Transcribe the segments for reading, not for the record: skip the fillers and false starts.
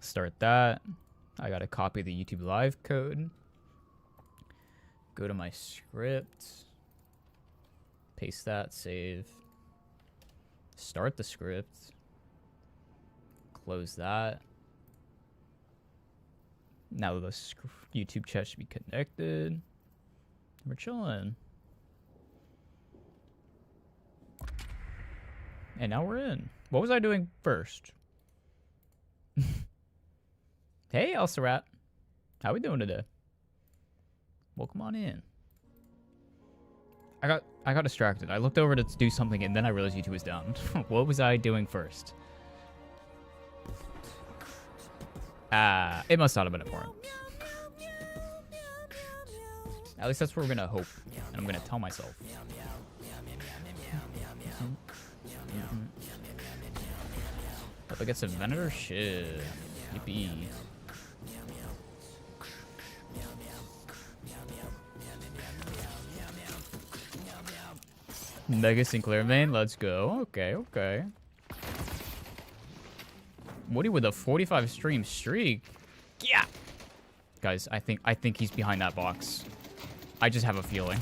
start that. I gotta copy the YouTube live code. Go to my script. Paste that, save. Start the script. Close that. Now the YouTube chat should be connected. We're chilling. And now we're in. What was I doing first? Hey, Elsarat. How we doing today? Welcome on in. I got distracted. I looked over to do something and then I realized YouTube was down. What was I doing first? It must not have been important. At least that's what we're gonna hope. And I'm gonna tell myself. Hope I get some Venator? Shit. Yippee. Mega Sinclair main, let's go. Okay, okay. Woody with a 45 stream streak. Yeah. Guys, I think he's behind that box. I just have a feeling.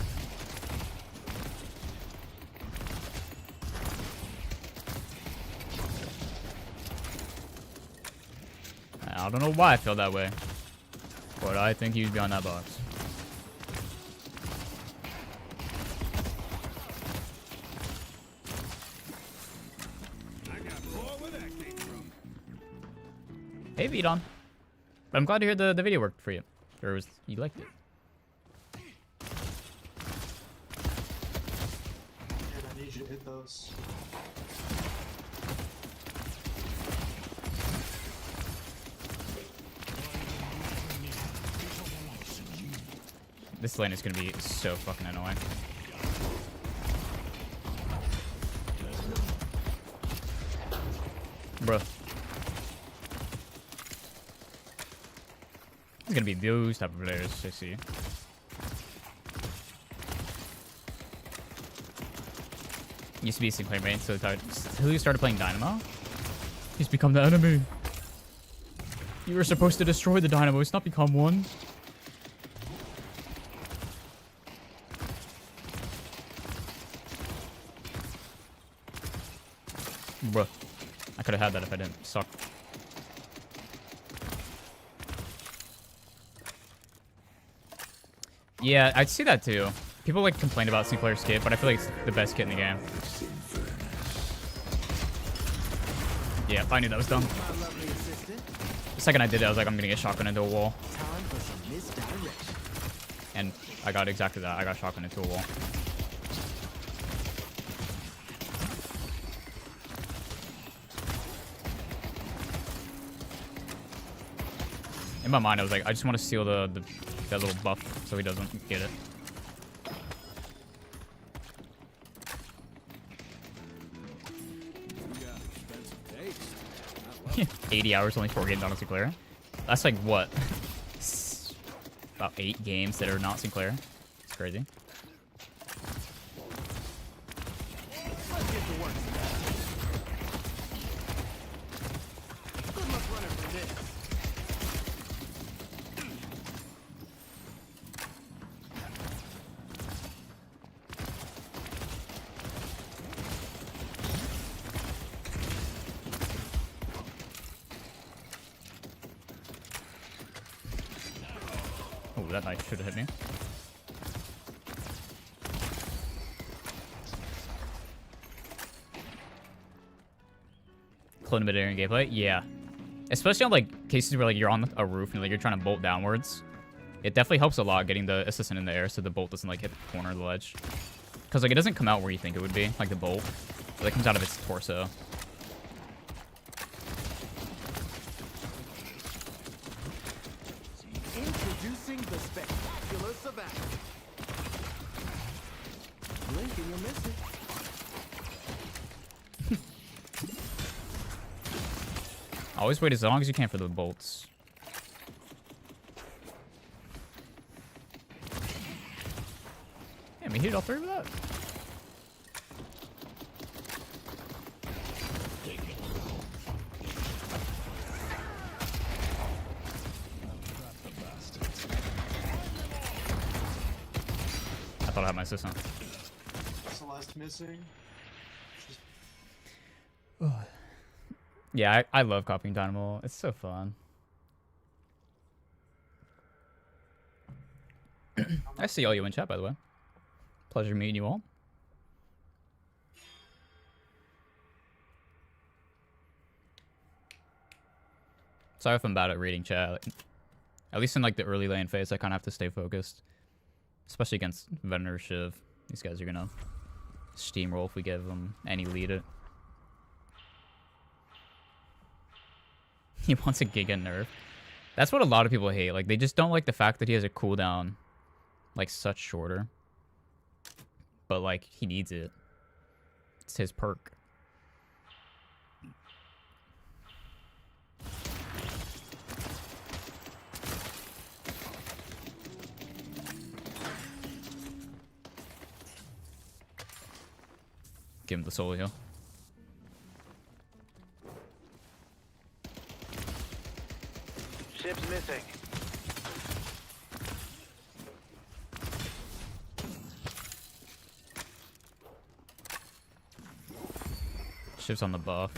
I don't know why I feel that way, but I think he's behind that box. Hey, Vidon. But I'm glad to hear the video worked for you. Or you liked it. I need you to hit those. This lane is gonna be so fucking annoying. Bruh. It's gonna be those type of players, I see. Used to be a Sinclair main, so until you started playing Dynamo, he's become the enemy. You were supposed to destroy the Dynamo, it's not become one. Bruh. I could have had that if I didn't suck. Yeah, I'd see that too. People like complain about Sinclair's kit, but I feel like it's the best kit in the game. Yeah, I knew that was dumb. The second I did it, I was like, I'm gonna get shotgun into a wall. And I got exactly that. I got shotgun into a wall. In my mind, I was like, I just want to steal that little buff so he doesn't get it. Yeah, 80 hours, only 4 games on Sinclair. That's like what? About 8 games that are not Sinclair. It's crazy. That knife should have hit me. Clone mid-air in gameplay? Yeah. Especially on like cases where like you're on a roof and like you're trying to bolt downwards. It definitely helps a lot getting the assistant in the air so the bolt doesn't like hit the corner of the ledge. Because like it doesn't come out where you think it would be, like the bolt. But it comes out of its torso. Introducing the spectacular Savannah. Blink and you'll miss it. Always wait as long as you can for the bolts. Damn, we hit all 3 with that. to have my assistant. Celeste missing. Yeah, I love copying Dynamo. It's so fun. I see all you in chat, by the way. Pleasure meeting you all. Sorry if I'm bad at reading chat. At least in like the early lane phase, I kind of have to stay focused. Especially against Vener Shiv. These guys are going to steamroll if we give them any lead it. He wants a Giga nerf. That's what a lot of people hate. Like, they just don't like the fact that he has a cooldown like such shorter. But like, he needs it. It's his perk. Give him the solo heal. Ship's missing. Ship's on the buff.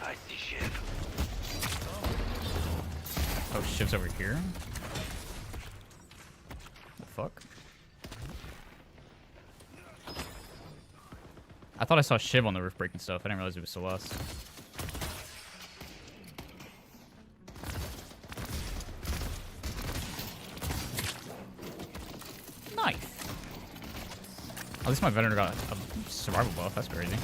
I see ship. Oh, Shiv's over here? The fuck? I thought I saw Shiv on the roof breaking stuff. I didn't realize it was Celeste. Nice. At least my veteran got a survival buff. That's crazy.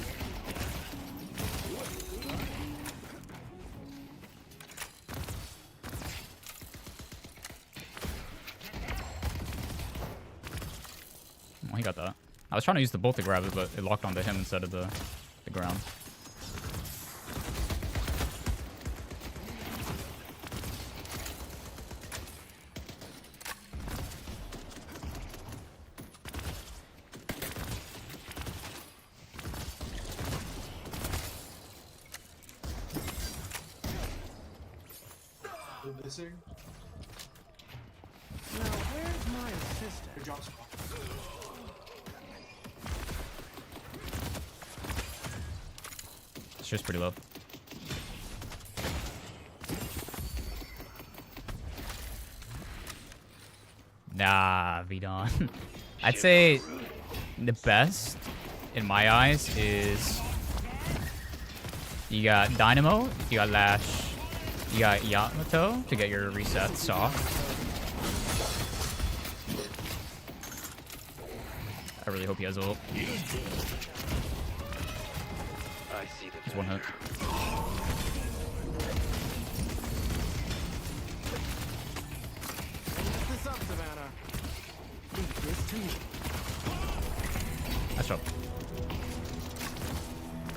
Oh, he got that. I was trying to use the bolt to grab it, but it locked onto him instead of the ground. They're missing. Now, where's my assistant? Good job, Squad. It's just pretty low. Nah, Vidon. I'd say the best, in my eyes, is you got Dynamo, you got Lash, you got Yamato to get your resets off. I really hope he has ult. I see the Just one hit. Finish this up, Savannah. Leave this to me. Nice job.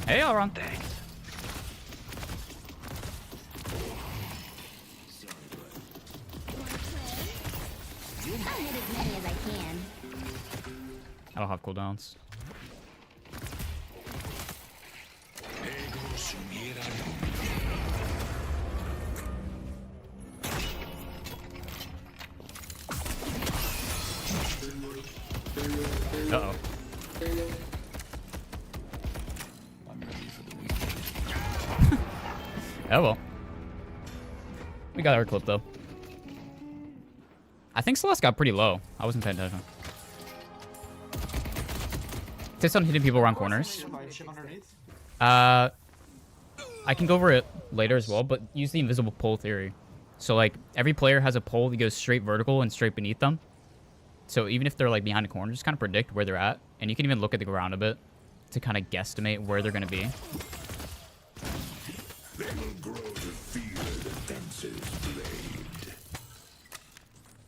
Hey, Elron. Thanks. I'll hit as many as I can. I don't have cooldowns. Uh-oh. Oh well. We got our clip though. I think Celeste got pretty low. I wasn't paying attention. Tips on hitting people around corners. Ship underneath. I can go over it later as well, but use the invisible pole theory. So like every player has a pole that goes straight vertical and straight beneath them. So even if they're like behind a corner, just kind of predict where they're at, and you can even look at the ground a bit to kind of guesstimate where they're gonna be. They will grow to feel the fence's blade.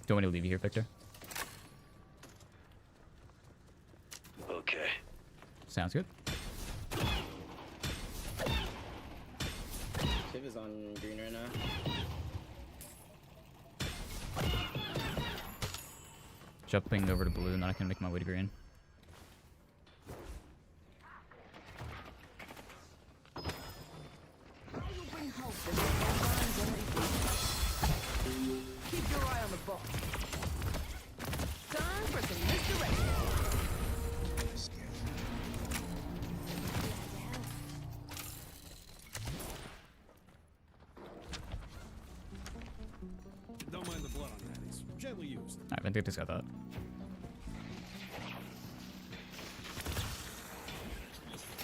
Do you want me to leave you here, Victor? Okay. Sounds good. Shiv is on green right now. Jumping over to blue, and then I can make my way to green. Keep your eye on the ball. Time for some misdirection. Don't mind the blood on that. It's gently used. Alright, Vindictus got that.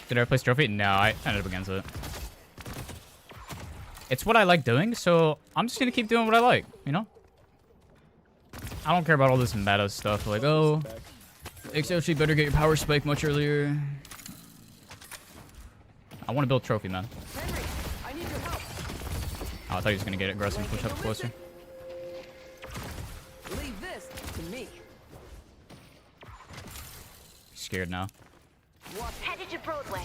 Did I replace trophy? No, I ended up against it. It's what I like doing, so I'm just gonna keep doing what I like, you know? I don't care about all this meta stuff, like, oh, XOC better get your power spike much earlier. I want to build trophy, man. Henry, I need your help. Oh, I thought he was gonna get aggressive and push up closer. Leave this to me. Scared now. Headed to Broadway.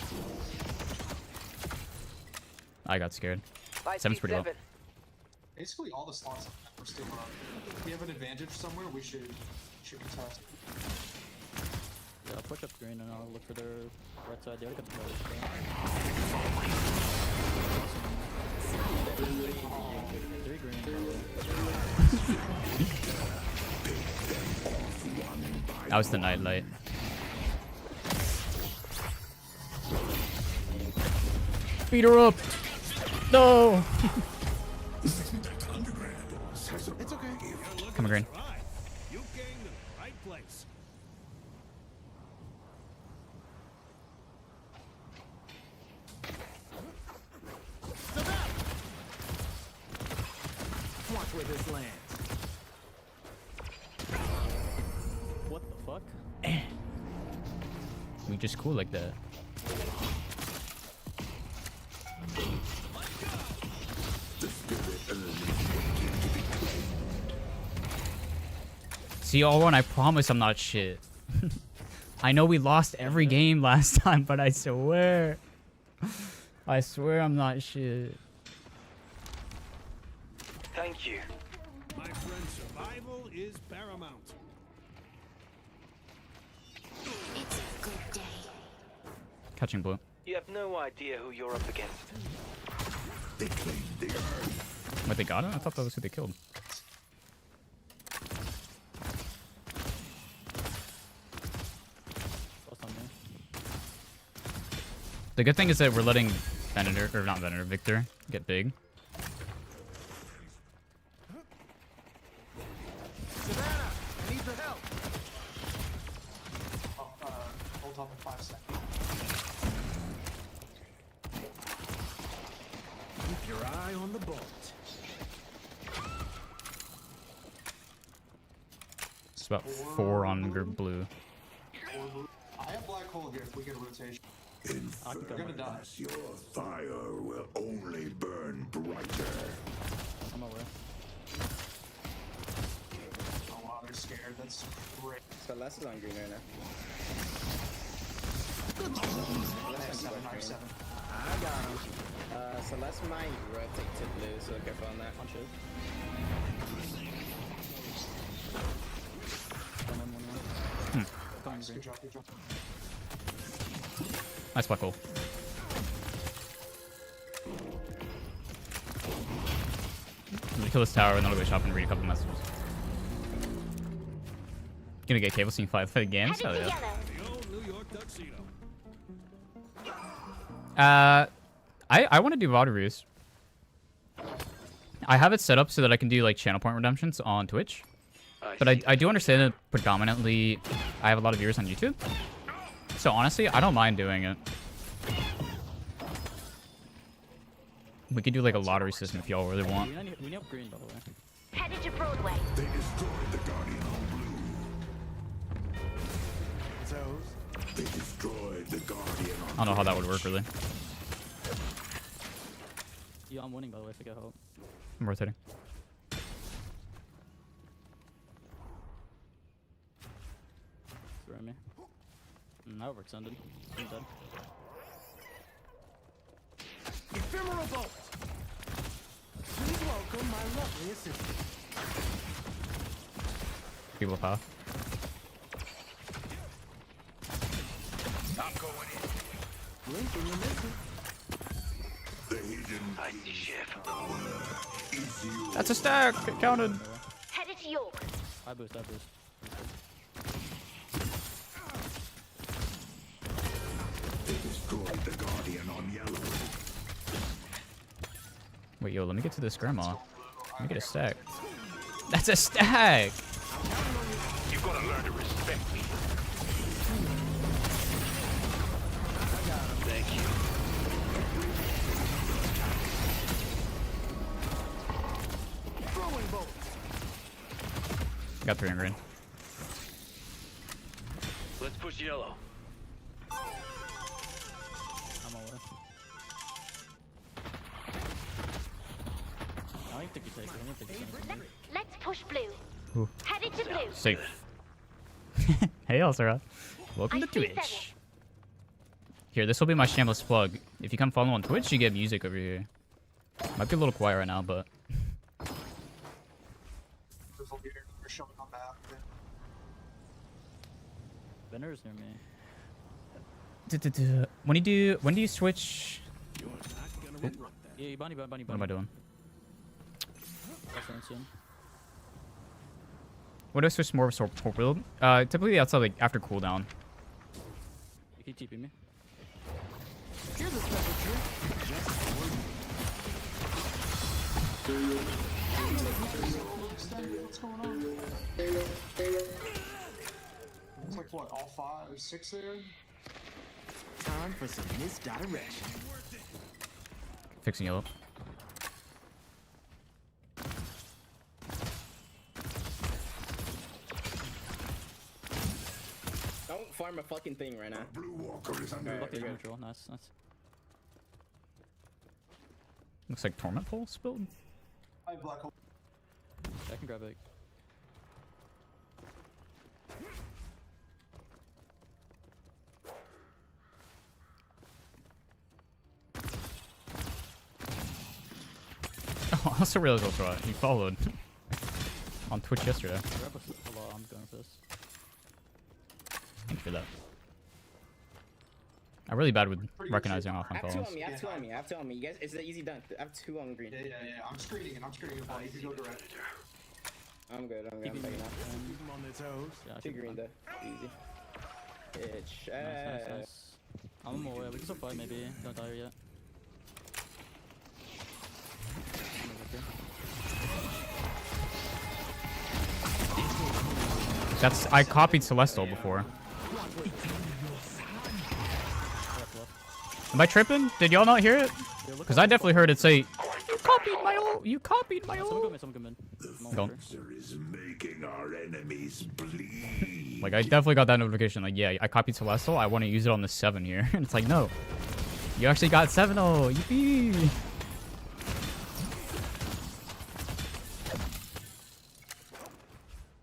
I got scared. 7's pretty low. Basically, all the slots we're still up. If we have an advantage somewhere, we should contest. Yeah, I'll push up green and I'll look for their right side. They already got the players. Three green. That was the nightlight. Beat her up! No! It's okay. Come on, green. Right. You came to the right place. Watch where this lands. What the fuck? We just cool like that. See, all-one, I promise I'm not shit. I know we lost every game last time, but I swear I'm not shit. Thank you. My friend, survival is paramount. It's a good day. Catching blue. You have no idea who you're up against. They claim the earth. Wait, they got it? I thought that was who they killed. What's on me? The good thing is that we're letting Venator, or not Venator, Victor get big. Savannah, I need the help. Hold up in 5 seconds. Keep your eye on the bolt. It's about 4 on blue. I have black hole here if we get a rotation. In We're gonna die. furnace, your fire will only burn brighter. I'm aware. Oh wow, they're scared. That's great. Celeste is on green right now. I have 7. I got him. Celeste might rotate to blue, so careful on that. Punch it. 1-1-1-1. Coming green. Good job, good job. Nice black hole. I'm gonna kill this tower and then I'll go shop and read a couple messages. Gonna get cable so you can fight the games? Hell Headed to yeah. yellow. The old New York tuxedo. I want to do VOD reviews. I have it set up so that I can do like channel point redemptions on Twitch. But I do understand that predominantly I have a lot of viewers on YouTube. So honestly, I don't mind doing it. We could do like a lottery system if y'all really want. We need up green, by the way. Headed to Broadway. They destroyed the Guardian on blue. Toes. They destroyed the Guardian on I don't know how that would work really. Yeah, I'm winning, by the way, if I get help. I'm rotating. Throw me. That overextended. I'm dead. Ephemeral bolt. Please welcome my lovely assistant. People with power. Blink and you're missing. The hidden I see, Chef. That's a stack. It counted. Headed to York. I boost. They destroyed the Guardian on yellow. Wait, yo, let me get to this grandma. Let me get a stack. That's a stack. You gotta learn to respect me. Thank you. Got 300 green. Let's push yellow. I'm away. I don't think you take it. I don't think you take it. Let's push blue. Ooh. Headed to blue. Safe. Hey, Elsara. Welcome I to see Twitch. Here, this will be my shameless plug. If you come follow on Twitch, you get music over here. Might be a little quiet right now, but We're showing on map. Benner's near me. when do you switch? You're not gonna regret that. Yeah, bunny. What am I doing? That's soon. What do I switch more for build? Typically outside like after cooldown. You keep TPing me. Here's a special trick. Just for you. What's going on? It's like what, all 5 or 6 there? Time for some misdirection. Fixing yellow. Don't farm a fucking thing right now. Blue Walker is under Lucky good. neutral. Nice. Looks like Torment Pole spilled. I have black hole. I can grab it. Oh, I also realized also you followed on Twitch yesterday. Grab a lot. I'm going for this. Thank you for that. I'm really bad with Pretty recognizing good. off I on have 2 follows. on me. I have 2 on me. I have 2 on me. You guys, it's an easy dunk. I have 2 on green. Yeah. I'm screening it. Buddy. You can go direct. I'm good. I'm Keep backing off. Keep them on their toes. Yeah, I 2 should be green fine. though. Easy. Bitch. Nice. I'm away. We can still fight maybe. Don't die yet. I'm over here. I copied Celestial before. Am I tripping? Did y'all not hear it? Because I definitely heard it say, "You copied my ult. You copied my Someone ult." come in. Go. Cancer is making our enemies bleed. Like I definitely got that notification. Like, yeah, I copied Celestial. I want to use it on the 7 here. And it's like, no, you actually got 7-0. Yippee!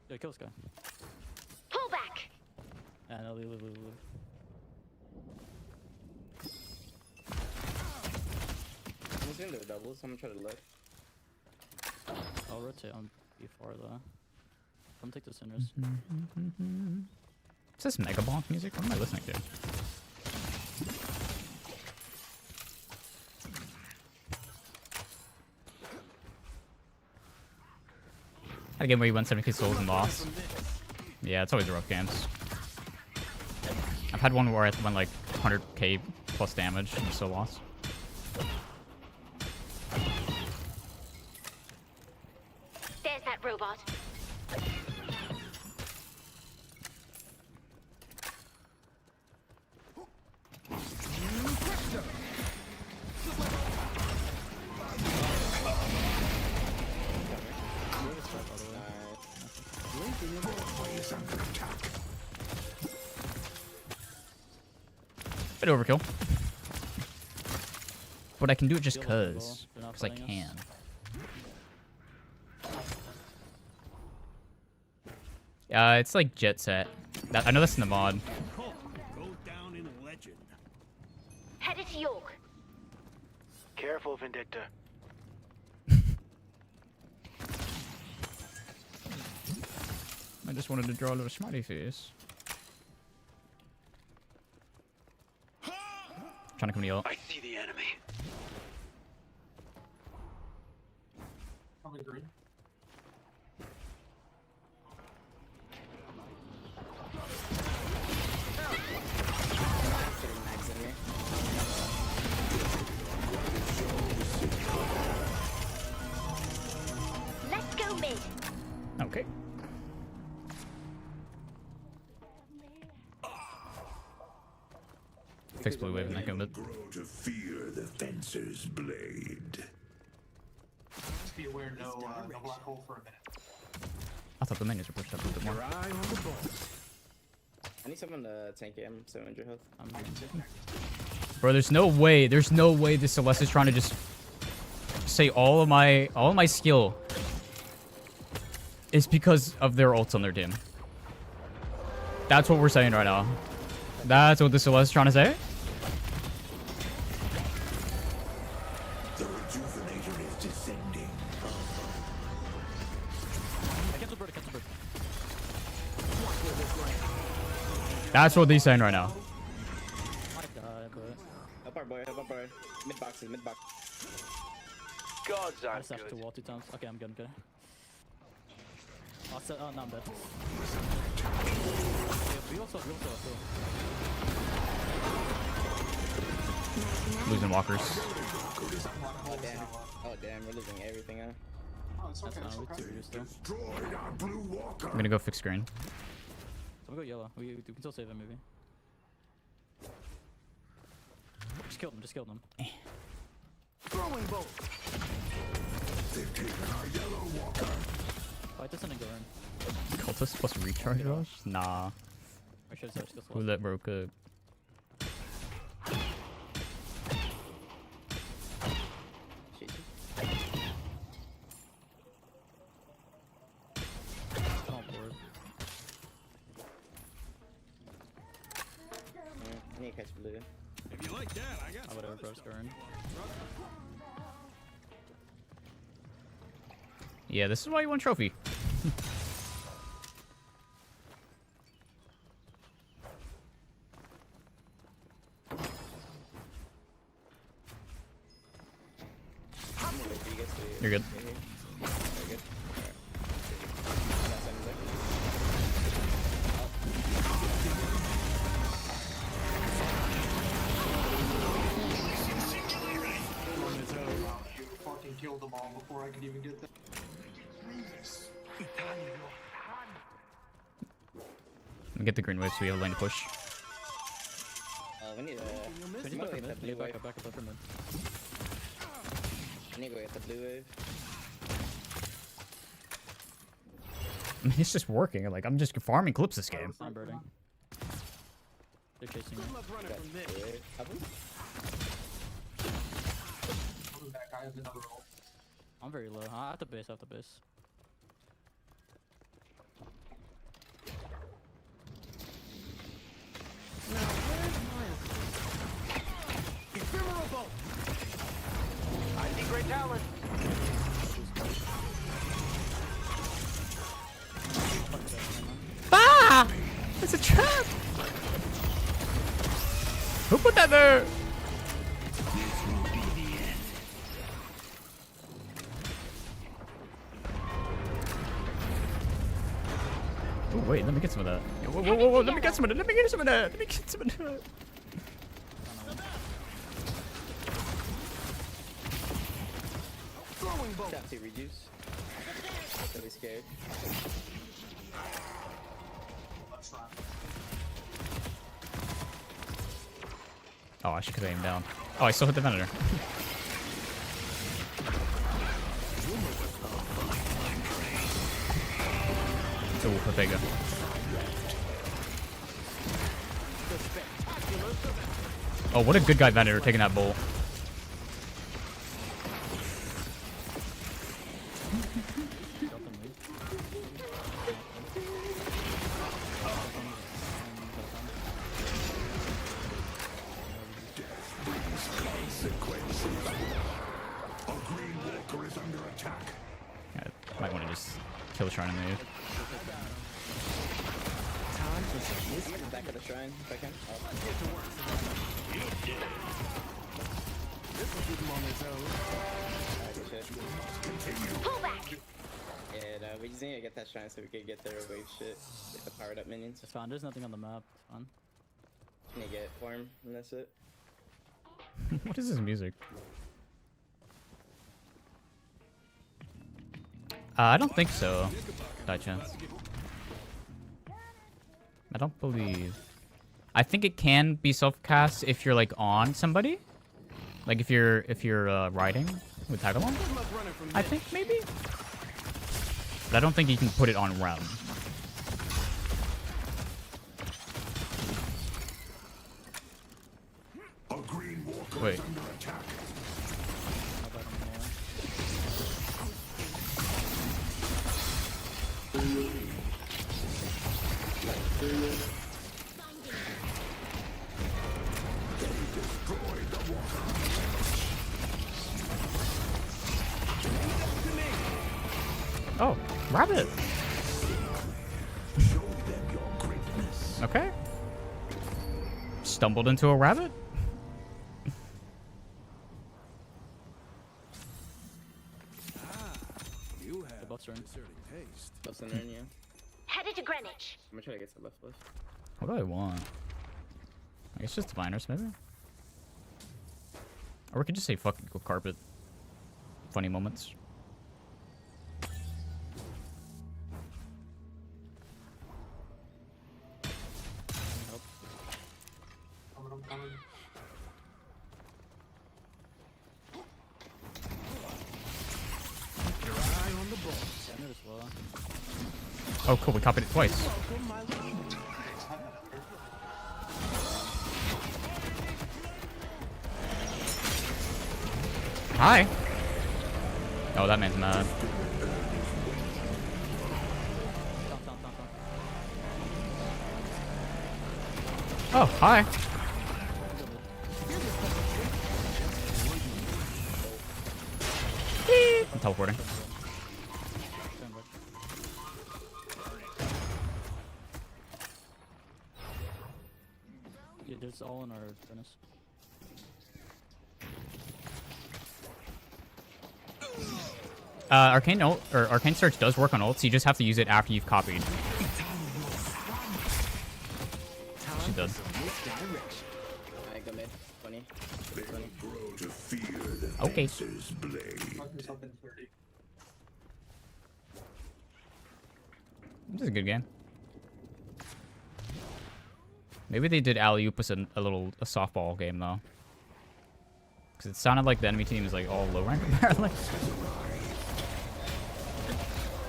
Yeah, kill this guy. Pull back. Yeah, no, leave. Someone's doing their doubles. Someone try to look. I'll rotate on B4 though. Come take the sinners. Is this Mega Bonk music? What am I listening to? Had a game where you won 70k souls and lost. Yeah, it's always rough games. I've had one where I won like 100k plus damage and still lost. There's that robot. Bit overkill. But I can do it just Feel like cause. they're not Because I fighting us. can. It's like Jet Set. I know that's in the mod. Colt will go down in legend. Headed to York. Careful, Vindicta. I just wanted to draw a little smiley face. Trying to come to you. I see the enemy. Coming green. Getting mags in here. Let's go mid. Okay. Fix blue wave and then go mid. Grow to fear the fencer's blade. Just be aware, no black hole for a minute. I thought the menus were pushed up a bit more. Your eye on the ball. I need someone to tank it. I'm 700 health. I'm I here. can take that. Bro, there's no way this Celeste is trying to just say all of my skill is because of their ults on their team. That's what we're saying right now. That's what the Celeste is trying to say? The rejuvenator is descending. I cancel bird, I cancel bird. That's what they're saying right now. Might die, but Help our boy, help our boy. Mid boxes, mid box. Gods I aren't just have to good. wall 2 times. Okay, I'm good, I'm good. Oh, oh no, I'm dead. Yeah, we also. Losing walkers. Oh damn. Oh damn, we're losing everything, huh? Oh, it's That's okay. It's fine, we okay. 2 you still. Destroyed our blue walker. I'm gonna go fix screen. So we go yellow. We can still save him, maybe. Just killed him. Throwing bolt. They've taken our yellow walker. Fight this and then go in. Cultist plus recharge rush? Nah. I should have just Who that broke up? Shit. on board. I need to catch blue. If you like that, I got I some would have other broke stuff. Skarn. Yeah, this is why you won trophy. I'm gonna wait for you guys to You're good. get here. Very good. Alright. Got some there. You fucking killed them all before I could even get there. Let me get the green wave so we have a lane to push. We need Can we just to back get up that mid? blue Back wave. up, back up, mid. I need to go get the blue wave. I mean, it's just working. Like, I'm just farming clips this game. I'm birding. They're chasing me. Good luck running Got from blue this. wave. Up him? Coming back, I have another roll. I'm very low. I have to base, Ephemeral bolt. I see great talent. Ah! It's a trap! Who put that there? Oh, wait, let me get some of that. Whoa, whoa, whoa, whoa, let me get some of that. Let me get some of that. Let me get some of that. Throwing bolt. Tap to reduce. Don't be scared. Let's try. Oh, I should have aimed down. Oh, I still hit the Venator. It's a Wolf of Vega. Oh, what a good guy Venator taking that bowl. A green walker is under attack. Yeah, might want to just kill Shrine and move. I'm at the back of the shrine if I can. This will keep him on his own. Alright, good shit. Pull back. Yeah, no, we just need to get that shrine so we can get their wave shit. Get the powered up minions. It's fine. There's nothing on the map. It's fine. Need to get farm, and that's it. What is this music? I don't think so. By chance. I don't believe. I think it can be self-cast if you're like on somebody. Like if you're riding with tag along. I think maybe. But I don't think you can put it on realm. A green walker Wait. is under attack. How about on Destroy the walker. Oh, rabbit. Show them your greatness. Okay. Stumbled into a rabbit. You have bots are in. discerning taste. Close in there, yeah. Headed to Greenwich. I'm gonna try to get to the left. What do I want? I guess just diviners, maybe? Or we could just say fucking go carpet. Funny moments. I'm coming. Your eye on the ball. Center as well. Oh, cool. We copied it twice. Welcome, my lord. Hi. Oh, that man's mad. Down. Oh, hi. I'm teleporting. Turn back. Yeah, there's all in our furnace. Arcane ult or Arcane Search does work on ults. You just have to use it after you've copied. She does. Alright, go mid. 20. They will grow to fear the Okay. fencer's blade. Fuckers up in 30. This is a good game. Maybe they did alley-oop us a softball game though. Because it sounded like the enemy team is like all low rank apparently.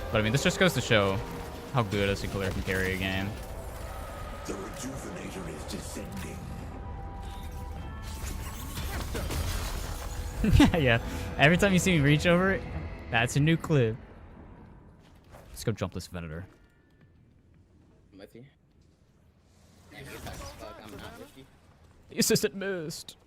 But I mean, this just goes to show how good a Sinclair can carry a game. The rejuvenator is descending. Yeah. Every time you see me reach over it, that's a new clip. Let's go jump this Venator. I'm with you. Man, you're fast as fuck. I'm not with you. The assistant missed.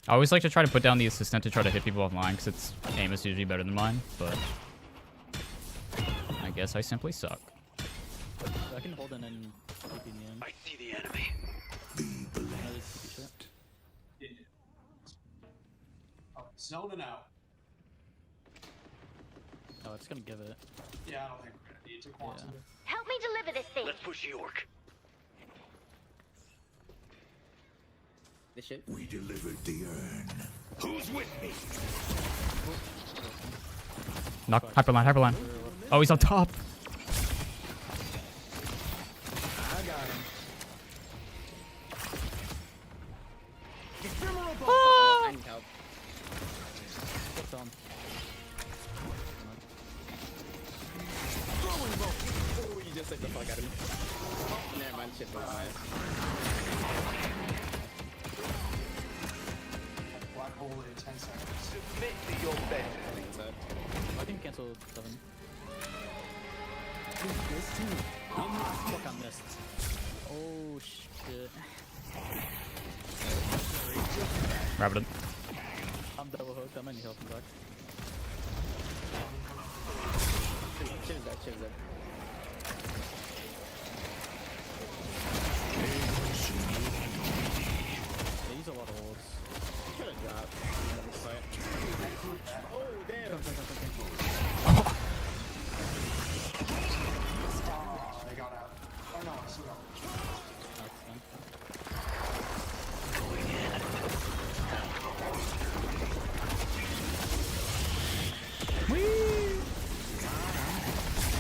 I always like to try to put down the assistant to try to hit people offline because its aim is usually better than mine, but I guess I simply suck. I can hold in and keep me in. I see the enemy. Be Another TP shot. Yeah. Oh, zoning out. Oh, it's gonna give it. Yeah, I don't think we're gonna need to quantum Yeah. it. Help me deliver this thing. Let's push York. This shit. we delivered the urn. Who's with me? Knock hyperline. Oh, he's on top. I got him. I need help. What's on? Oh, you just took the fuck out of me. Never mind, shit was mine. Black hole in 10 seconds. Submit to your better. Inside. I can cancel 7. This too. Fuck, I missed. Oh shit. Rabbit. I'm double hooked. I might need help from back. Shit is that, shit is that.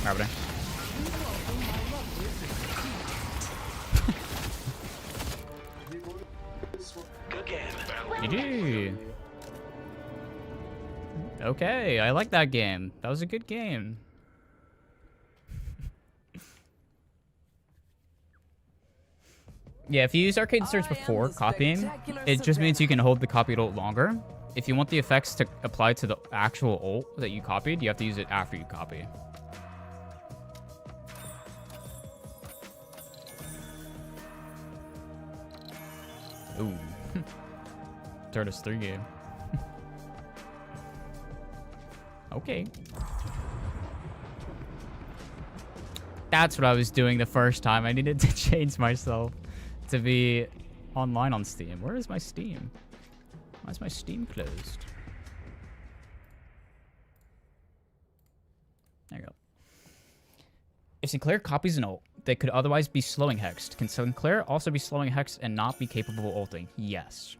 Gravity. Good game. GG. Okay, I like that game. That was a good game. Yeah, if you use arcade search before copying, it just means you can hold the copied ult longer. If you want the effects to apply to the actual ult that you copied, you have to use it after you copy. Ooh. Turtles 3 game. Okay. That's what I was doing the first time. I needed to change myself to be online on Steam. Where is my Steam? Why is my Steam closed? There you go. If Sinclair copies an ult that could otherwise be slowing hexed, can Sinclair also be slowing hexed and not be capable of ulting? Yes.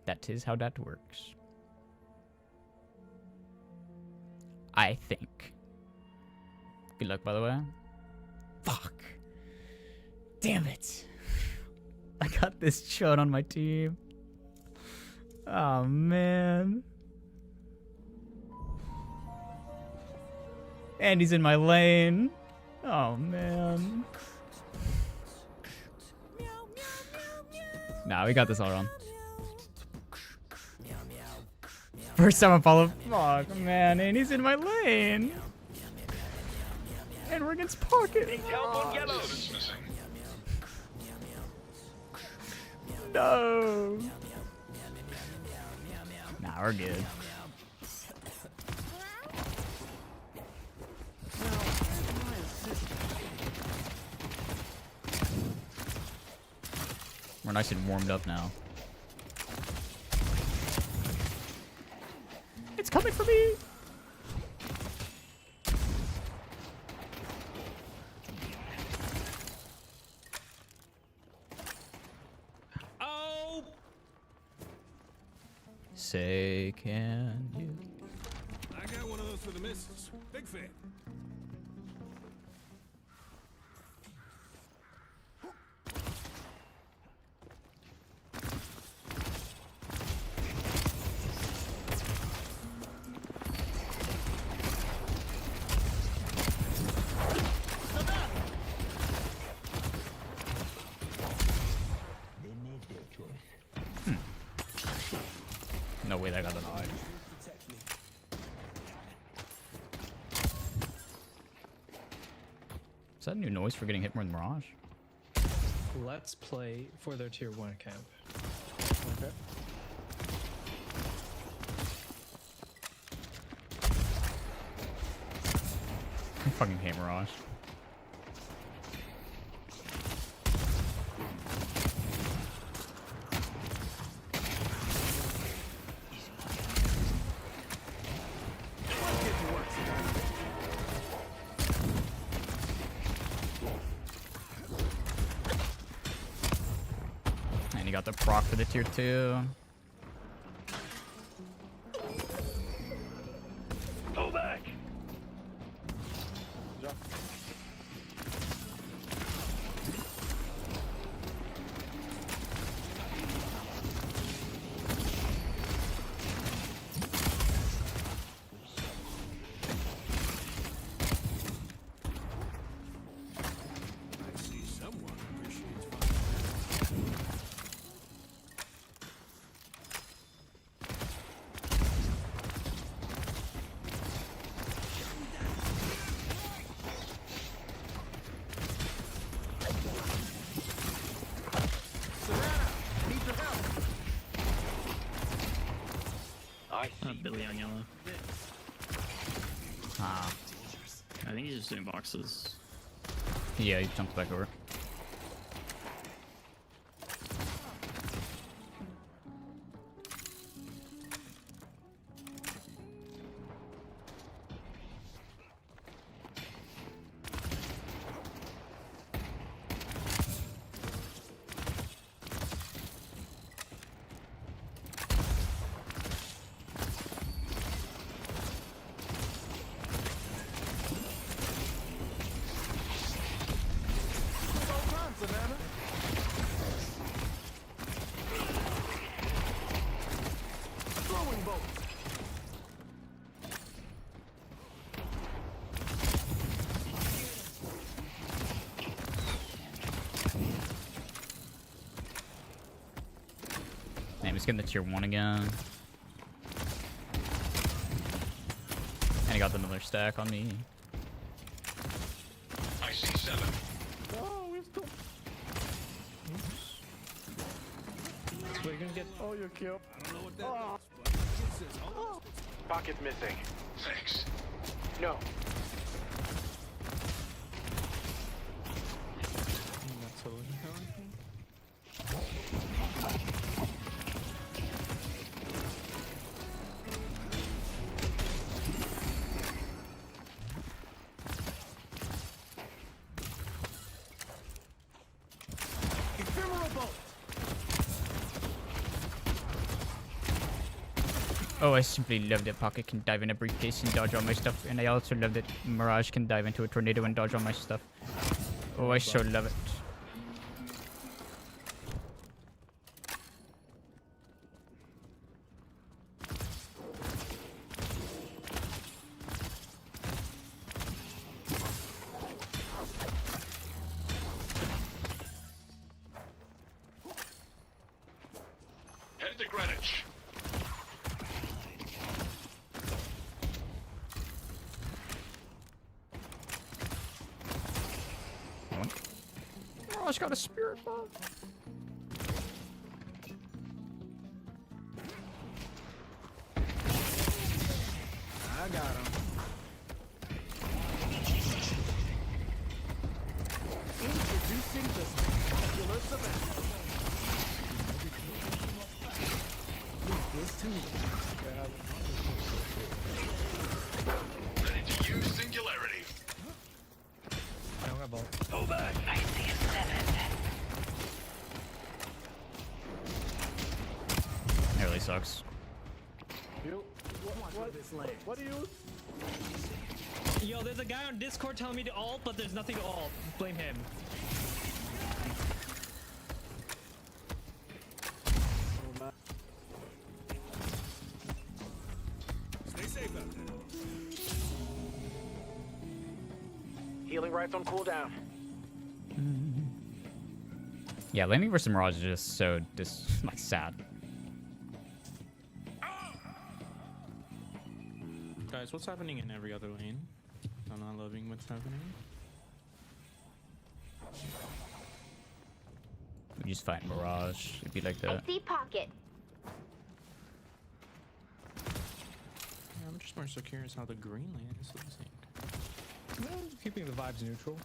That is how that works. I think. Good luck, by the way. Fuck. Damn it. I got this chud on my team. Oh, man. And he's in my lane. Oh, man. Nah, we got this all wrong. First time I follow. Fuck, man. And he's in my lane. And we're against pocket. No. Nah, we're good. We're nice and warmed up now. It's coming for me. Oh! Say, can you? I got one of those for the missus. Big fan. No way that got an eye. Is that a new noise for getting hit more than Mirage? Let's play for their tier 1 camp. Okay. I fucking hate Mirage. And you got the proc for the tier 2. Go back. I see someone appreciates fire. I see. Billy on yellow. Ah. I think he's just doing boxes. Yeah, he jumped back over. just getting the tier 1 again. And he got another stack on me. I see 7. Oh, we still. So we're gonna get. Oh, you're killed. I don't know what that looks, but it says Pocket's missing. thanks. No. That's all you know. Ephemeral bolt. Oh, I simply love that Pocket can dive in a briefcase and dodge all my stuff. And I also love that Mirage can dive into a tornado and dodge all my stuff. Oh, I so love it. Head to Greenwich. Mirage got a spirit bomb. I got him. Introducing the spectacular Savannah. Leave this to me. Ready to use singularity. I don't got ball. Go back. I see a 7. That really sucks. You. What? This land. What do you? Yo, there's a guy on Discord telling me to ult, but there's nothing to ult. Blame him. Stay safe out there. Healing rights on cooldown. Yeah, laning versus Mirage is just so like sad. Guys, what's happening in every other lane? I'm not loving what's happening. We just fight Mirage. It'd be like I that. see Pocket. Yeah, I'm just more so curious how the green lane is losing. No, keeping the vibes neutral.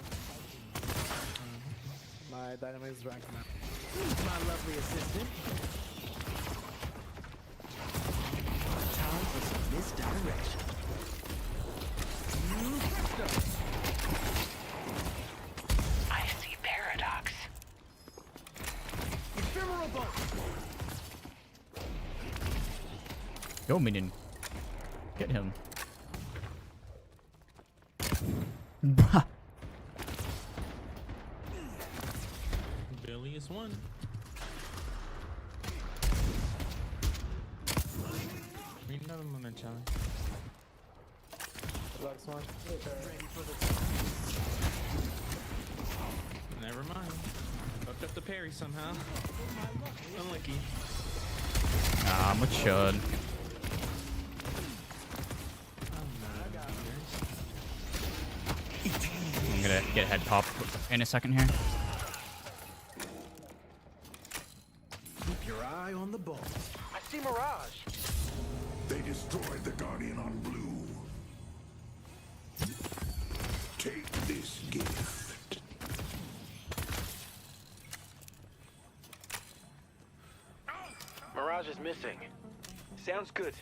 My dynamite is ranking up. Please, my lovely assistant. Time for some misdirection. I see Paradox. Ephemeral bolt. Go, minion. Get him. Billy is one. We know him on the challenge. Never mind. Fucked up the parry somehow. Unlucky. Ah, I'm a chud. I'm gonna get head pop in a second here. Keep your eye on the ball. I see Mirage. They destroyed the Guardian on blue. Take this gift. Mirage is missing. Sounds good.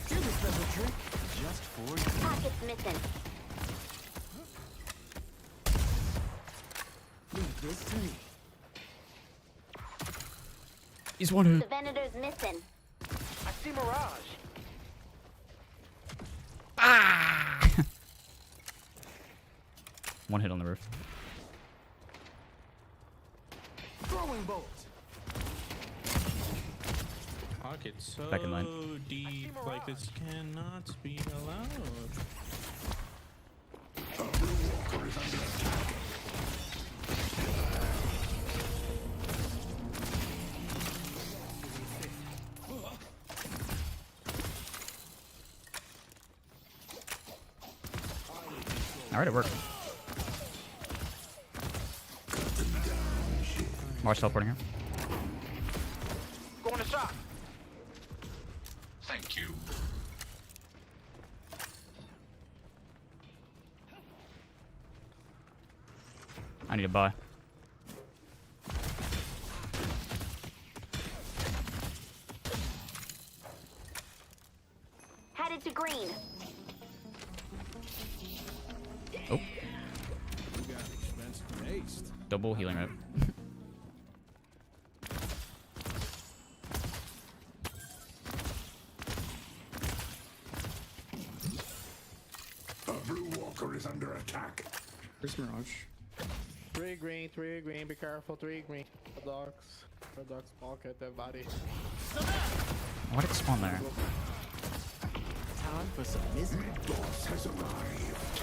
Here's a special trick just for you. Pocket's missing. Leave this to me. He's one who. The Venator's missing. I see Mirage. Ah! One hit on the roof. Throwing bolt. Pocket so Back in line. deep, like this cannot be allowed. A blue walker is under attack. Alright, it worked. Marsh teleporting here. Going to shot. Thank you. I need to buy. Headed to green. Oh, You got expensive taste. double healing rep. A blue walker is under attack. Where's Mirage? 3 green, be careful, 3 green. Red dogs pocket their body. Why did it spawn there? Time for some misery. Boss has arrived.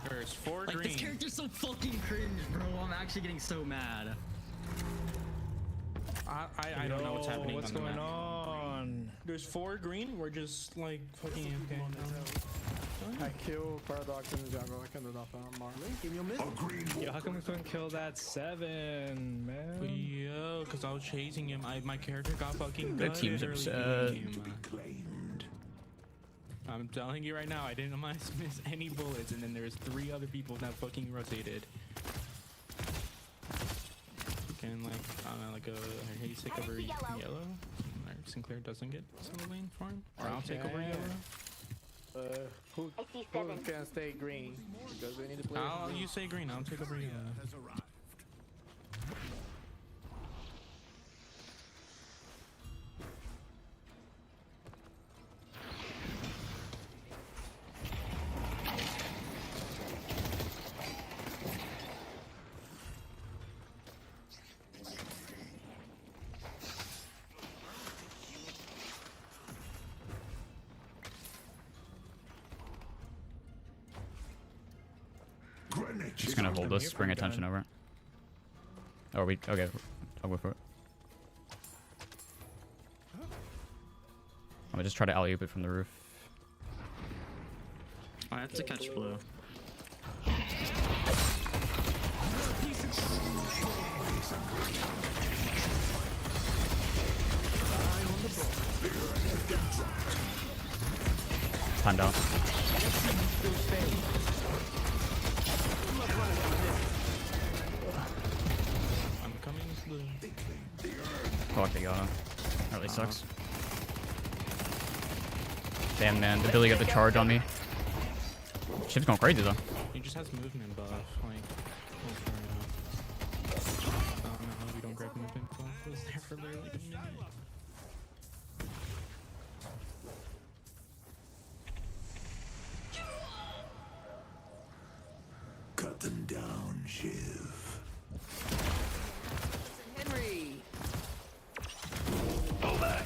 There's 4 Like, green. this character's so fucking cringe, bro. I'm actually getting so mad. I don't know what's happening. What's on the going map. on? There's 4 green. We're just like fucking okay. I kill Paradox in the jungle, I can do nothing more. Give me a miss. A green Yo, how come we walker. couldn't kill that 7, man? Yo, because I was chasing him. My character got fucking The gutted team's early upset. game. Claimed. I'm telling you right now, I didn't miss any bullets, and then there's 3 other people that fucking rotated. You can like, I don't know, like a he's take over yellow. Or Sinclair doesn't get solo lane for him, or I'll take over Okay. yellow. Who I see who 7. can stay green? Because we need to play. You say green, I'll take over yellow. Has arrived. Greenwich Just is gonna under hold this, bring attention over. Oh, we okay. I'll go for it. I'm gonna just try to alley-oop it from the roof. I have to catch blue. Timed out. I'm coming blue. Fuck, they got him. That really sucks. Damn, man. The Billy got the charge on me. Shit's going crazy, though. He just has movement buff. Like, oh, fair enough. I don't know how we don't grab movement buff. It was there for literally like a minute. Cut them down, Shiv. Henry. Go back.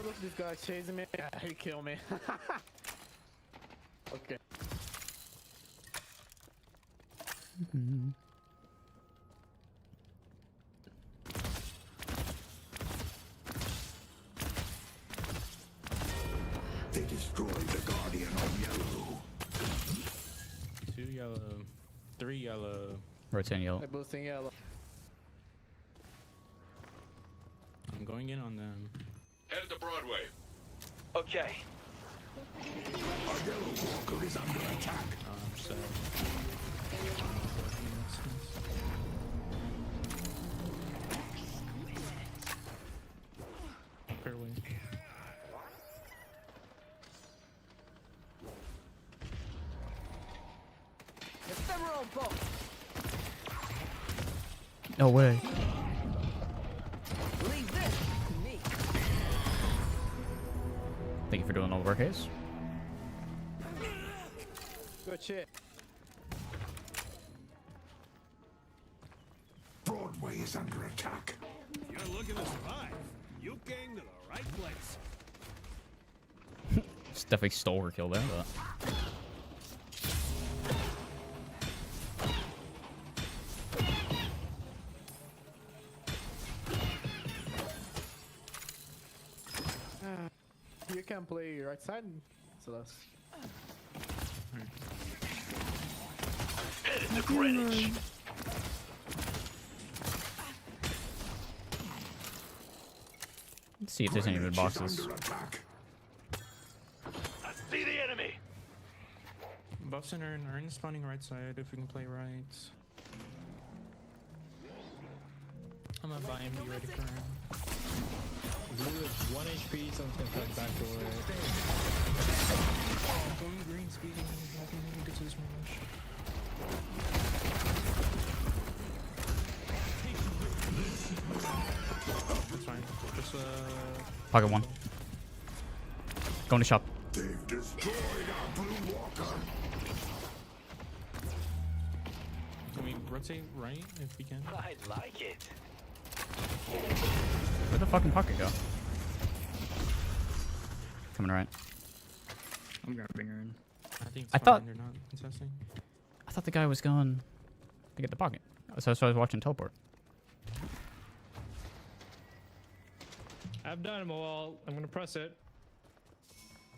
Look, this guy chasing me. He killed me. Okay. They destroyed the Guardian on yellow. 2 yellow. 3 yellow. Rotating yellow. They're boosting yellow. I'm going in on them. Headed to Broadway. Okay. Our yellow walker is under attack. So. Fair way. Ephemeral bolt. No way. Leave this to me. Thank you for doing all the work, Hayes. Good shit. Broadway is under attack. You're looking to survive. You came to the right place. Just definitely stole her kill there, but. right side. So that's. Headed to Greenwich. Let's see if there's any good boxes. Under attack. I see the enemy. Buffs and Earn are in the spawning right side if we can play right. I'm gonna buy and be ready for Earn. Blue is 1 HP, someone's gonna try to backdoor it. Going green speeding, hoping we can get to this rush. That's fine. Just Pocket one. Going to shop. They've destroyed our Blue Walker. can we rotate right if we can? I like it. Where'd the fucking pocket go? Coming right. I'm grabbing her in. I think it's I fine, thought- they're not contesting. I thought the guy was going to get the pocket. So I was watching teleport. I've done them all. I'm gonna press it.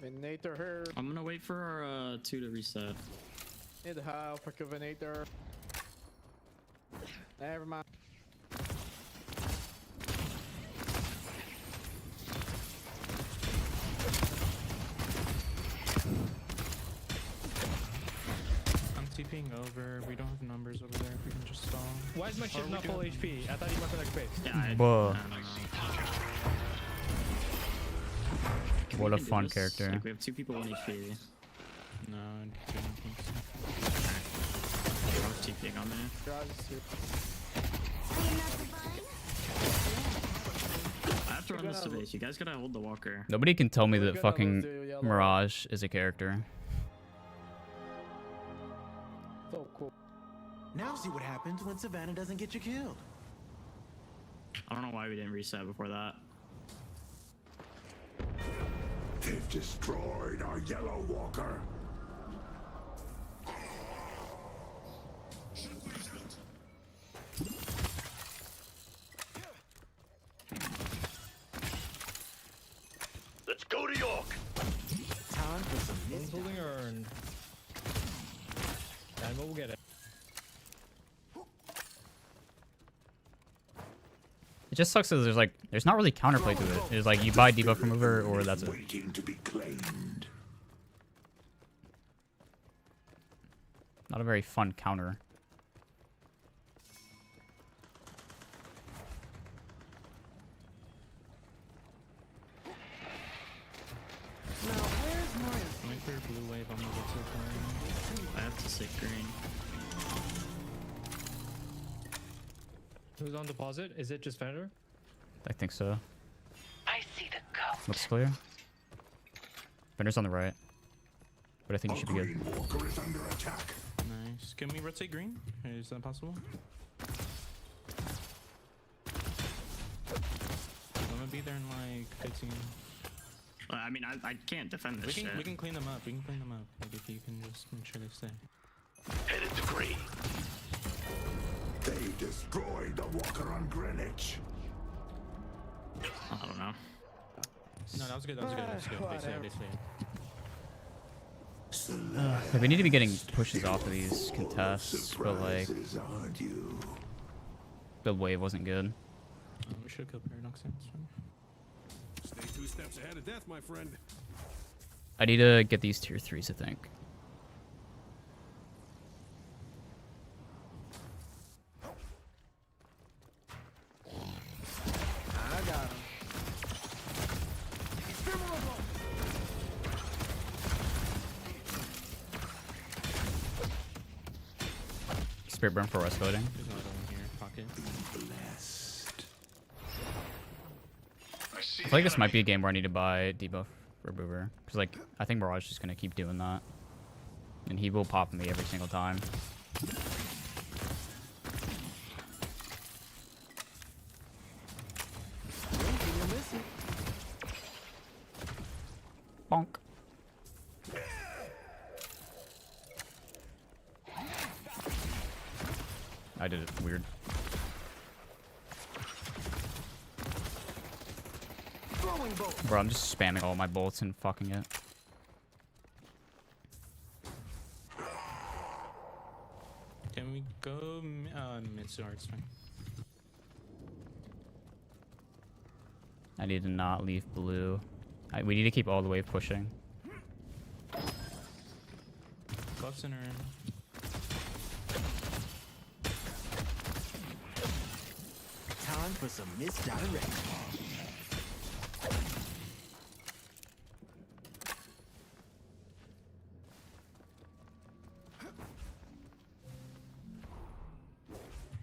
Venator here. I'm gonna wait for our 2 to reset. Need help for Venator. Never mind. I'm TPing over. We don't have numbers over there. If we can just stall. Why is my Or ship we not can- full HP? I thought he went for like base. Yeah, Whoa. I don't know. What a We can do fun this. character. Like, we have 2 people 1 HP. No, I don't think so. I was TPing on there. Garage is here. I have to run this to base. You guys gotta hold the walker. Nobody can tell me We're that gonna fucking lose to yellow. Mirage is a character. So cool. Now see what happens when Savannah doesn't get you killed. I don't know why we didn't reset before that. They've destroyed our Yellow Walker. Let's go to York. Time for some One's holding earned. And we'll get it. It just sucks that there's not really counterplay to it. It's like you buy debuff remover or that's it. Waiting to be claimed. Not a very fun counter. Wait for blue wave. I'm gonna go to the corner. I have to stick green. Who's on deposit? Is it just Fender? I think so. I see the ghost. Looks clear. Fender's on the right. But I think you Our should be good. Green Walker is under attack. Nice. Can we rotate green? Is that possible? I'm gonna be there in like 15. I mean, I can't defend this shit. We can clean them up. We can clean them up. Like if you can just make sure they stay. Headed to green. They destroyed the Walker on Greenwich. I don't know. No, that was good. That was good. That was good. They stay. They stay. Like, we need to be getting pushes off of these contests, but like Surprises, aren't you? the wave wasn't good. We should have killed Paradox. It's fine. Stay 2 steps ahead of death, my friend. I need to get these tier 3s, I think. I got him. Spirit burn for rest voting. There's another one here. Pocket. Blessed. I feel like this might be a game where I need to buy debuff remover. Because like I think Mirage is just gonna keep doing that. And he will pop me every single time. Bonk. I did it weird. Throwing Bro, I'm just spamming all my bolts and fucking it. Can we go mid to it's fine. I need to not leave blue. We need to keep all the way pushing. Go up center. Time for some misdirection.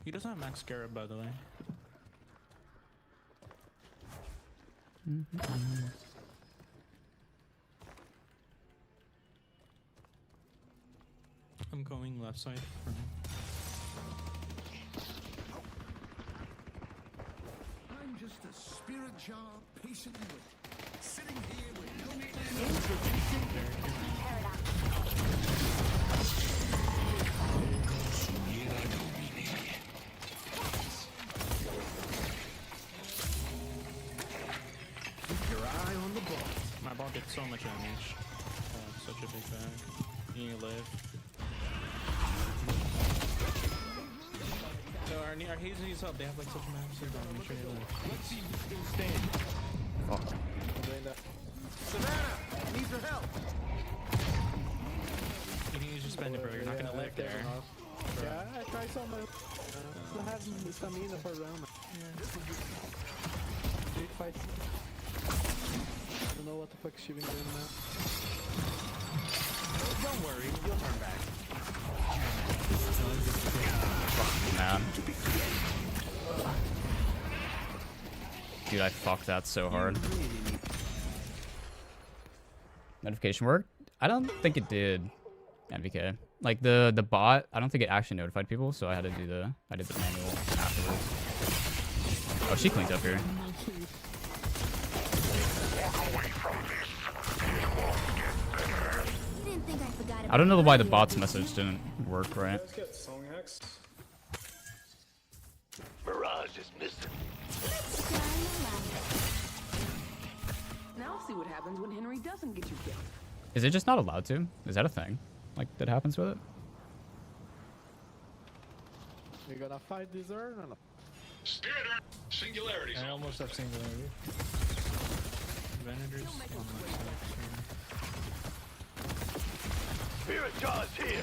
He doesn't have max scarab, by the way. I'm going left side for now. I'm just a spirit jar patiently waiting. Sitting here with no Keep your eye on the ball. My ball did so much damage. Such a big bag. You need to live. So our Haze needs help. They have like such massive damage. Make sure they live. Let's see who's still standing. Fuck. Savannah needs her help. You need to just spend it, bro. You're not gonna live there. Yeah, I tried something. I have stamina for round. Big fights. I don't know what the fuck she been doing now. Don't worry, you'll turn back. Man. Dude, I fucked that so hard. Notification worked? I don't think it did. MVK. Like the bot, I don't think it actually notified people, so I had to do the did the manual afterwards. Oh, she cleans up here. I don't know why the bot's message didn't work right. Let's get song hacks. Mirage is missing. Now see what happens when Henry doesn't get you killed. Is it just not allowed to? Is that a thing? Like, that happens with it? You gonna fight this or no? Spirit Singularity. I almost have singularity. Advantages on my side. Spirit Jaw's here.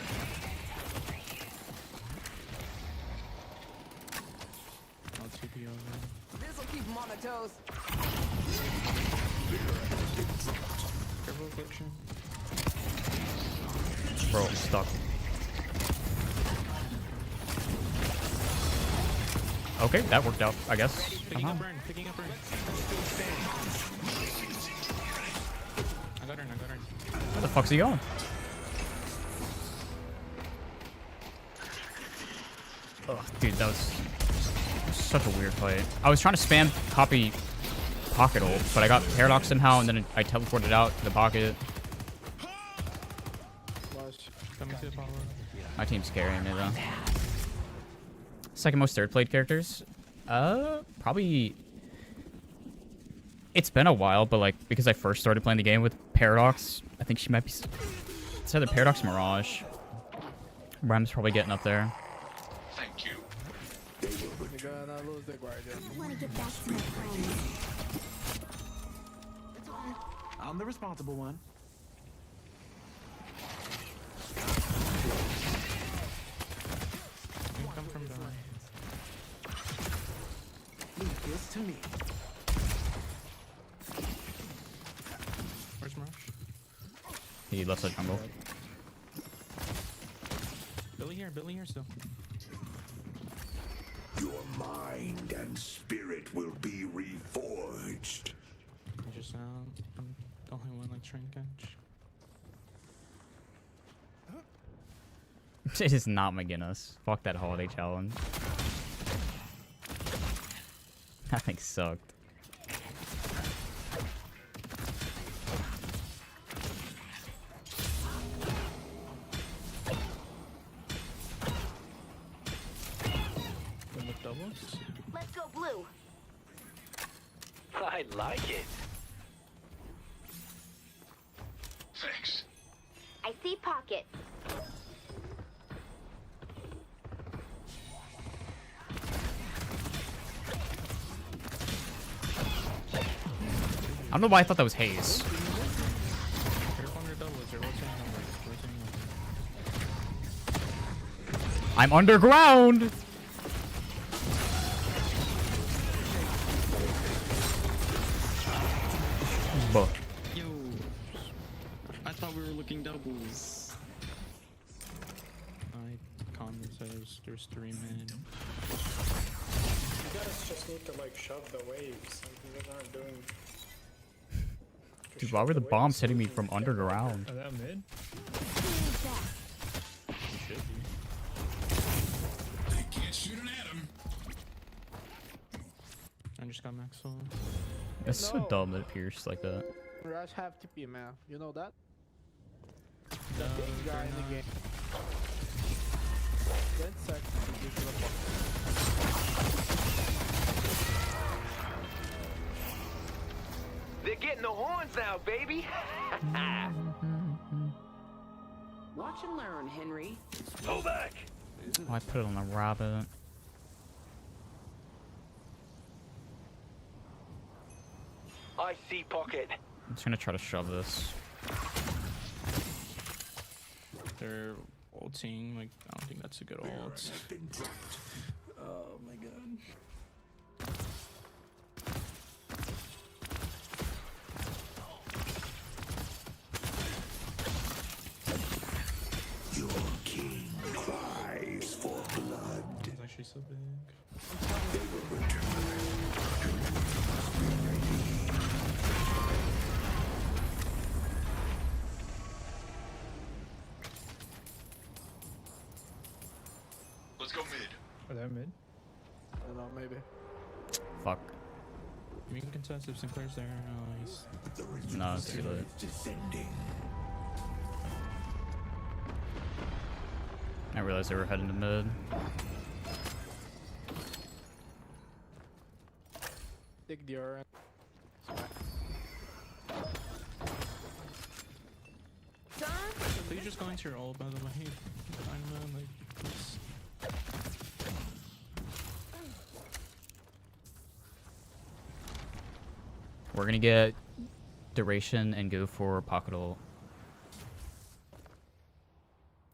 I'll TP over. This'll keep him on the toes. Careful affliction. Bro, I'm stuck. Okay, that worked out, I guess. Picking up burn, picking up burn. I got her, I got her. Where the fuck's he going? Oh, dude, that was such a weird fight. I was trying to spam copy pocket ult, but I got paradox somehow, and then I teleported out to the pocket. Coming to the power. My team's carrying me though. Second most third played characters. Probably. It's been a while, but like because I first started playing the game with Paradox, I think she might be. It's either Paradox or Mirage. Rem's probably getting up there. Thank you. You're gonna lose the guardian. I want to get back to my friends. I'm the responsible one. Come from behind. Leave this to me. Where's Mirage? He left side jungle. Billy here still. Your mind and spirit will be reforged. I just I'm the only one like trying to catch. It is not McGinnis. Fuck that holiday challenge. That thing sucked. Doubles? Let's go blue. I like it. it. I don't know why I thought that was Haze. Careful on your doubles, you're rotating over. I'm underground! Buh. Yo, I thought we were looking doubles. Conman says there's 3 mid. You guys just need to like shove the waves. You guys aren't doing. Dude, why were the bombs hitting me from underground? Are that mid? Should be. They can't shoot an atom. I just got max on. It's so dumb that it pierced like that. Rush have to be man. You know that? No, Big guy in the game. 10 seconds to give you the ball. They're getting the horns now, baby. Watch and learn, Henry. Go back. Oh, I put it on the rabbit. I see pocket. I'm just gonna try to shove this. They're ulting, like, I don't think that's a good ult. Oh my god. Your king cries for blood. It's actually so big. They will return. Let's go mid. Are that mid? I don't know, maybe. Fuck. We can contest if Sinclair's there. Oh, he's... No, it's too late. Descending. I realized they were heading to mid. Take the RN. So you just go into your ult, by the way. I'm like... This. We're gonna get duration and go for pocket ult.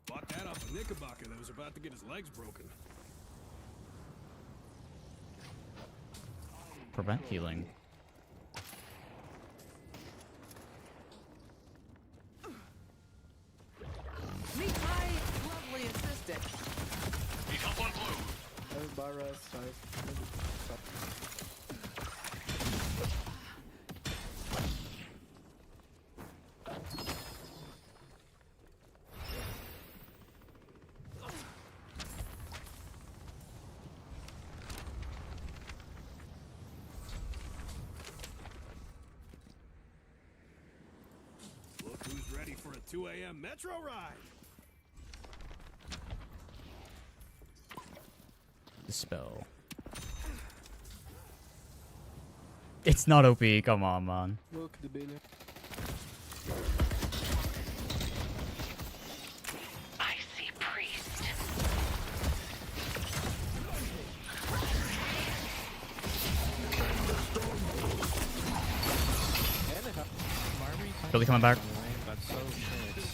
Bought that off a Knickerbocker that was about to get his legs broken. Prevent healing. Meet my lovely assistant. Need help on blue. Barras, Look who's ready for a 2 a.m. metro ride. Dispel. It's not OP, come on, man. Look the billion. I see priest. Billy coming back. That's so shit.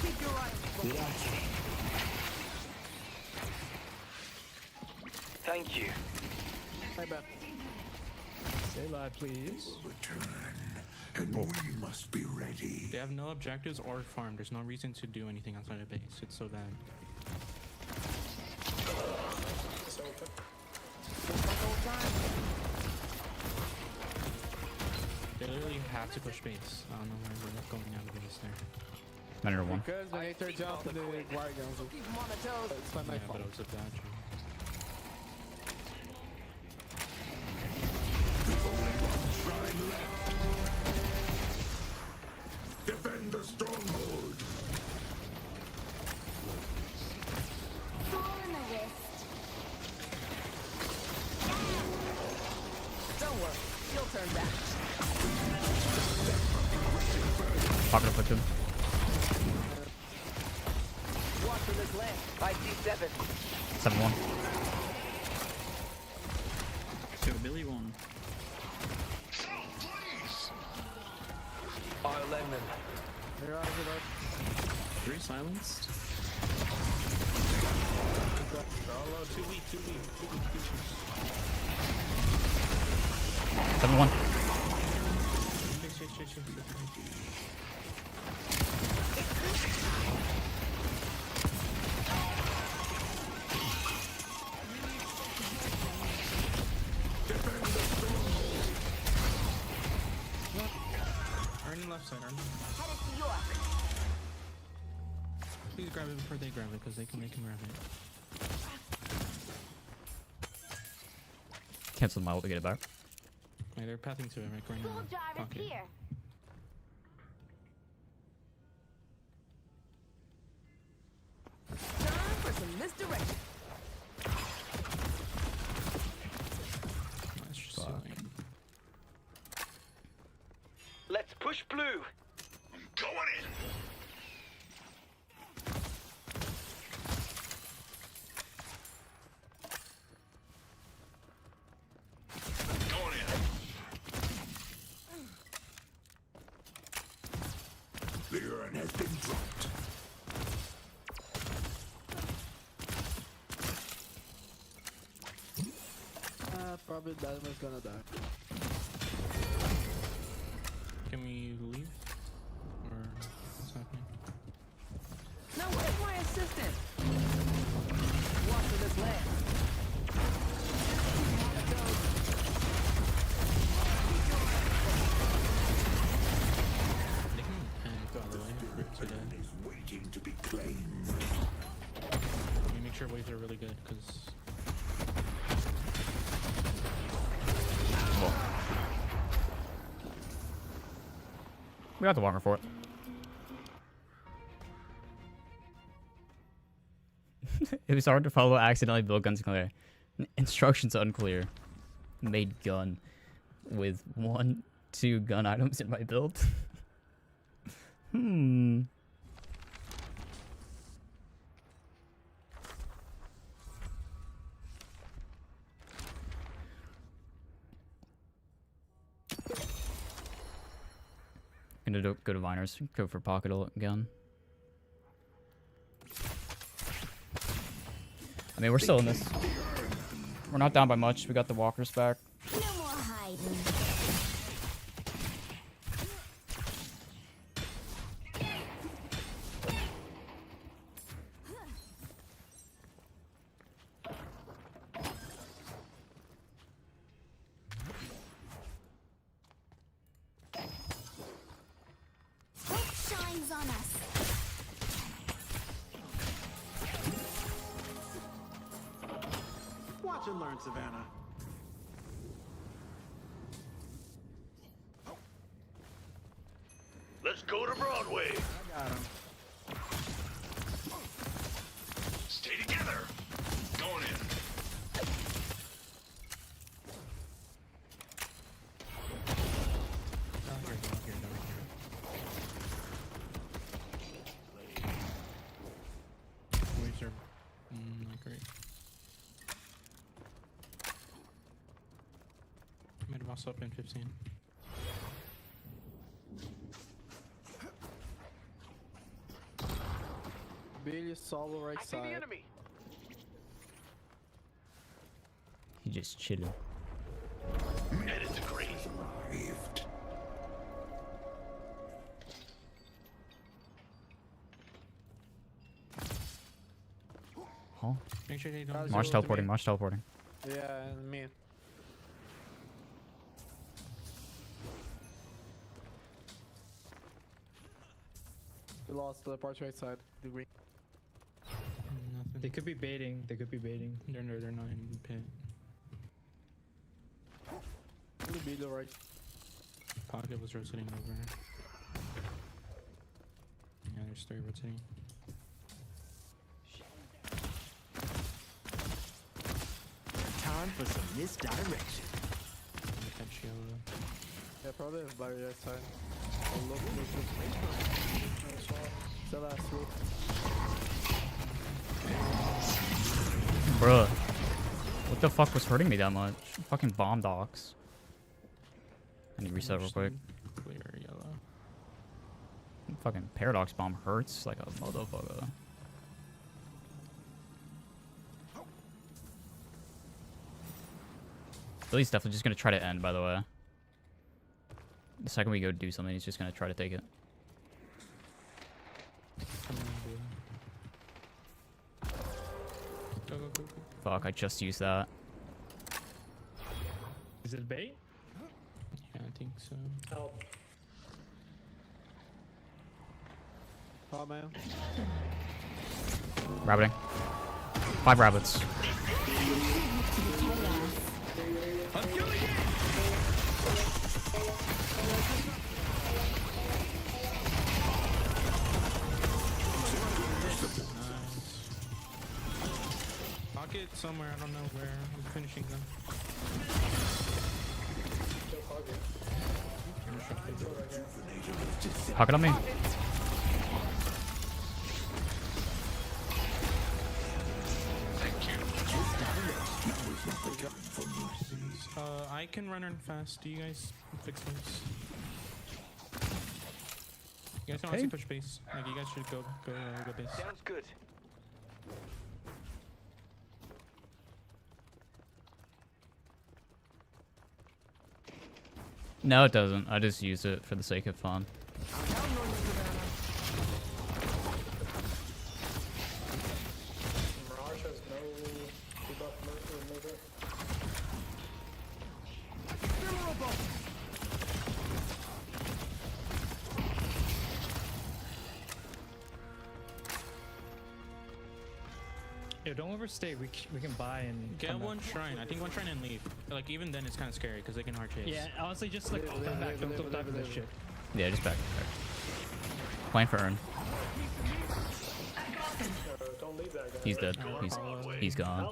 Keep your eyes. Thank you. My bad. Stay alive, please. Return. And we must be ready. They have no objectives or farm. There's no reason to do anything outside of base. It's so bad. It's open. They literally have to push base. I don't know why we're not going out of base there. Minor one. Because when they turn jump to the wire guns, Keep them on the toes. it's not my Yeah, fault. but it was a bad trade. Defend the stronghold. Sword in the wrist. Don't worry, you'll turn back. Pocket up him. Watch for this land. I see 7. 7-1. Yo, Billy won. I'll end them. They're out of it. 3 silenced. Oh, too weak. 7-1. Arnie left side, Arnie. Please grab it before they grab it, because they can grab it. Cancel my ult to get it back. Wait, they're pathing to it right now. Pocket. Here. Time for some misdirection. Nice ceiling. Let's push blue. Going in. Going in. The urn has been dropped. Probably Dynamite's gonna die. Can we leave? Or what's happening? Now where's my assistant? Watch for this land. They can go out of the way. So that Is waiting to be claimed. you make sure waves are really good, because We got the walker for it. It was hard to follow. Accidentally built gun Sinclair. Instructions unclear. Made gun with 1-2 gun items in my build. Gonna go to Viners, go for pocket gun. I mean, we're still in this. We're not down by much. We got the walkers back. No more hiding. Hope shines on us. Watch and learn, Savannah. Let's go to Broadway. I got him. Stay together. Going in. down here. Waves are not great. Mid boss up in 15. Billy solo right I see the side. enemy. He just chilling. Headed to green. Arrived. Huh? Make sure they don't. March teleporting, March teleporting. Yeah, and me. We lost the part right side. The green. Nothing. They could be baiting. They could be baiting. They're not in pit. Only Billy right. Pocket was rotating over. Yeah, there's 3 rotating. Time for some misdirection. Look at Shield. Yeah, probably by right side. The last roof. Bruh. What the fuck was hurting me that much? Fucking bomb docks. I need to reset real quick. Clear yellow. Fucking paradox bomb hurts like a motherfucker. Billy's definitely just gonna try to end, by the way. The second we go do something, he's just gonna try to take it. Go, go, go, go. Fuck, I just used that. Is it bait? Yeah, I think so. Help. Oh man. Rabbiting. 5 rabbits. Pocket somewhere, I don't know where. I'm finishing them. Pocket on me. I can run fast. Do you guys fix those? You guys can honestly push base. Like, you guys should go base. Sounds good. No, it doesn't. I just use it for the sake of fun. Mirage has no debuff remover. Yeah, don't overstay. We can buy and Get come one back. shrine. I think one shrine and leave. Like, even then, it's kind of scary because they can hard chase. Yeah, honestly, just like come back. Don't die for this shit. Yeah, just back. Playing for Earn. Don't leave that guy. He's dead. He's gone.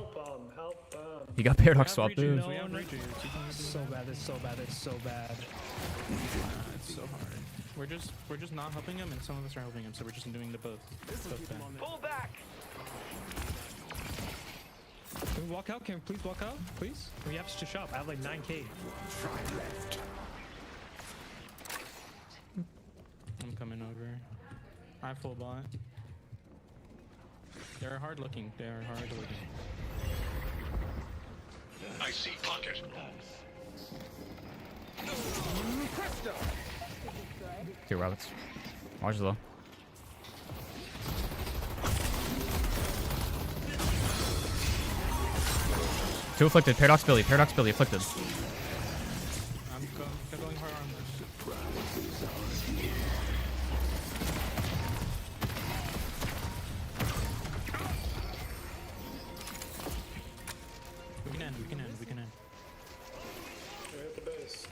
Help him. He got paradox We swap, have dude. rejuves, we have rejuves. You can It's do so that. bad. It's so bad. It's so bad. It's so hard. We're just not helping him, and some of us are helping him, so we're just doing the both. Pull back. Can we walk out? Can we please walk out? Please? We have to shop. I have like 9k. I'm coming over. I have full bot. They're hard looking. They're hard looking. I see pocket. 2 rabbits. Watch low. Two afflicted. Paradox Billy. Paradox Billy afflicted. I'm going hard on them. We can end. We can end. We can end. We're at the base.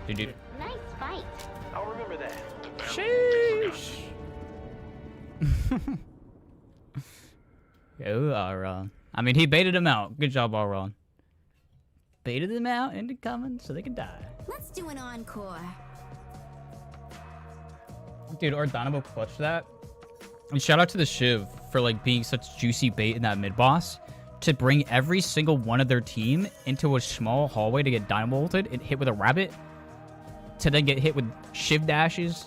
Dude. Nice fight. I'll remember that. Sheesh. Go, Auron. I mean, he baited him out. Good job, Auron. Baited them out into coming so they could die. Let's do an encore. Dude, Ordonabo clutched that. And shout out to the Shiv for like being such juicy bait in that mid boss to bring every single one of their team into a small hallway to get dynamo ulted and hit with a rabbit, to then get hit with Shiv dashes,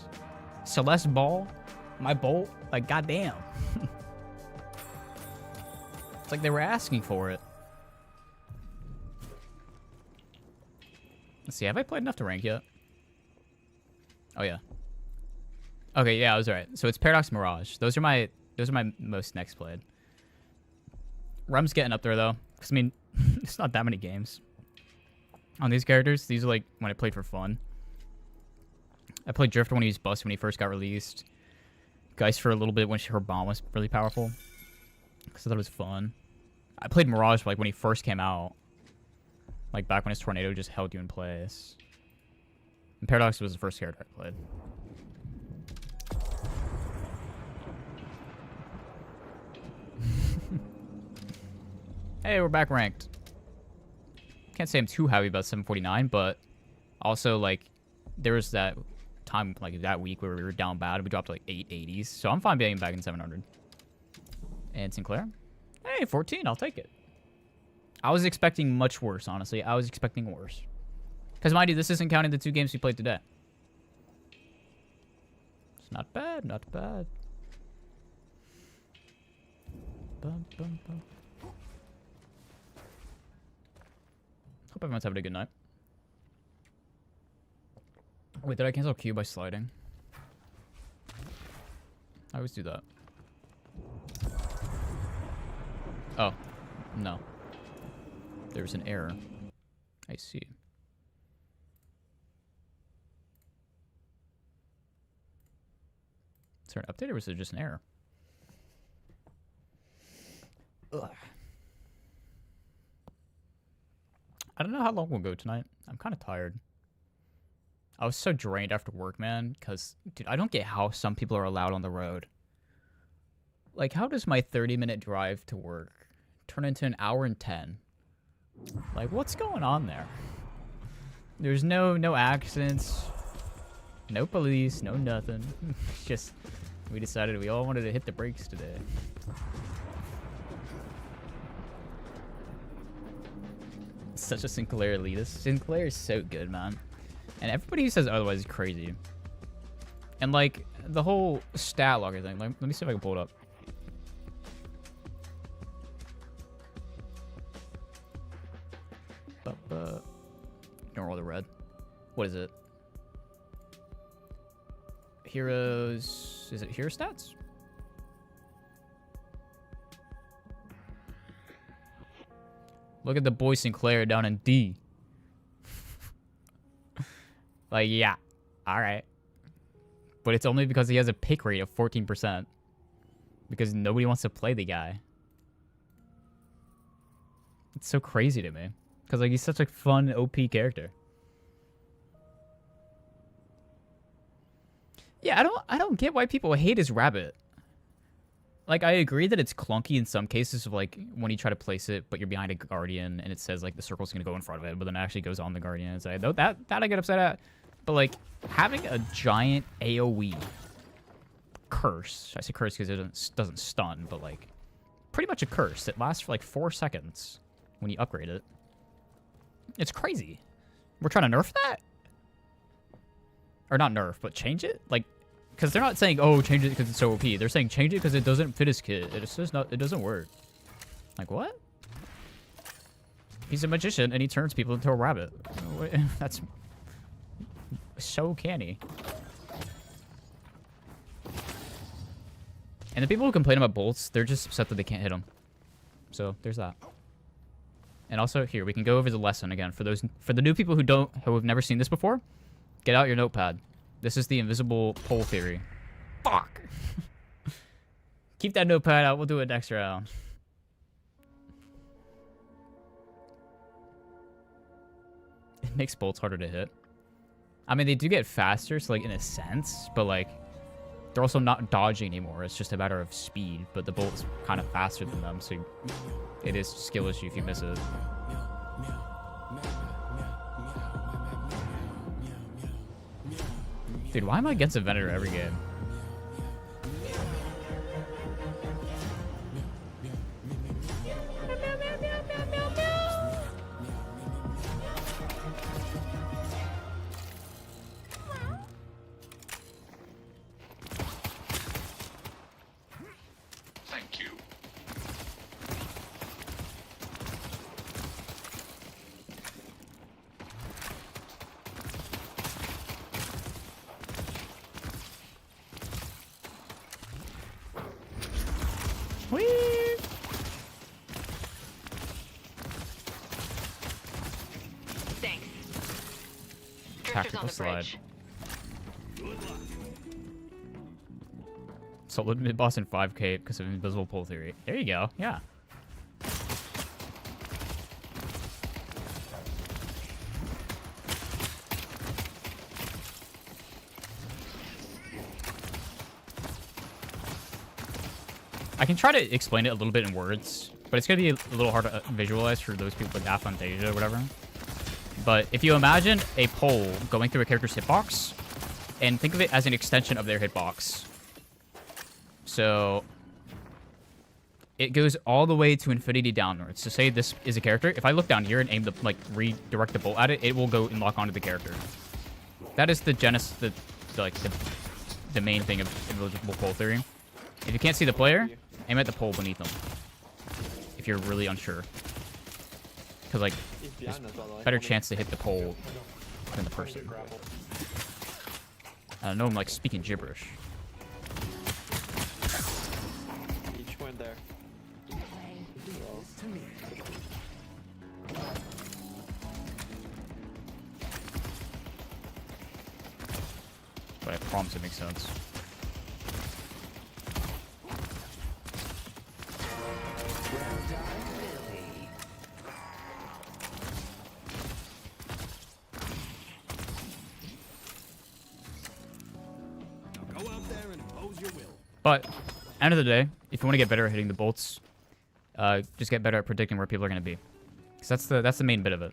Celeste ball, my bolt. Like, goddamn. It's like they were asking for it. Let's see, have I played enough to rank yet? Oh, yeah. Okay, yeah, I was right. So it's Paradox Mirage. Those are my most next played. Rum's getting up there though, because I mean, it's not that many games on these characters. These are like when I played for fun. I played Drifter when he was bust when he first got released. Geist for a little bit when her bomb was really powerful, because I thought it was fun. I played Mirage like when he first came out, like back when his tornado just held you in place. And Paradox was the first character I played. Hey, we're back ranked. Can't say I'm too happy about 749, but also like there was that time like that week where we were down bad. We dropped to like 880s, so I'm fine being back in 700. And Sinclair, hey, 14, I'll take it. I was expecting much worse, honestly. I was expecting worse. Because mind you, this isn't counting the 2 games we played today. It's not bad, not bad. Bum, bum, bum. Hope everyone's having a good night. Wait, did I cancel Q by sliding? I always do that. Oh, no. There's an error. I see. Is there an update or was it just an error? Ugh. I don't know how long we'll go tonight. I'm kind of tired. I was so drained after work, man, because, dude, I don't get how some people are allowed on the road. Like, how does my 30-minute drive to work turn into an hour and 10? Like, what's going on there? There's no accidents, no police, no nothing. It's just, we decided we all wanted to hit the brakes today. Such a Sinclair elitist. Sinclair is so good, man. And everybody who says otherwise is crazy. And like the whole stat logger thing. Like, let me see if I can pull it up. Ignore all the red. What is it? Heroes. Is it hero stats? Look at the boy Sinclair down in D. Like, yeah. Alright. But it's only because he has a pick rate of 14%. Because nobody wants to play the guy. It's so crazy to me. Because, like, he's such a fun, OP character. Yeah, I don't get why people hate his rabbit. Like, I agree that it's clunky in some cases of, like, when you try to place it, but you're behind a guardian, and it says, like, the circle's gonna go in front of it, but then it actually goes on the guardian. It's like, that I get upset at. But, like, having a giant AoE curse, I say curse because it doesn't stun, but, like, pretty much a curse. It lasts for, like, 4 seconds when you upgrade it. It's crazy. We're trying to nerf that? Or not nerf, but change it? Like, because they're not saying, oh, change it because it's so OP. They're saying change it because it doesn't fit his kit. It just not, it doesn't work. Like, what? He's a magician and he turns people into a rabbit. That's so canny. And the people who complain about bolts, they're just upset that they can't hit them. So there's that. And also here, we can go over the lesson again. For the new people who have never seen this before, get out your notepad. This is the invisible pole theory. Fuck! Keep that notepad out. We'll do it next round. It makes bolts harder to hit. I mean, they do get faster, so like in a sense, but like they're also not dodging anymore. It's just a matter of speed, but the bolt's kind of faster than them, so it is skill issue if you miss it. Dude, why am I against a Venator every game? Thank you. Whee! Thanks. Tactical slide. Solo mid boss in 5k because of invisible pull theory. There you go. Yeah. I can try to explain it a little bit in words, but it's going to be a little hard to visualize for those people with aphantasia or whatever. But if you imagine a pole going through a character's hitbox, and think of it as an extension of their hitbox. So it goes all the way to infinity downwards. So say this is a character. If I look down here and aim the redirect the bolt at it, it will go and lock onto the character. That is the genesis, the main thing of invisible pole theory. If you can't see the player, aim at the pole beneath them. If you're really unsure, because like there's better chance to hit the pole than the person. I don't know. I'm like speaking gibberish. Each went there. But I promise it makes sense. Go out there and impose your will. But end of the day, if you want to get better at hitting the bolts, just get better at predicting where people are going to be, because that's the main bit of it.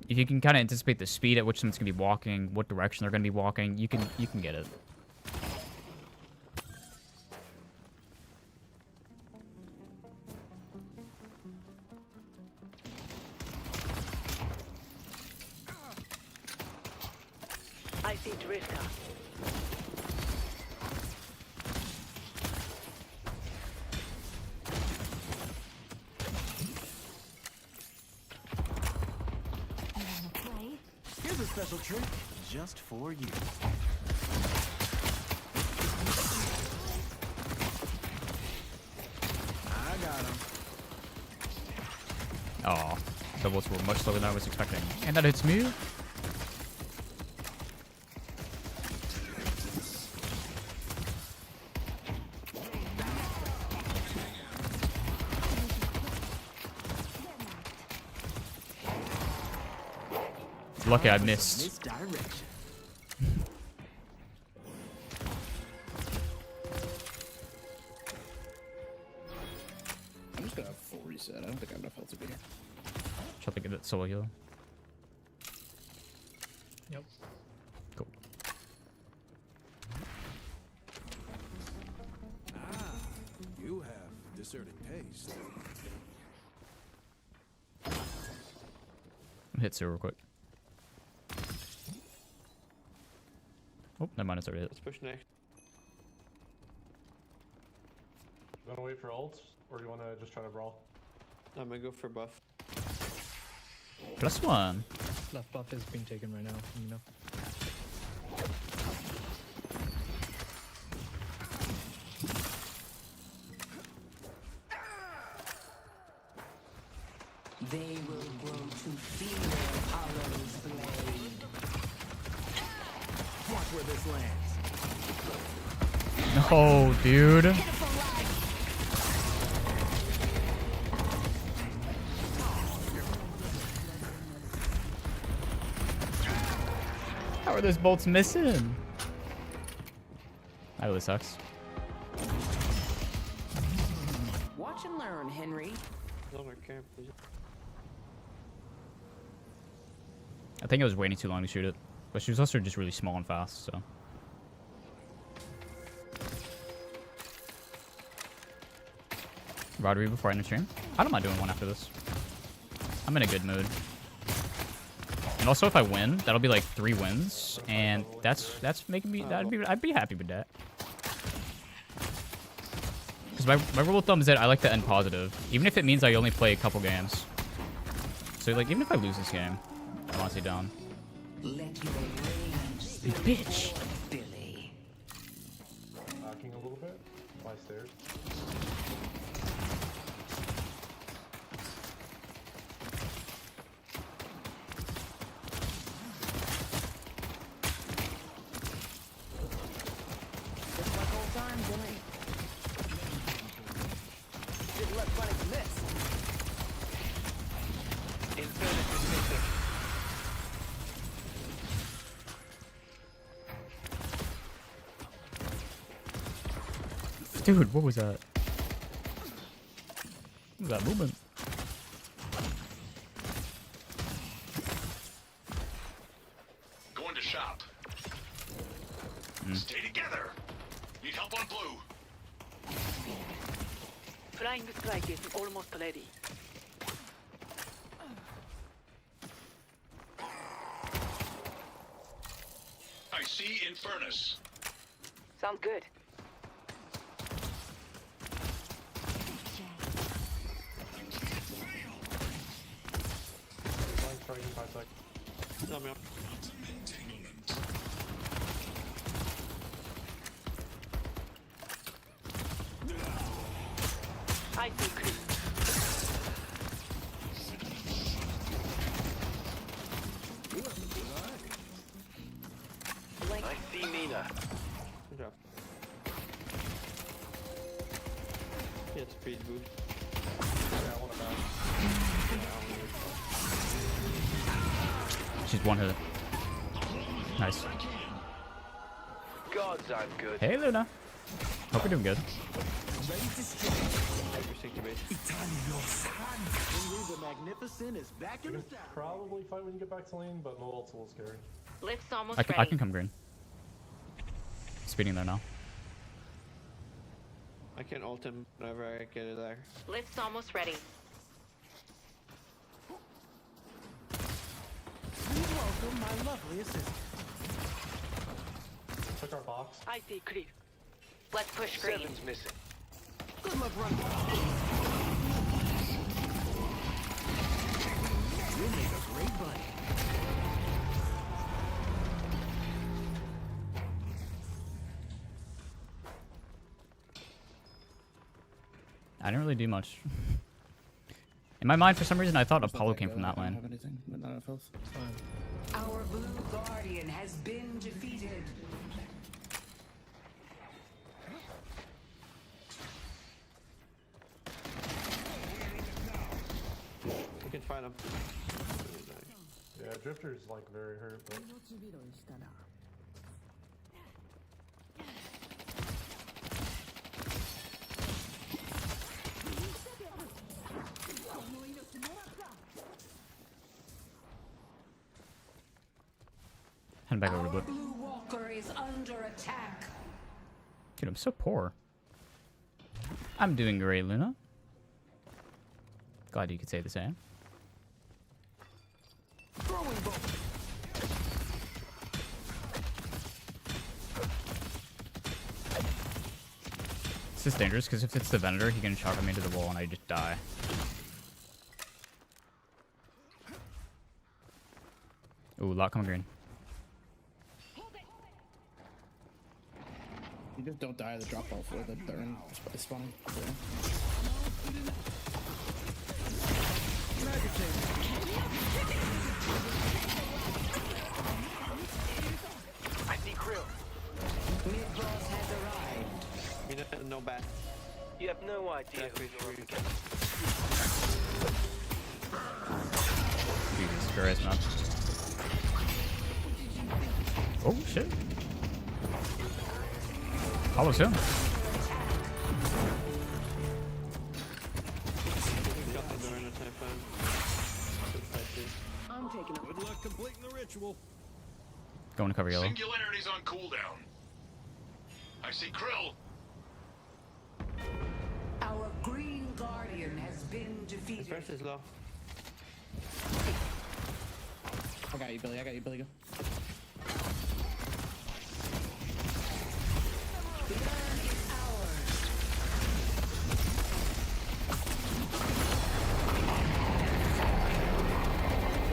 If you can kind of anticipate the speed at which someone's going to be walking, what direction they're going to be walking, you can get it. I see Drishka. Here's a special trick just for you. I got him. Oh, the bolts were much slower than I was expecting. And that hits me. Lucky I missed. Misdirection. I'm just gonna have full reset. I don't think I have enough health to be here. Try to get that solo heal. Yep. Cool. You have discerning taste. Hit Sue real quick. Oh, never mind, it's already hit. Let's push next. You wanna wait for ults, or do you wanna just try to brawl? I'm gonna go for buff. +1. Left buff is being taken right now, you know. They will grow to fear Apollo's blade. Watch where this lands. No, dude. How are those bolts missing? That really sucks. Watch and learn, Henry. No more camp, please. I think I was waiting too long to shoot it. But she was also just really small and fast, so. Rotary before I end the stream? I don't mind doing one after this. I'm in a good mood. And also if I win, that'll be like 3 wins. And that's making me, I'd be happy with that. Because my rule of thumb is that I like to end positive. Even if it means I only play a couple games. So like, even if I lose this game, I'm honestly down. Let your rage Bitch! Billy. Backing a little bit. My stairs. Darn boy. Didn't let Bunny miss. Infernus is missing. Dude, what was that? What was that movement? Going to shop. Stay together. Need help on blue. Flying strike is almost ready. I see Infernus. Sounds good. I see Chris. I see Mina. Good job. Yeah, speed boost. She's one hit. Nice. Gods, I'm good. Hey, Luna. Hope you're doing good. The Magnificent is back in the saddle. Probably fight when you get back to lane, but no ult's a little scary. Lift's almost I ready. can come green. Speeding there now. I can ult him whenever I get it there. Lift's almost ready. Please welcome my lovely assistant. Took our box. I see Chris. Let's push green. Seven's missing. Good luck running. You make a great buddy. I didn't really do much. In my mind, for some reason, I thought Apollo came from that lane. Our blue guardian has been defeated. We can fight him. Yeah, Drifter's like very hurt, but Head back over to blue. Blue Walker is under attack. Dude, I'm so poor. I'm doing great, Luna. Glad you could say the same. Throwing bolt. This is dangerous because if it's the Venator, he can shotgun me into the wall and I just die. Ooh, lot coming green. You just don't die at the drop off where they're in spawning. I see Krill. Mid-boss has arrived. No bat. You have no idea who you're up against. Jesus Christ, man. Oh, shit. Follow soon. I'm taking a Good luck completing the ritual. Going to cover yellow. Singularity's on cooldown. I see Krill. Our green guardian has been defeated. First is low. I got you, Billy. I got you, Billy. Go.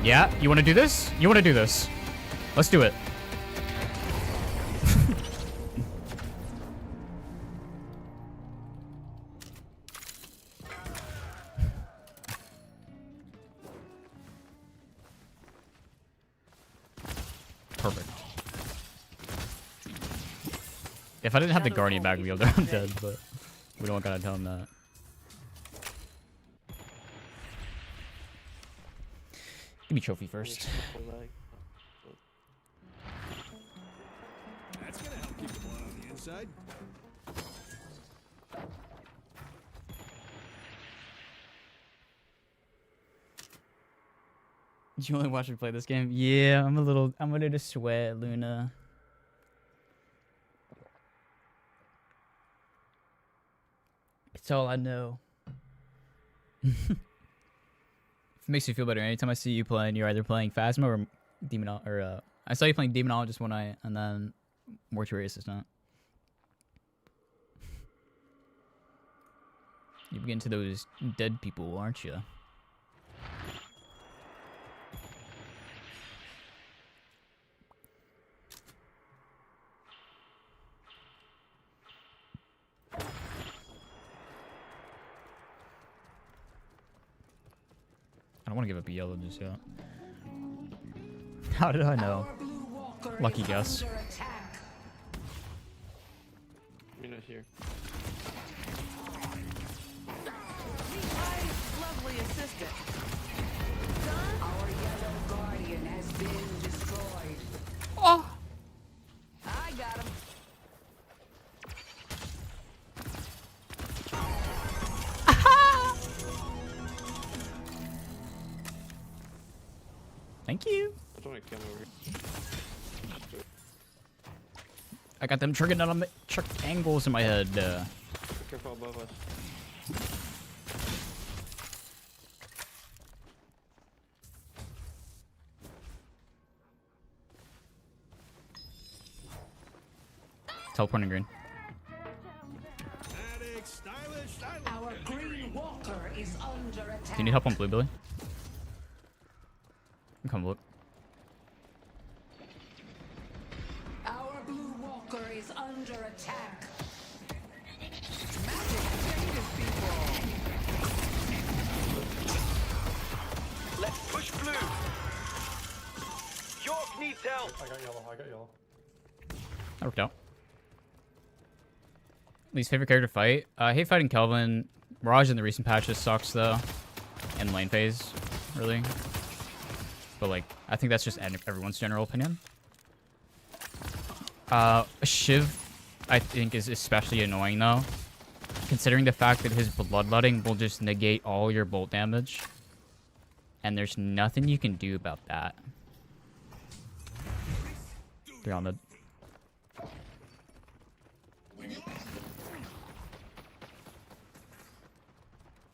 Yeah, you want to do this? You want to do this? Let's do it. Perfect. If I didn't have the Guardian back wheel, I'm dead, but we don't gotta tell him that. Give me trophy first. That's gonna help keep the blood on the inside. You only watch me play this game? Yeah, I'm under the sweat, Luna. It's all I know. If it makes you feel better, anytime I see you playing, you're either playing Phasma or I saw you playing Demonologist one night, and then Mortuary Assistant. You begin to those dead people, aren't you? I don't want to give up a yellow just yet. How did I know? Lucky guess. You're not here. Lovely assistant. Our yellow guardian has been destroyed. Oh! I got him. Thank you. I don't want to kill over. I got them angles in my head. Be careful above us. Teleporting green. Our green walker is under attack. Do you need help on blue, Billy? Come look. Our blue walker is under attack. Let's push blue. York needs help. I got yellow. That worked out. Least favorite character to fight? I hate fighting Kelvin. Mirage in the recent patches sucks though. In lane phase, really. But like, I think that's just everyone's general opinion. Shiv, I think, is especially annoying though. Considering the fact that his bloodletting will just negate all your bolt damage. And there's nothing you can do about that. They're on the...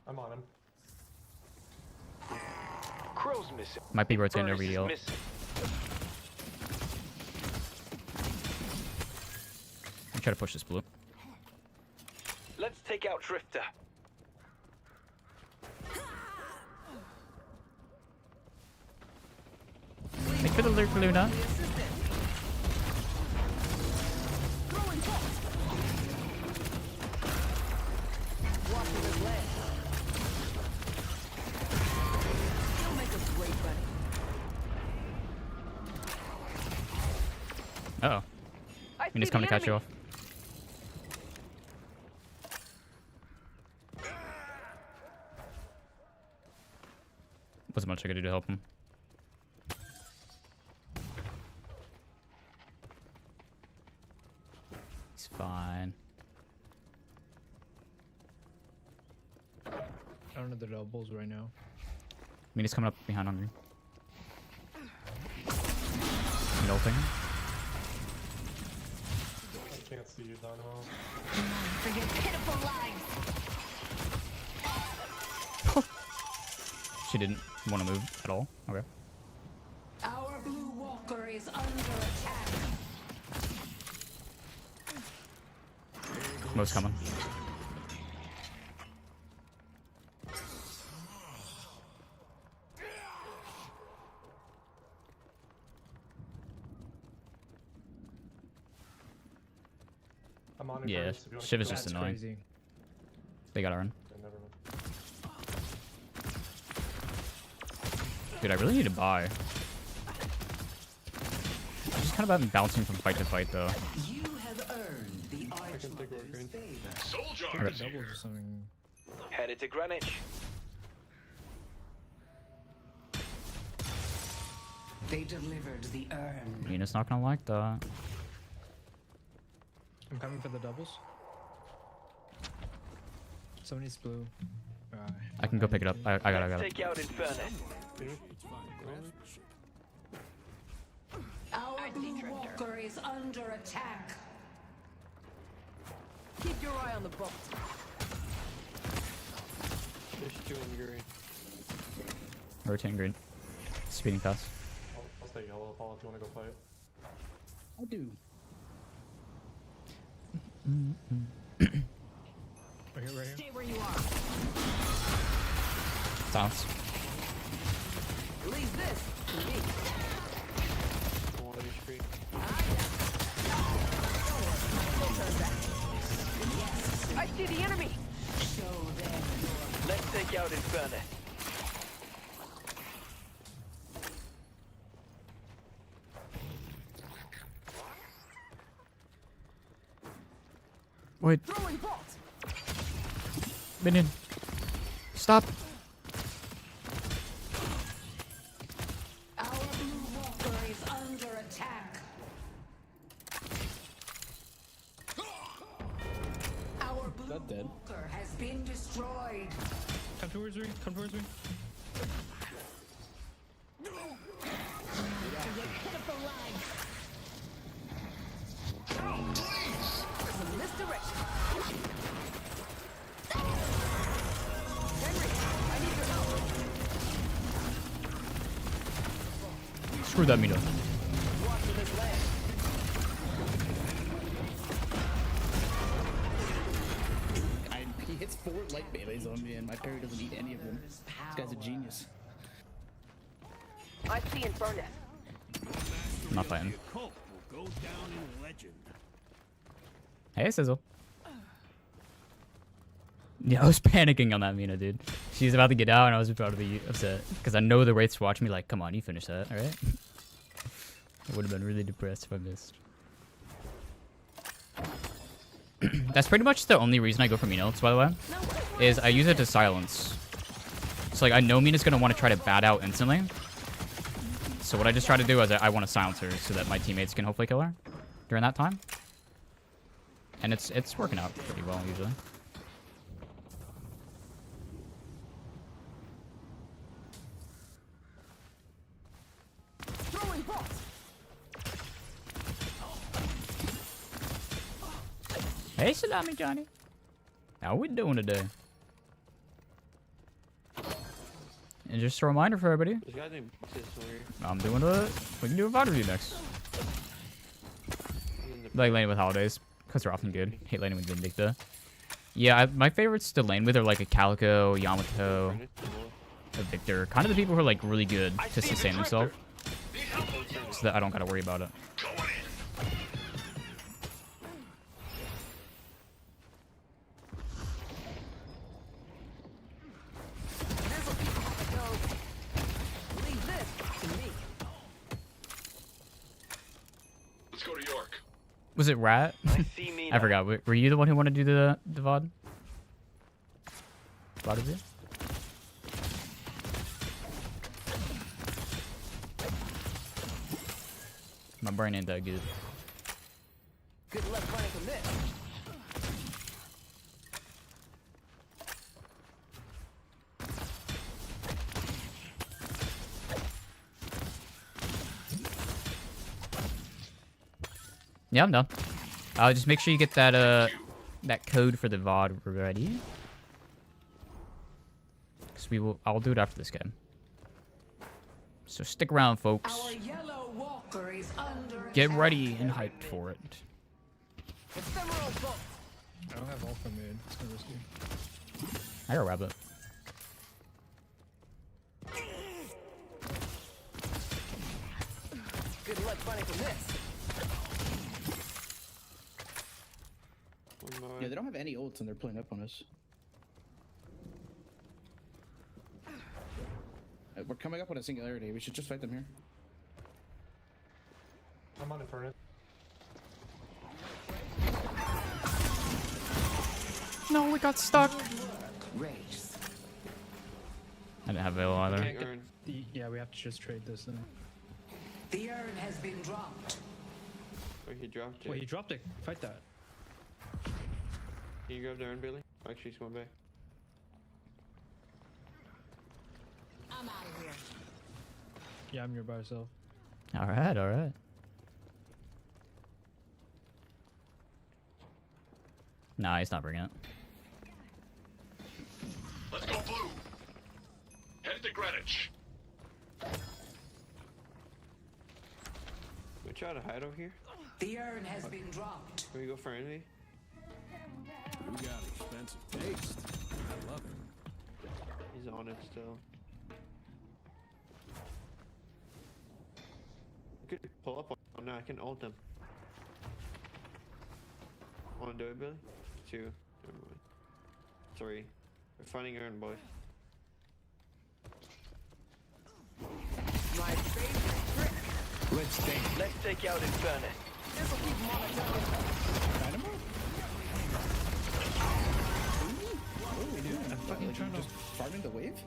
I'm on him. Crow's missing. Might be rotating over Furnace is heal. missing. I'm trying to push this blue. Let's take out Drifter. Thanks for the lurk, Luna. Uh oh. Mina's coming to catch you off. Wasn't much I could do to help him. He's fine. I don't know the doubles right now. Mina's coming up behind on green. Middle thing. I can't see you, Dynamo. For your pitiful lives. She didn't want to move at all. Okay. Our blue walker is under attack. Most coming. I'm on Yeah, first, if you wanna Shiv keep is just going. annoying. Crazy. They gotta run. Okay, never mind. Dude, I really need to buy. I'm just kind of been bouncing from fight to fight though. You have earned the can take over green. Soldier! Take the doubles or something. Headed to Greenwich. They delivered the urn. Mina's not gonna like that. I'm coming for the doubles. Somebody's blue. I can go pick it up. I got it. Take out Inferno. Our blue walker is under attack. Keep your eye on the boat. There's two in green. Rotating green. Speeding fast. I'll stay yellow, Paul, if you want to go fight. I do. Right here. Stay where you are. Silence. Leave this to me. One of each green. I see the enemy. Let's take out Inferno. Wait, Throwing bolt. minion. Stop. Our blue walker is under attack. Our blue dead? walker has been destroyed. Come towards me. Come towards me. In this direction. Screw that Mina. He hits 4 light melees on me, and my parry doesn't eat any of them. This guy's a genius. I see Inferno. I'm not fighting. Cult will go down in legend. Hey, Sizzle. Yeah, I was panicking on that Mina, dude. She's about to get out, and I was about to be upset. Because I know the Wraith's watching me like, come on, you finish that, alright? I would have been really depressed if I missed. That's pretty much the only reason I go for Mina ults, by the way. Is I use it to silence. So, like, I know Mina's going to want to try to bat out instantly. So what I just try to do is I want to silence her so that my teammates can hopefully kill her during that time. And it's working out pretty well, usually. Throwing bolt. Hey, Salami Johnny. How we doing today? And just a reminder for everybody. There's a guy named Sinclair. I'm doing we can do a VOD review next. Like laning with holidays, because they're often good. Hate laning with Vindicta. Yeah, my favorites to lane with are like a Calico, Yamato, a Victor. Kind of the people who are like really good to sustain themselves. So that I don't gotta worry about it. Leave this to me. Let's go to York. Was it Rat? See me I forgot. Were you the one who wanted to do the VOD? VOD review? My brain ain't that good. Good luck running from this. Yeah, I'm done. Just make sure you get that that code for the VOD ready. Cause I'll do it after this game. So stick around, folks. Our yellow walker is under Get attack. ready and hyped for it. Ephemeral bolt. I don't have alpha mid. It's kind of risky. I got a rabbit. Good luck running from this. Yeah, they don't have any ults and they're playing up on us. We're coming up on a singularity. We should just fight them here. I'm on Inferno. No, we got stuck. Race. I didn't have Veil either. Can't get yeah, we have to just trade this then. The urn has been dropped. Wait, he dropped it. Wait, he dropped it. Fight that. Can you grab the urn, Billy? Actually, he's going back. I'm out of here. Yeah, I'm here by yourself. All right, all right. Nah, he's not bringing it. Let's go blue. Headed to Greenwich. We try to hide over here. The urn has been dropped. Can we go for enemy? You got expensive taste. I love it. He's on it still. You could pull up on. Oh no, I can ult him. Wanna do it, Billy? 2. Never mind. 3. We're fighting urn, boys. My favorite trick. Let's take out Infernus. This'll keep him on a target. I'm fucking trying to. Farming the wave?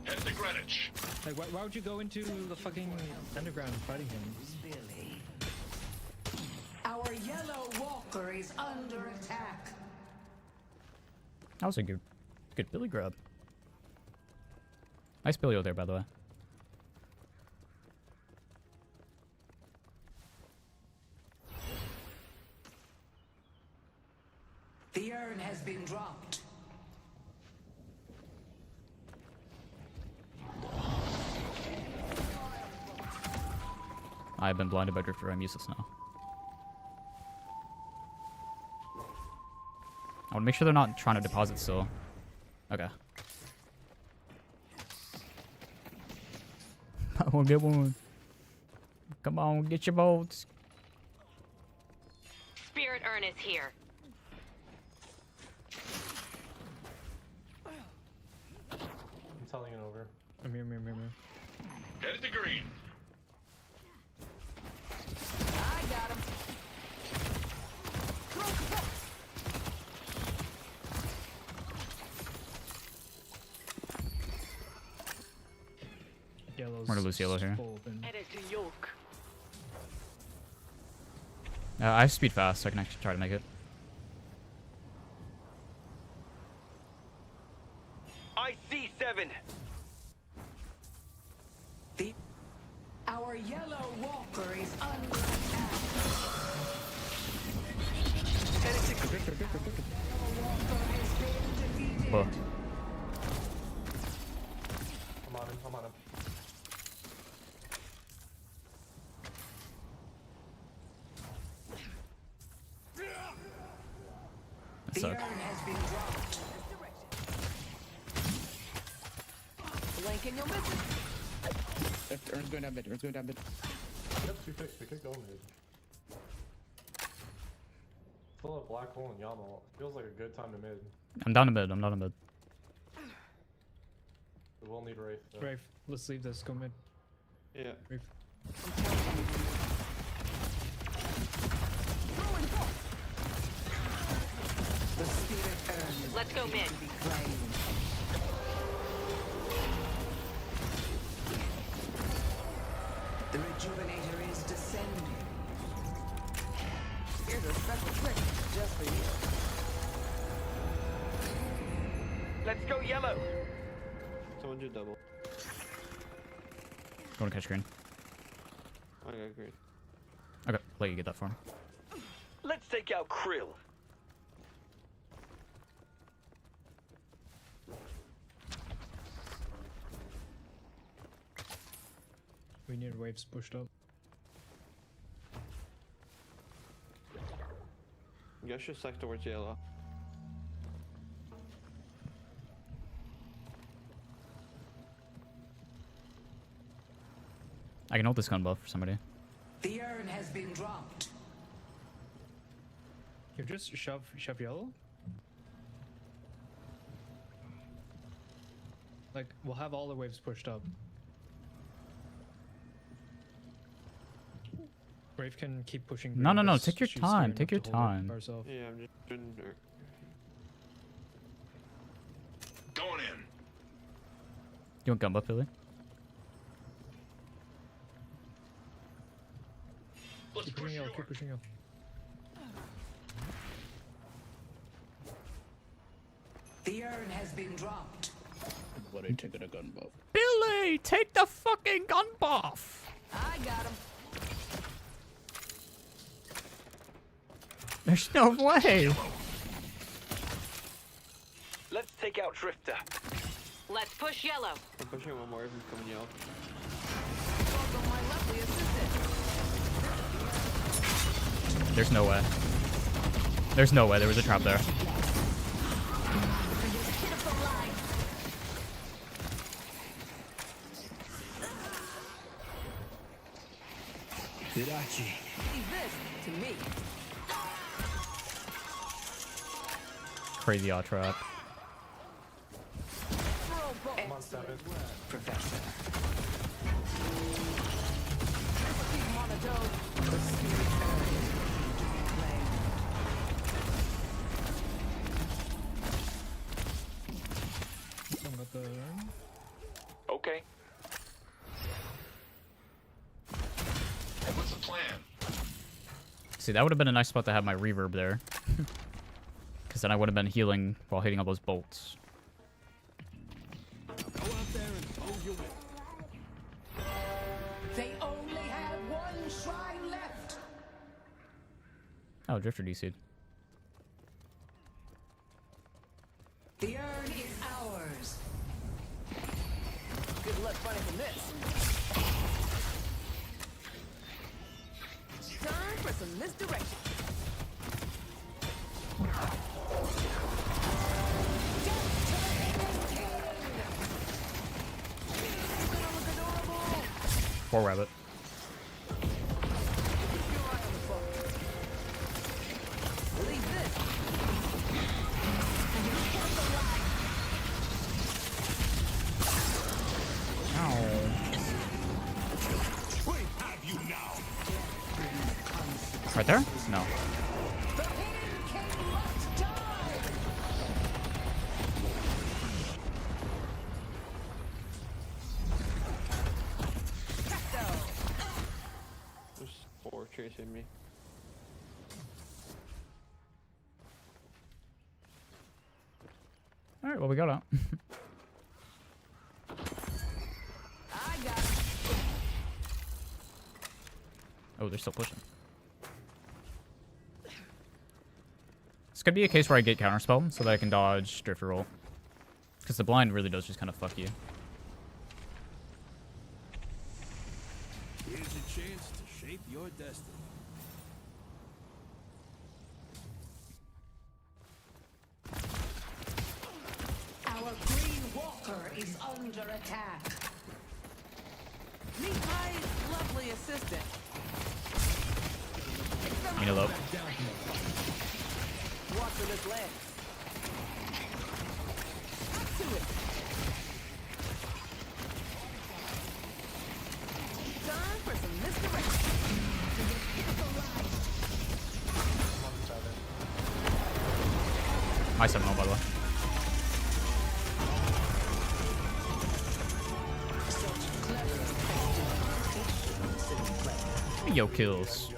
Headed to Greenwich. Like, why would you go into the fucking underground fighting him? Billy. Our yellow walker is under attack. That was a good Billy grab. Nice Billy there, by the way. The urn has been dropped. I've been blinded by Drifter. I'm useless now. I want to make sure they're not trying to deposit still. Okay. I won't get one. Come on, get your bolts. Spirit urn is here. I'm telling it over. I'm here. Headed to green. I got him. Yellow's We're gonna lose yellow here. full open. Headed to York. I have speed fast, so I can actually try to make it. I see 7. Our yellow walker is under attack. Headed to green. Walker has been defeated. Whoa. I'm on him. I'm on him. That The sucked. urn has been dropped. Blink and you'll miss it. Urn's going down mid. Urn's going down mid. Yep, 2 picks. We could go mid. Still a black hole and Yamo. Feels like a good time to mid. I'm down a mid. I'm down a mid. We will need Wraith. though. Rafe, let's leave this. Go mid. Yeah. Rafe. The spirit urn is Let's go mid. to be claimed. The rejuvenator is descending. Here's a special trick just for you. Let's go yellow. Someone do double. Going to catch green. I got green. Okay, let you get that for him. Let's take out Krill. We need waves pushed up. You guys should stack towards yellow. I can hold this gun buff for somebody. The urn has been dropped. You just shove yellow. Like, we'll have all the waves pushed up. Brave can keep pushing. No, green, no, but take your she's time, scared take enough your to hold it time. by herself. Yeah, I'm just doing You want gumbo, Billy? Keep pushing yellow, keep pushing yellow. The urn has been dropped. What are you taking a gun buff? Billy, take the fucking gun buff. I got him. There's no way. Let's take out Drifter. Let's push yellow. I'm pushing one more if he's coming yellow. Welcome my lovely assistant. There's no way. There's no way. There was a trap there. Hirachi. Leave this to me. Crazy odd trap. I'm on 7. Professor. Keep monotone. The spirit play. Someone got the urn. Okay. What's the plan? See, that would have been a nice spot to have my reverb there. Because then I would have been healing while hitting all those bolts. Go out there and blow your whip. They only have one shrine left. Oh, Drifter DC'd. The urn is ours. Good luck finding from this. Time for some misdirection. Poor rabbit. Right there? No. There's 4 chasing me. Alright, well, we got out. I got it. Oh, they're still pushing. This could be a case where I get counterspell so that I can dodge Drifter roll. Because the blind really does just kind of fuck you. Here's a chance to shape your destiny. Our green walker is under attack. Meet my lovely assistant. Elope. Watch for this leg. Up to it. Time for some misdirection. My 7-0, by the way. Yo kills.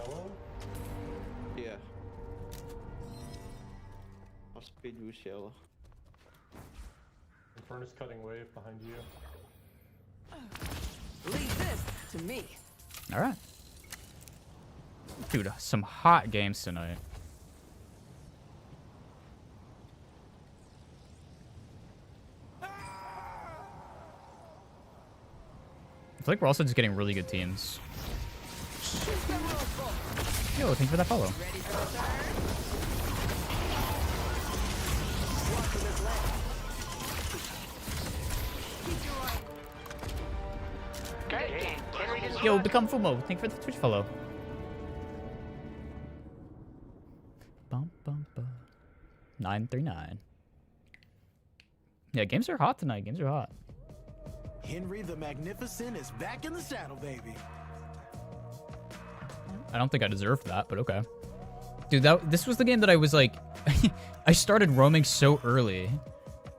Yeah. I'll speed boost yellow. Furnace cutting wave behind you. Leave this to me. Alright. Dude, some hot games tonight. I feel like we're also just getting really good teams. Yo, thank you for that follow. Ready for the turn? Watch for this leg. Keep your eye. Yo, become Fumo. Thank you for the Twitch follow. Bum, bum, bum. 939. Yeah, games are hot tonight. Games are hot. Henry the Magnificent is back in the saddle, baby. I don't think I deserved that, but okay. Dude, this was the game that I was like... I started roaming so early.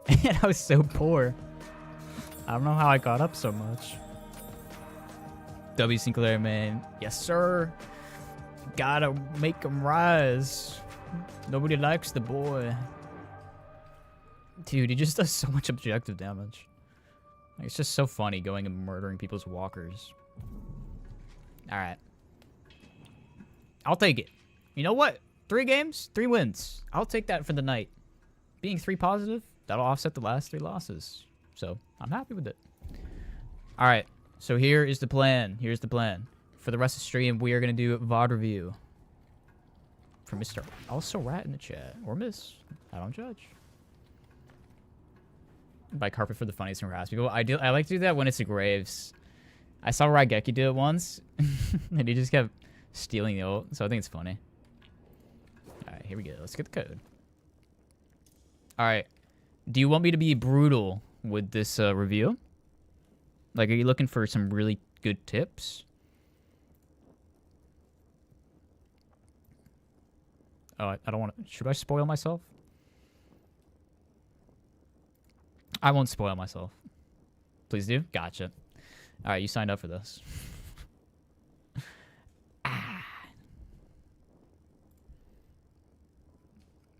And I was so poor. I don't know how I got up so much. W. Sinclair, man. Yes, sir. Gotta make him rise. Nobody likes the boy. Dude, he just does so much objective damage. Like, it's just so funny going and murdering people's walkers. Alright. I'll take it. You know what? 3 games, 3 wins. I'll take that for the night. Being 3 positive, that'll offset the last 3 losses. So, I'm happy with it. Alright. So here is the plan. Here's the plan. For the rest of the stream, we are going to do VOD review. For Mr. Also Rat in the chat. Or Miss. I don't judge. Buy carpet for the funniest and harass people. I like to do that when it's a Graves. I saw Raigeki do it once. And he just kept stealing the ult. So I think it's funny. Alright, here we go. Let's get the code. Alright. Do you want me to be brutal with this review? Like, are you looking for some really good tips? Oh, I don't want to... Should I spoil myself? I won't spoil myself. Please do? Gotcha. Alright, you signed up for this.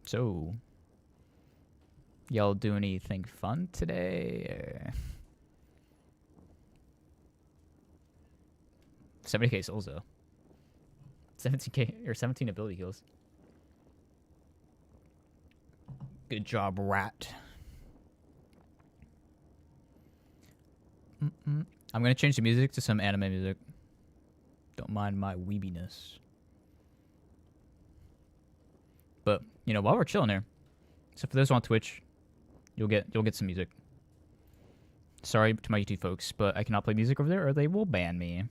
So... Y'all do anything fun today? Or... 70k souls though. 17k or 17 ability kills. Good job, Rat. I'm gonna change the music to some anime music. Don't mind my weebiness. But you know, while we're chilling here, so for those on Twitch, you'll get some music. Sorry to my YouTube folks, but I cannot play music over there, or they will ban me.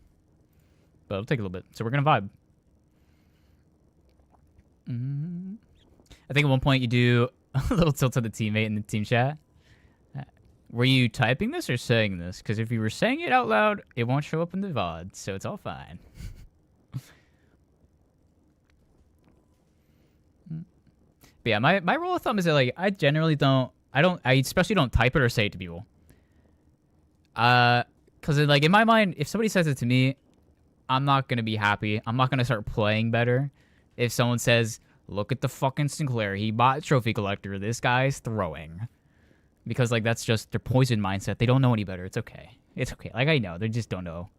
But it'll take a little bit. So we're going to vibe. I think at one point you do a little tilt to the teammate in the team chat. Were you typing this or saying this? Because if you were saying it out loud, it won't show up in the VOD. So it's all fine. But yeah, my rule of thumb is that, like, I generally don't... I especially don't type it or say it to people. Because, like, in my mind, if somebody says it to me... I'm not going to be happy. I'm not going to start playing better. If someone says, look at the fucking Sinclair. He bought Trophy Collector. This guy's throwing. Because, like, that's just their poison mindset. They don't know any better. It's okay. It's okay. Like, I know. They just don't know.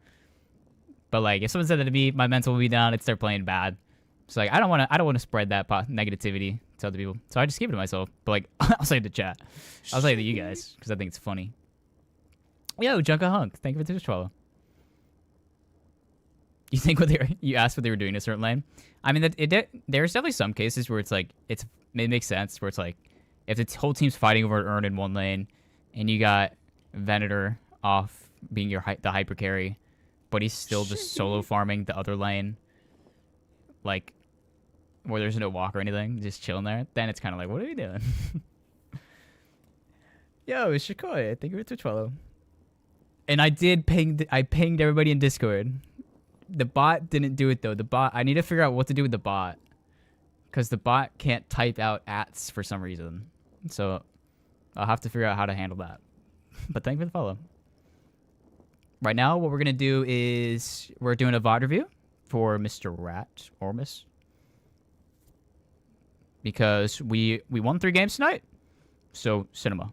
But, like, if someone said that to me, my mental will be down. It's they're playing bad. So, like, I don't want to spread that negativity to other people. So I just keep it to myself. But, like, I'll say it to chat. I'll say it to you guys. Because I think it's funny. Yo, Junka Hunk. Thank you for the Twitch follow. You think you asked what they were doing in a certain lane? I mean, there's definitely some cases where it's like it makes sense. Where it's like if the whole team's fighting over an urn in one lane, and you got Venator off being the hyper carry, but he's still just solo farming the other lane, like where there's no walk or anything, just chilling there. Then it's kind of like, what are you doing? Yo, it's Shakoi. Thank you for Twitch follow. And I pinged everybody in Discord. The bot didn't do it though. I need to figure out what to do with the bot. Because the bot can't type out ats for some reason. So I'll have to figure out how to handle that. But thank you for the follow. Right now, what we're going to do is we're doing a VOD review for Mr. Rat or Miss. Because we won 3 games tonight. So, cinema.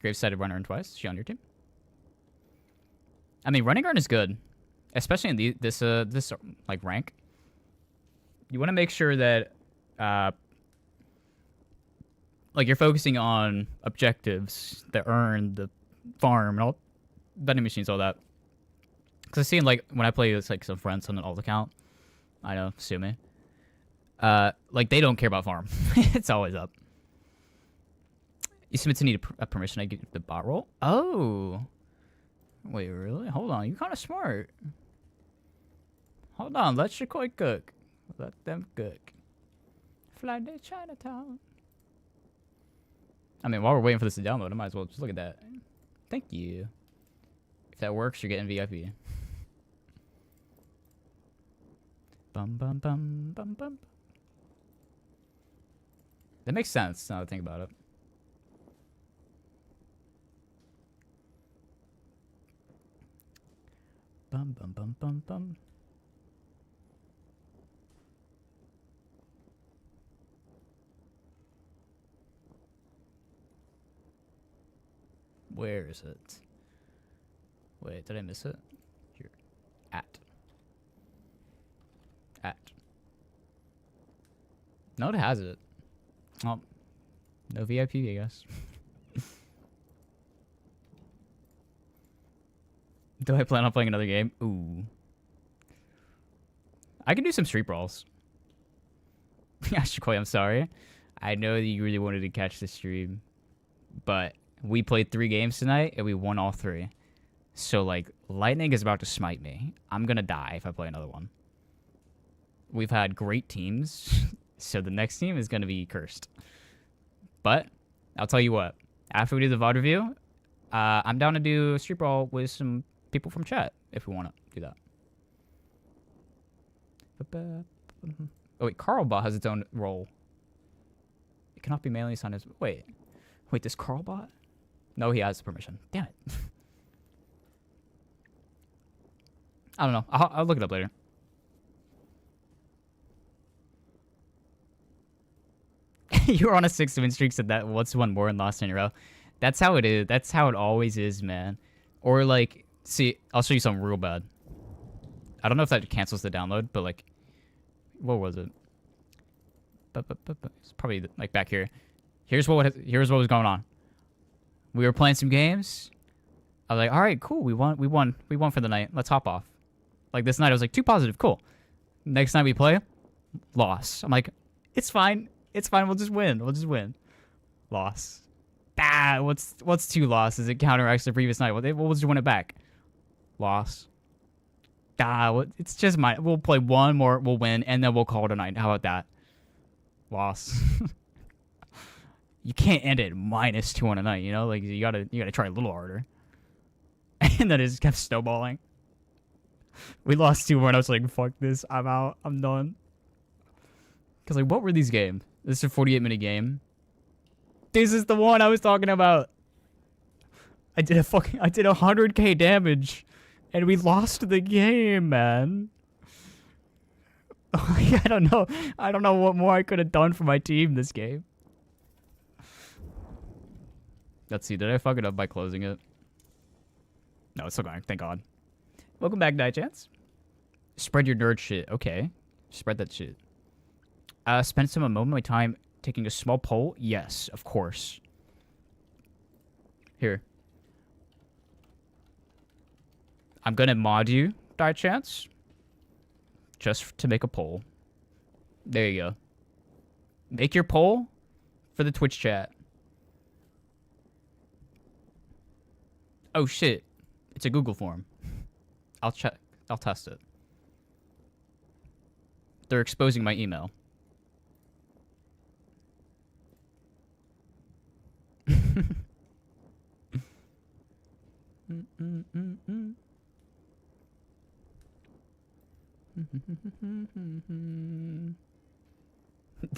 Graves decided run earn twice. Is she on your team? I mean, running earn is good, especially in this like rank. You want to make sure that like you're focusing on objectives, the earn, the farm, and all vending machines, all that. Because I've seen, like, when I play with like some friends on an alt account, I know, sue me. Like they don't care about farm. It's always up. You submit to need a permission. I get the bot roll. Oh. Wait, really? Hold on. You're kind of smart. Hold on. Let Shakoi cook. Let them cook. Fly to Chinatown. I mean, while we're waiting for this to download, I might as well just look at that. Thank you. If that works, you're getting VIP. Bum, bum, bum, bum, bum. That makes sense now that I think about it. bum bum bum bum bum. Where is it? Wait, did I miss it? Here. At. No, it has it. Oh. No VIP, I guess. Do I plan on playing another game? Ooh. I can do some street brawls. Ashikoi, I'm sorry. I know that you really wanted to catch the stream. But we played 3 games tonight, and we won all 3. So, like, lightning is about to smite me. I'm gonna die if I play another one. We've had great teams, so the next team is gonna be cursed. But, I'll tell you what. After we do the VOD review, I'm down to do a street brawl with some people from chat, if we want to do that. Oh, wait, Carlbot has its own role. It cannot be manually assigned as... Wait, does Carlbot? No, he has permission. Damn it. I don't know. I'll look it up later. You were on a 6-win streak, said that what's one more and lost in a row. That's how it is. That's how it always is, man. Or, like, see, I'll show you something real bad. I don't know if that cancels the download, but, like, what was it? It's probably, like, back here. Here's what was going on. We were playing some games. I was like, all right, cool. We won for the night. Let's hop off. Like, this night, I was like, 2 positive. Cool. Next night we play, loss. I'm like, it's fine. It's fine. We'll just win. Loss. Ah, what's 2 losses? It counteracts the previous night. We'll just win it back. Loss. It's just mine. We'll play 1 more. We'll win, and then we'll call it a night. How about that? Loss. You can't end it -2 on a night. You know, like you gotta try a little harder. And then it just kept snowballing. We lost 2 more, and I was like, fuck this. I'm out. I'm done. Because, like, what were these games? This is a 48-minute game. This is the one I was talking about. I did 100k damage, and we lost the game, man. I don't know. I don't know what more I could have done for my team this game. Let's see. Did I fuck it up by closing it? No, it's still going. Thank God. Welcome back, Die Chance. Spread your nerd shit. Okay. Spread that shit. Spend some moment of my time taking a small poll. Yes, of course. Here. I'm gonna mod you, Die Chance. Just to make a poll. There you go. Make your poll for the Twitch chat. Oh shit. It's a Google form. I'll check. I'll test it. They're exposing my email.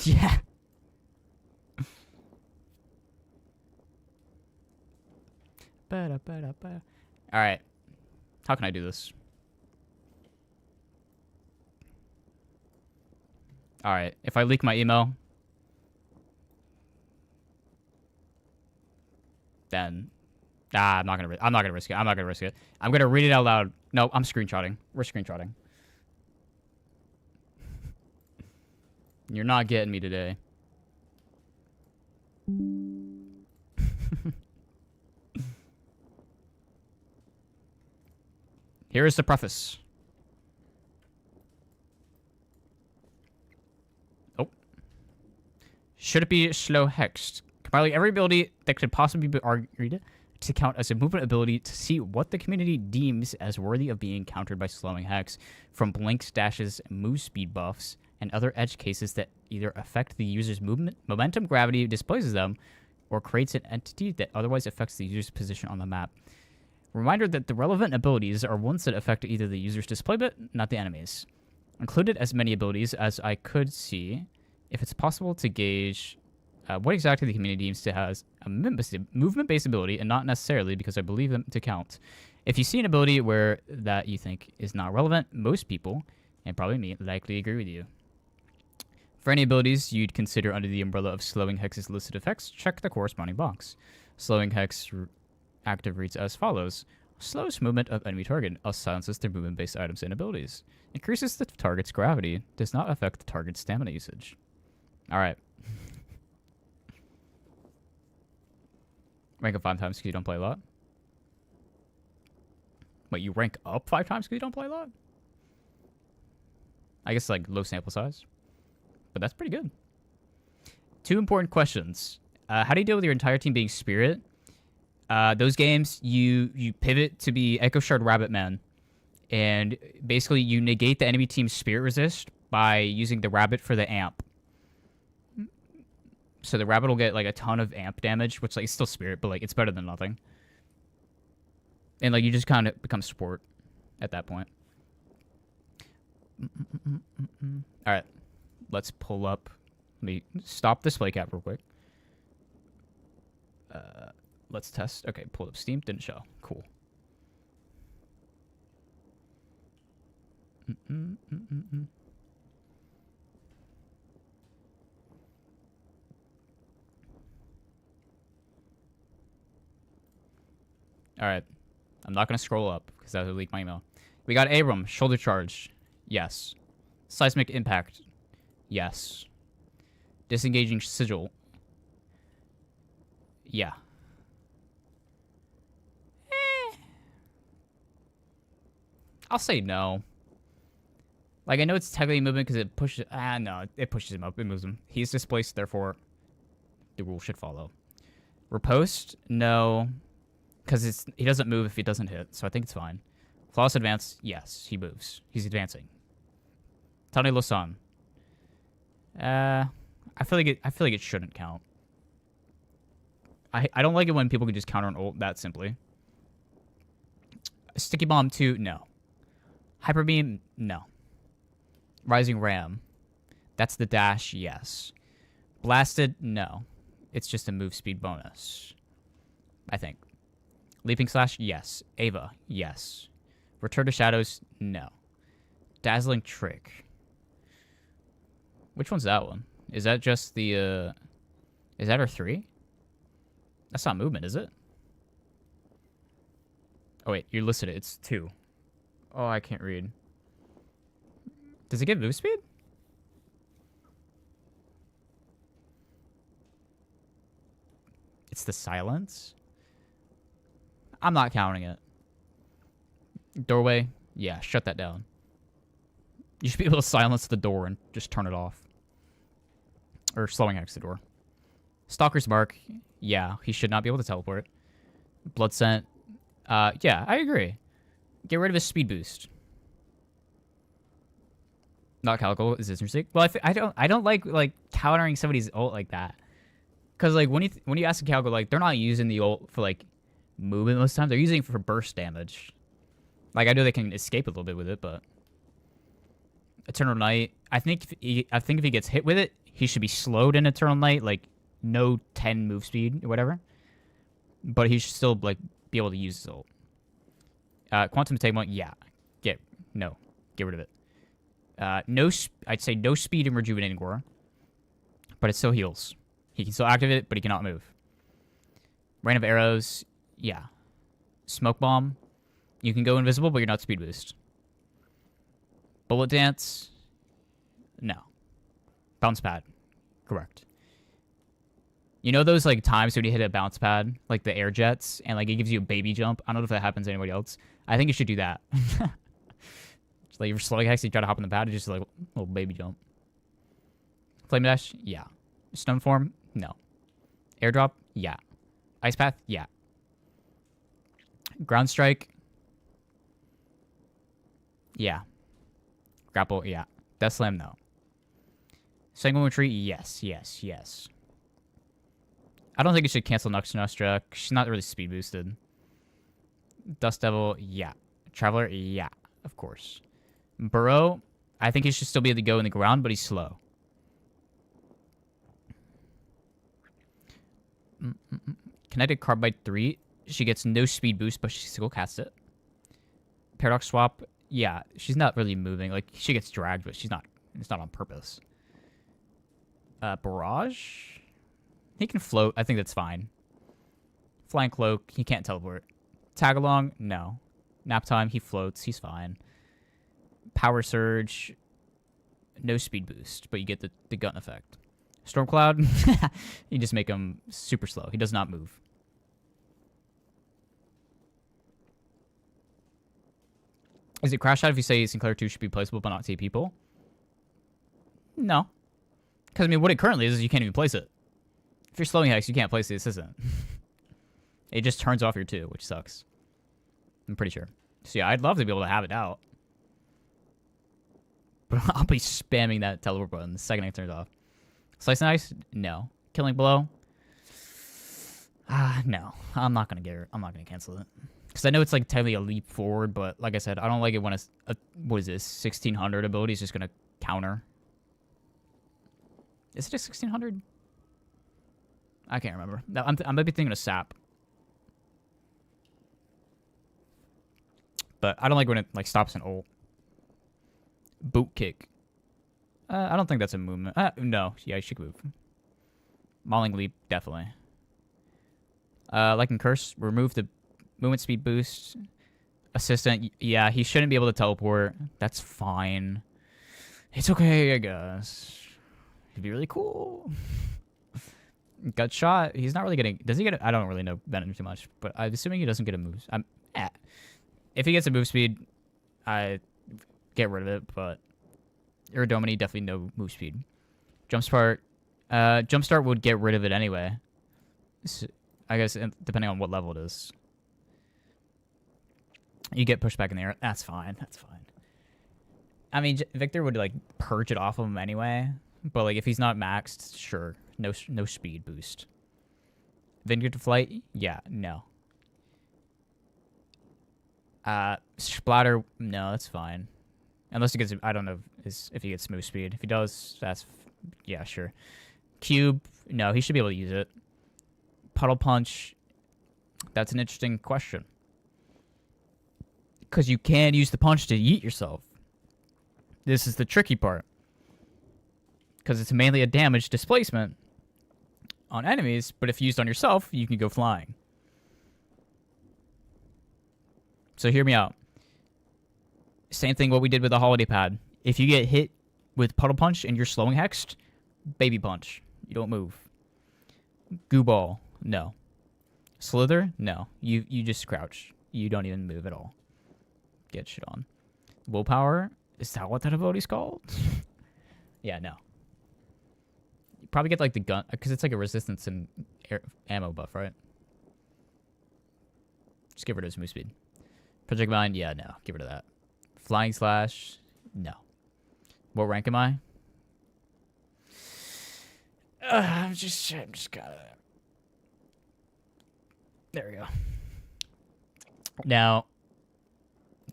Yeah. All right. How can I do this? All right. If I leak my email, then I'm not gonna risk it. I'm not gonna risk it. I'm gonna read it out loud. No, I'm screenshotting. We're screenshotting. You're not getting me today. Here is the preface. Oh. Should it be slow hexed? Compiling every ability that could possibly be argued to count as a movement ability to see what the community deems as worthy of being countered by slowing hex, from blinks, dashes, move speed buffs, and other edge cases that either affect the user's movement, momentum, gravity displaces them, or creates an entity that otherwise affects the user's position on the map. Reminder that the relevant abilities are ones that affect either the user's display bit, not the enemies. Included as many abilities as I could see, if it's possible to gauge what exactly the community deems to has a movement-based ability, and not necessarily because I believe them to count. If you see an ability where that you think is not relevant, most people, and probably me, likely agree with you. For any abilities you'd consider under the umbrella of Slowing Hex's listed effects, check the corresponding box. Slowing Hex active reads as follows. Slows movement of enemy target, silences their movement-based items and abilities. Increases the target's gravity, does not affect the target's stamina usage. Alright. Rank up 5 times because you don't play a lot? Wait, you rank up 5 times because you don't play a lot? I guess like low sample size. But that's pretty good. 2 important questions. How do you deal with your entire team being Spirit? Those games, you pivot to be Echo Shard Rabbit Man. And basically you negate the enemy team's Spirit resist by using the Rabbit for the amp. So the Rabbit will get like a ton of amp damage, which like is still Spirit, but like it's better than nothing. And like you just kind of become support at that point. Alright. Let's pull up. Let me stop this play cap real quick. Let's test. Okay, pulled up Steam. Didn't show. Cool. Alright. I'm not going to scroll up because that would leak my email. We got Abram. Shoulder charge. Yes. Seismic impact. Yes. Disengaging sigil. Yeah. I'll say no. Like, I know it's technically movement because it pushes... no. It pushes him up. It moves him. He's displaced, therefore, the rule should follow. Riposte? No. Because he doesn't move if he doesn't hit, so I think it's fine. Flawless advance? Yes, he moves. He's advancing. Tane Losan. I feel like it shouldn't count. I don't like it when people can just counter an ult that simply. Sticky Bomb 2, no. Hyper Beam, no. Rising Ram. That's the dash, yes. Blasted, no. It's just a move speed bonus. I think. Leaping Slash, yes. Ava, yes. Return to Shadows, no. Dazzling Trick. Which one's that one? Is that just the, is that our 3? That's not movement, is it? Oh, wait, you listed it. It's 2. Oh, I can't read. Does it give move speed? It's the silence? I'm not counting it. Doorway? Yeah, shut that down. You should be able to silence the door and just turn it off. Or slowing hex the door. Stalker's Mark? Yeah, he should not be able to teleport. Blood Scent? Yeah, I agree. Get rid of his speed boost. Not Calico, is this interesting? Well, I don't like countering somebody's ult like that. Cause like when you ask a Calico, like they're not using the ult for like movement most of the time. They're using it for burst damage. Like I know they can escape a little bit with it, but Eternal Night. I think if he gets hit with it, he should be slowed in Eternal Night, like no 10 move speed or whatever. But he should still like be able to use his ult. Quantum Entanglement, yeah. Get rid of it. I'd say no speed in Rejuvenating Aura. But it still heals. He can still activate it, but he cannot move. Rain of Arrows, yeah. Smoke Bomb, you can go invisible, but you're not speed boost. Bullet Dance, no. Bounce Pad, correct. You know those like times when you hit a bounce pad, like the air jets, and like it gives you a baby jump? I don't know if that happens to anybody else. I think you should do that. Just, like you're slowing hex, you try to hop on the pad, it's just like a little baby jump. Flame Dash, yeah. Stone Form, no. Airdrop, yeah. Ice Path, yeah. Ground Strike, yeah. Grapple, yeah. Death Slam, no. Sanguine Retreat, yes. I don't think it should cancel Nux Nostra. She's not really speed boosted. Dust Devil, yeah. Traveler, yeah. Of course. Burrow, I think he should still be able to go in the ground, but he's slow. Kinetic Carbide 3, she gets no speed boost, but she still casts it. Paradox swap. Yeah, she's not really moving. Like, she gets dragged, but she's not. It's not on purpose. Barrage? He can float. I think that's fine. Flying cloak. He can't teleport. Tag along? No. Nap time. He floats. He's fine. Power surge. No speed boost, but you get the gun effect. Storm cloud. You just make him super slow. He does not move. Is it crash out if you say Sinclair 2 should be placeable but not see people? No. Because, I mean, what it currently is you can't even place it. If you're slowing hex, you can't place the assistant. It just turns off your 2, which sucks. I'm pretty sure. So, yeah, I'd love to be able to have it out. But I'll be spamming that teleport button the second it turns off. Slice and ice? No. Killing blow? No. I'm not gonna cancel it. Because I know it's like technically a leap forward, but like I said, I don't like it when it's what is this? 1600 ability is just gonna counter. Is it a 1600? I can't remember. No, I might be thinking of sap. But I don't like when it like stops an ult. Boot kick. I don't think that's a movement. No. Yeah, she can move. Mauling leap, definitely. Like in Curse, remove the movement speed boost. Assistant, yeah, he shouldn't be able to teleport. That's fine. It's okay, I guess. It'd be really cool. Gut shot, he's not really getting... Does he get... I don't really know Venom too much, but I'm assuming he doesn't get a move. If he gets a move speed, I get rid of it, but... Iridomini, definitely no move speed. Jumpstart. Jumpstart would get rid of it anyway. So, I guess, depending on what level it is. You get pushed back in the air. That's fine. That's fine. I mean, Victor would, like, purge it off of him anyway. But, like, if he's not maxed, sure. No speed boost. Vineyard to flight? Yeah, no. Splatter? No, that's fine. Unless he gets... I don't know if he gets smooth speed. If he does, that's... Yeah, sure. Cube? No, he should be able to use it. Puddle punch? That's an interesting question. Because you can use the punch to yeet yourself. This is the tricky part. Because it's mainly a damage displacement on enemies, but if used on yourself, you can go flying. So hear me out. Same thing what we did with the holiday pad. If you get hit with puddle punch and you're slowing hexed, baby punch. You don't move. Goo ball. No. Slither? No. You just crouch. You don't even move at all. Get shit on. Willpower? Is that what that ability's called? Yeah, no. You probably get like the gun, because it's like a resistance and ammo buff, right? Just get rid of his move speed. Project Mind? Yeah, no. Get rid of that. Flying Slash? No. What rank am I? I'm just gotta... There we go. Now,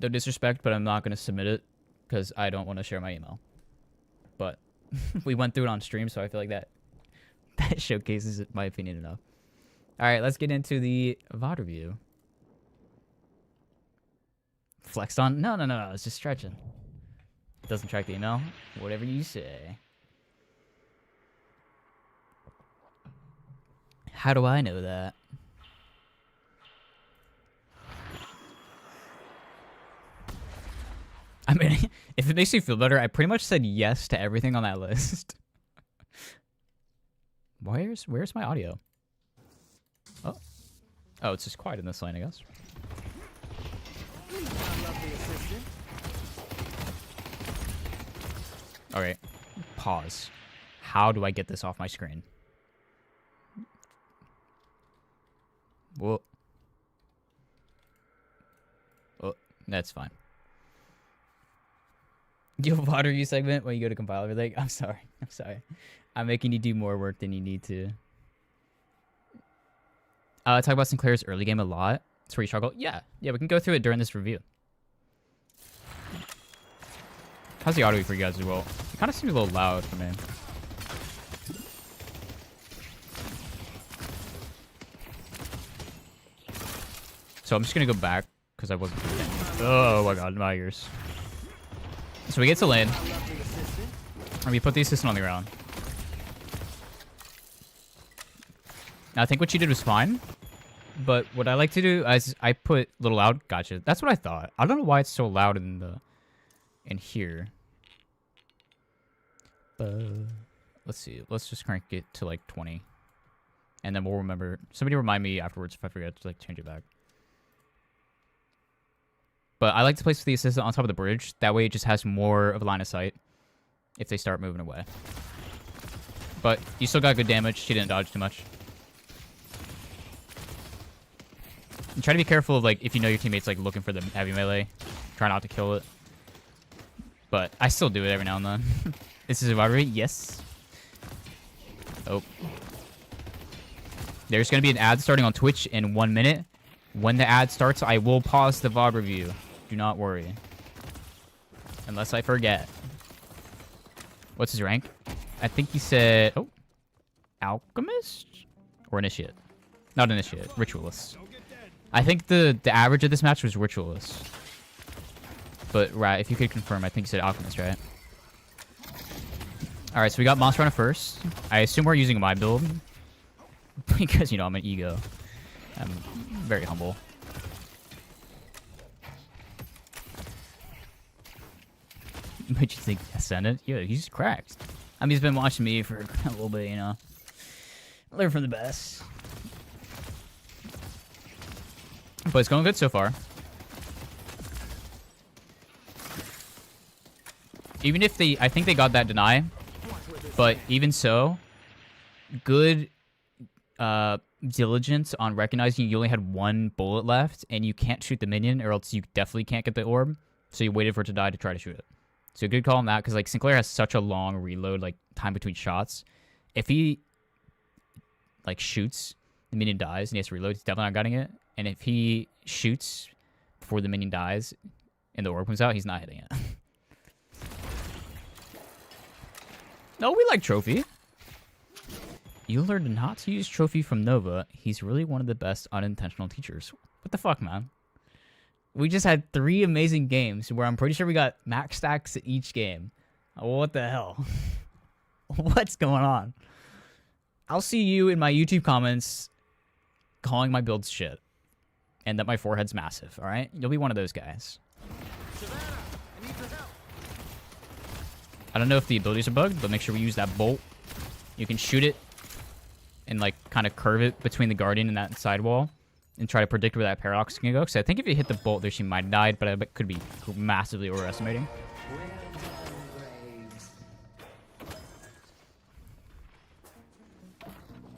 no disrespect, but I'm not going to submit it because I don't want to share my email. But we went through it on stream, so I feel like that showcases my opinion enough. All right, let's get into the VOD review. Flexed on? No. It's just stretching. It doesn't track the email. Whatever you say. How do I know that? I mean, if it makes you feel better, I pretty much said yes to everything on that list. Where's my audio? Oh, it's just quiet in this line, I guess. Alright. Pause. How do I get this off my screen? Whoa. Oh, that's fine. You'll water you segment when you go to compile everything. I'm sorry. I'm making you do more work than you need to. Talk about Sinclair's early game a lot. That's where you struggle. Yeah, we can go through it during this review. How's the audio for you guys as well? It kind of seems a little loud for me. So I'm just gonna go back because because I wasn't. Oh my god, my ears. So we get to lane. And we put the assistant on the ground. Now, I think what you did was fine. But what I like to do is I put a little loud. Gotcha. That's what I thought. I don't know why it's so loud in here. Let's see. Let's just crank it to like 20. And then we'll remember. Somebody remind me afterwards if I forget to like change it back. But I like to place the assistant on top of the bridge. That way it just has more of a line of sight if they start moving away. But you still got good damage. She didn't dodge too much. And try to be careful of, like, if you know your teammate's like looking for the heavy melee. Try not to kill it. But I still do it every now and then. This is a rivalry? Yes. Oh. There's going to be an ad starting on Twitch in 1 minute. When the ad starts, I will pause the VOD review. Do not worry. Unless I forget. What's his rank? I think he said... Oh. Alchemist? Or Initiate? Not Initiate. Ritualist. I think the average of this match was Ritualist. But, right, if you could confirm, I think you said Alchemist, right? Alright, so we got Monster Runner first. I assume we're using my build. Because, you know, I'm an ego. I'm very humble. What you think, Ascendant? Yeah, he's cracked. I mean, he's been watching me for a little bit, you know. Learn from the best. But it's going good so far. Even if they... I think they got that deny. But even so, good diligence on recognizing you only had 1 bullet left and you can't shoot the minion or else you definitely can't get the orb. So you waited for it to die to try to shoot it. So good call on that because like Sinclair has such a long reload, like time between shots. If he like shoots, the minion dies and he has to reload, he's definitely not getting it. And if he shoots before the minion dies and the orb comes out, he's not hitting it. No, we like Trophy. You learned not to use Trophy from Nova. He's really one of the best unintentional teachers. What the fuck, man? We just had 3 amazing games where I'm pretty sure we got max stacks in each game. What the hell? What's going on? I'll see you in my YouTube comments calling my builds shit. And that my forehead's massive, alright? You'll be one of those guys. I don't know if the abilities are bugged, but make sure we use that bolt. You can shoot it and like kind of curve it between the Guardian and that side wall and try to predict where that paradox can go. Because I think if you hit the bolt there, she might have died, but I could be massively overestimating.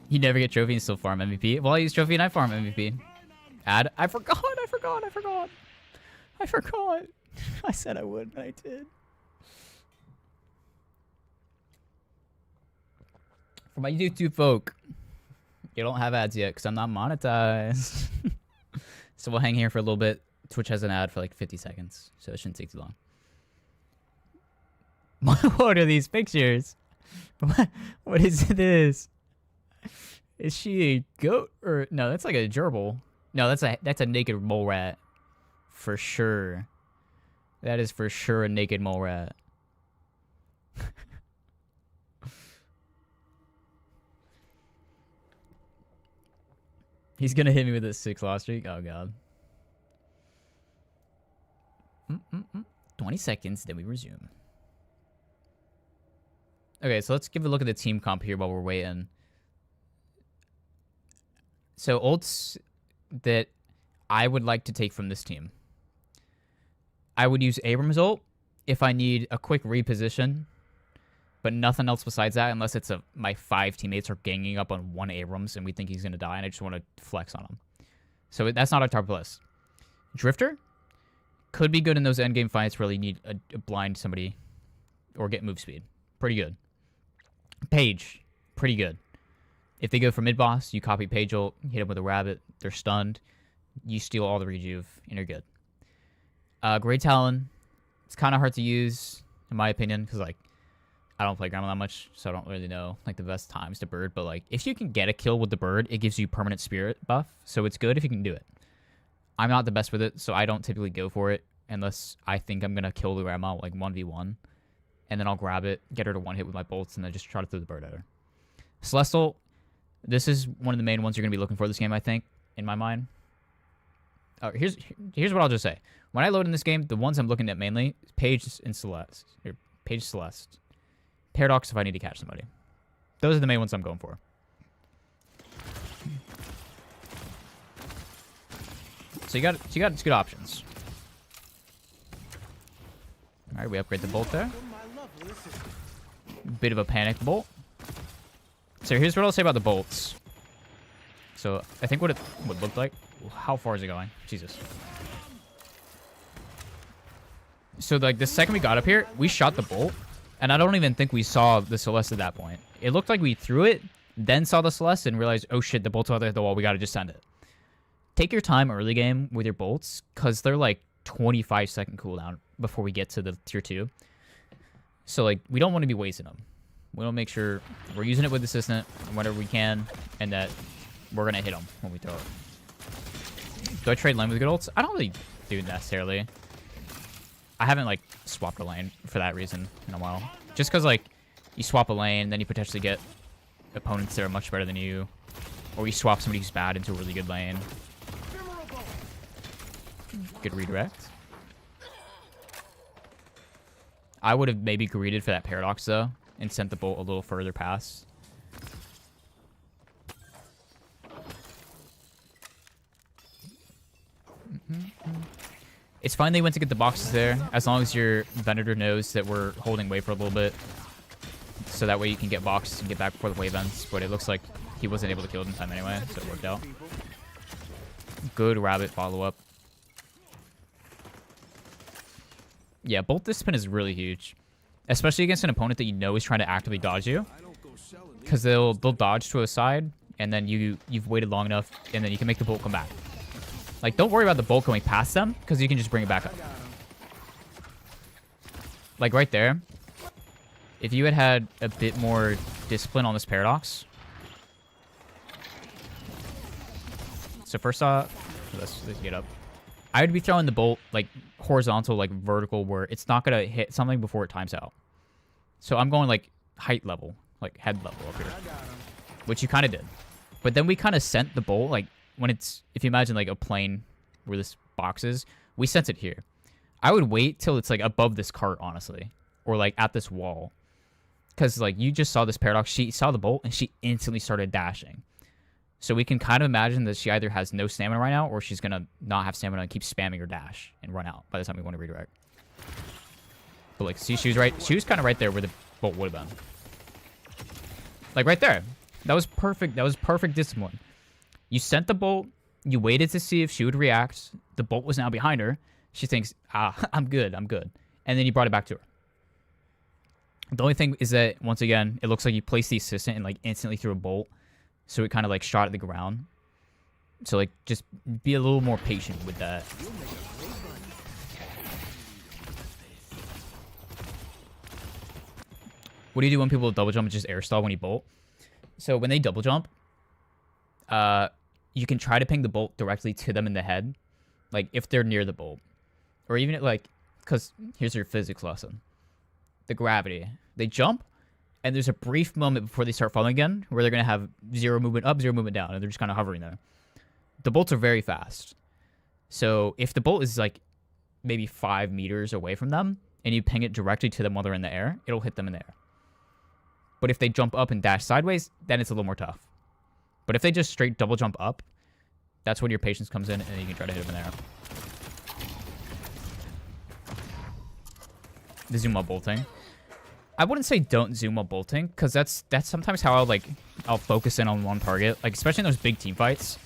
You never get trophy and still farm MVP. Well, I use trophy and I farm MVP. Ad. I forgot. I said I would, and I did. For my YouTube folk, you don't have ads yet because I'm not monetized. So we'll hang here for a little bit. Twitch has an ad for like 50 seconds, so it shouldn't take too long. What are these pictures? What is this? Is she a goat or no? That's like a gerbil. No, that's a naked mole rat, for sure. That is for sure a naked mole rat. He's gonna hit me with a 6 loss streak. Oh god. 20 seconds, then we resume. Okay, so let's give a look at the team comp here while we're waiting. So ults that I would like to take from this team. I would use Abrams ult if I need a quick reposition, but nothing else besides that unless it's my 5 teammates are ganging up on 1 Abrams and we think he's going to die and I just want to flex on him. So that's not our top list. Drifter could be good in those endgame fights where you need a blind somebody or get move speed. Pretty good. Page, pretty good. If they go for mid-boss, you copy Page ult, hit him with a rabbit, they're stunned, you steal all the rejuve, and you're good. Great Talon, it's kind of hard to use, in my opinion, because, like, I don't play Grandma that much, so I don't really know, like, the best times to bird, but, like, if you can get a kill with the bird, it gives you permanent spirit buff, so it's good if you can do it. I'm not the best with it, so I don't typically go for it unless I think I'm going to kill the grandma like 1v1. And then I'll grab it, get her to one hit with my bolts, and then just try to throw the bird at her. Celestial, this is one of the main ones you're going to be looking for this game, I think, in my mind. Here's what I'll just say. When I load in this game, the ones I'm looking at mainly, Paige and Celeste. Or Paige, Celeste. Paradox if I need to catch somebody. Those are the main ones I'm going for. So you got good options. All right, we upgrade the bolt there. Bit of a panic bolt. So here's what I'll say about the bolts. So I think what it would look like. How far is it going? Jesus. So like the second we got up here, we shot the bolt, and I don't even think we saw the Celeste at that point. It looked like we threw it, then saw the Celeste, and realized, oh shit, the bolt's out there at the wall. We gotta just send it. Take your time early game with your bolts, because they're like 25-second cooldown before we get to the tier 2. So like we don't want to be wasting them. We want to make sure we're using it with assistant whenever we can, and that we're gonna hit them when we throw it. Do I trade lane with good ults? I don't really do necessarily. I haven't like swapped a lane for that reason in a while. Just because like you swap a lane, then you potentially get opponents that are much better than you, or you swap somebody who's bad into a really good lane. Good redirect. I would have maybe greeted for that paradox though, and sent the bolt a little further past. It's fine they went to get the boxes there, as long as your Venator knows that we're holding wave for a little bit. So that way you can get boxes and get back before the wave ends. But it looks like he wasn't able to kill it in time anyway, so it worked out. Good rabbit follow-up. Yeah, bolt discipline is really huge. Especially against an opponent that you know is trying to actively dodge you. Because they'll dodge to a side, and then you've waited long enough, and then you can make the bolt come back. Like, don't worry about the bolt going past them, because you can just bring it back up. Like, right there. If you had a bit more discipline on this paradox. So first off, let's get up. I would be throwing the bolt, like, horizontal, like, vertical, where it's not going to hit something before it times out. So I'm going, like, height level, like, head level up here. Which you kind of did. But then we kind of sent the bolt, like, when it's, if you imagine like a plane where this box is, we sent it here. I would wait till it's like above this cart, honestly, or like at this wall, because like you just saw this paradox. She saw the bolt and she instantly started dashing. So we can kind of imagine that she either has no stamina right now, or she's gonna not have stamina and keep spamming her dash and run out by the time we want to redirect. But like, see, she was right. She was kind of right there where the bolt would have been. Like right there. That was perfect. That was perfect discipline. You sent the bolt. You waited to see if she would react. The bolt was now behind her. She thinks, I'm good. I'm good. And then you brought it back to her. The only thing is that, once again, it looks like you placed the assistant and like instantly threw a bolt. So it kind of like shot at the ground. So like just be a little more patient with that. What do you do when people double jump and just air stall when you bolt? So when they double jump, you can try to ping the bolt directly to them in the head, like if they're near the bolt, or even like, because here's your physics lesson: the gravity. They jump, and there's a brief moment before they start falling again where they're gonna have zero movement up, zero movement down, and they're just kind of hovering there. The bolts are very fast, so if the bolt is like maybe 5 meters away from them, and you ping it directly to them while they're in the air, it'll hit them in the air. But if they jump up and dash sideways, then it's a little more tough. But if they just straight double jump up, that's when your patience comes in, and you can try to hit them in there. The zoom up bolting. I wouldn't say don't zoom up bolting, because that's sometimes how I'll focus in on one target. Like, especially in those big team fights.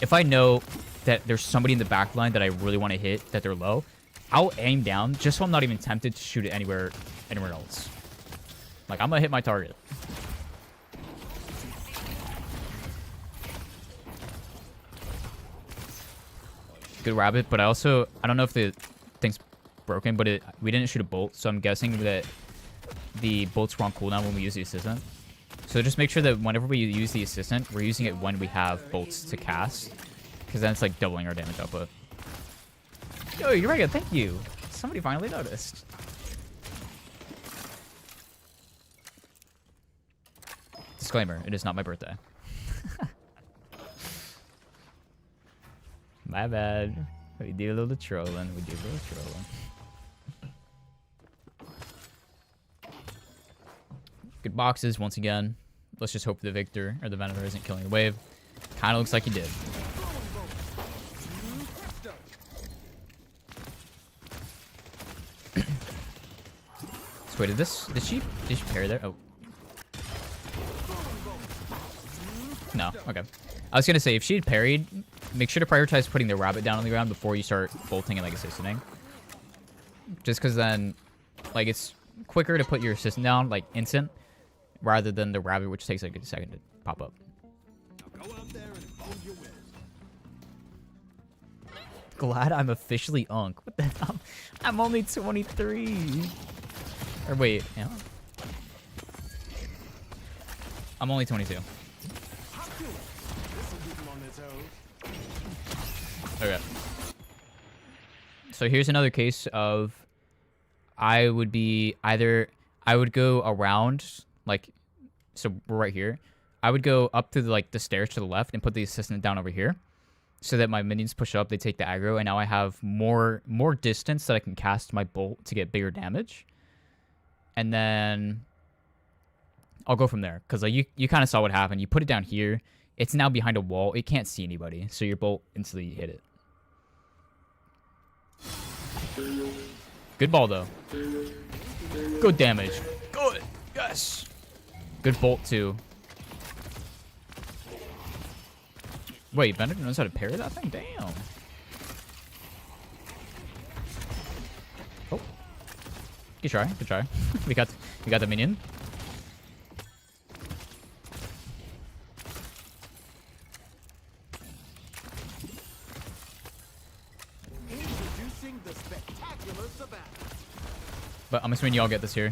If I know that there's somebody in the back line that I really want to hit, that they're low, I'll aim down just so I'm not even tempted to shoot it anywhere else. Like, I'm gonna hit my target. Good rabbit, but I don't know if the thing's broken, but we didn't shoot a bolt, so I'm guessing that the bolts were on cooldown when we use the assistant. So just make sure that whenever we use the assistant, we're using it when we have bolts to cast, because then it's like doubling our damage output. Yo, you're right. Thank you. Somebody finally noticed. Disclaimer, it is not my birthday. My bad. We do a little trolling. We do a little trolling. Good boxes once again. Let's just hope the Victor or the Venator isn't killing the wave. Kind of looks like he did. So wait, did she parry there? Oh. No, okay. I was gonna say, if she had parried, make sure to prioritize putting the rabbit down on the ground before you start bolting and like assisting. Just because then, like, it's quicker to put your assistant down, like, instant, rather than the rabbit, which takes like a second to pop up. Now go out there and prove your will. Glad I'm officially Unk. What the hell? I'm only 23. Or wait, yeah. I'm only 22. Okay. So here's another case of I would go around, like, so we're right here. I would go up to the stairs to the left and put the assistant down over here so that my minions push up, they take the aggro, and now I have more distance that I can cast my bolt to get bigger damage. And then I'll go from there, because like you kind of saw what happened. You put it down here. It's now behind a wall. It can't see anybody, so your bolt instantly hit it. Good ball, though. Good damage. Good. Yes. Good bolt, too. Wait, Bennett knows how to parry that thing? Damn. Oh. Good try. Good try. we got the minion. But I'm assuming y'all get this here.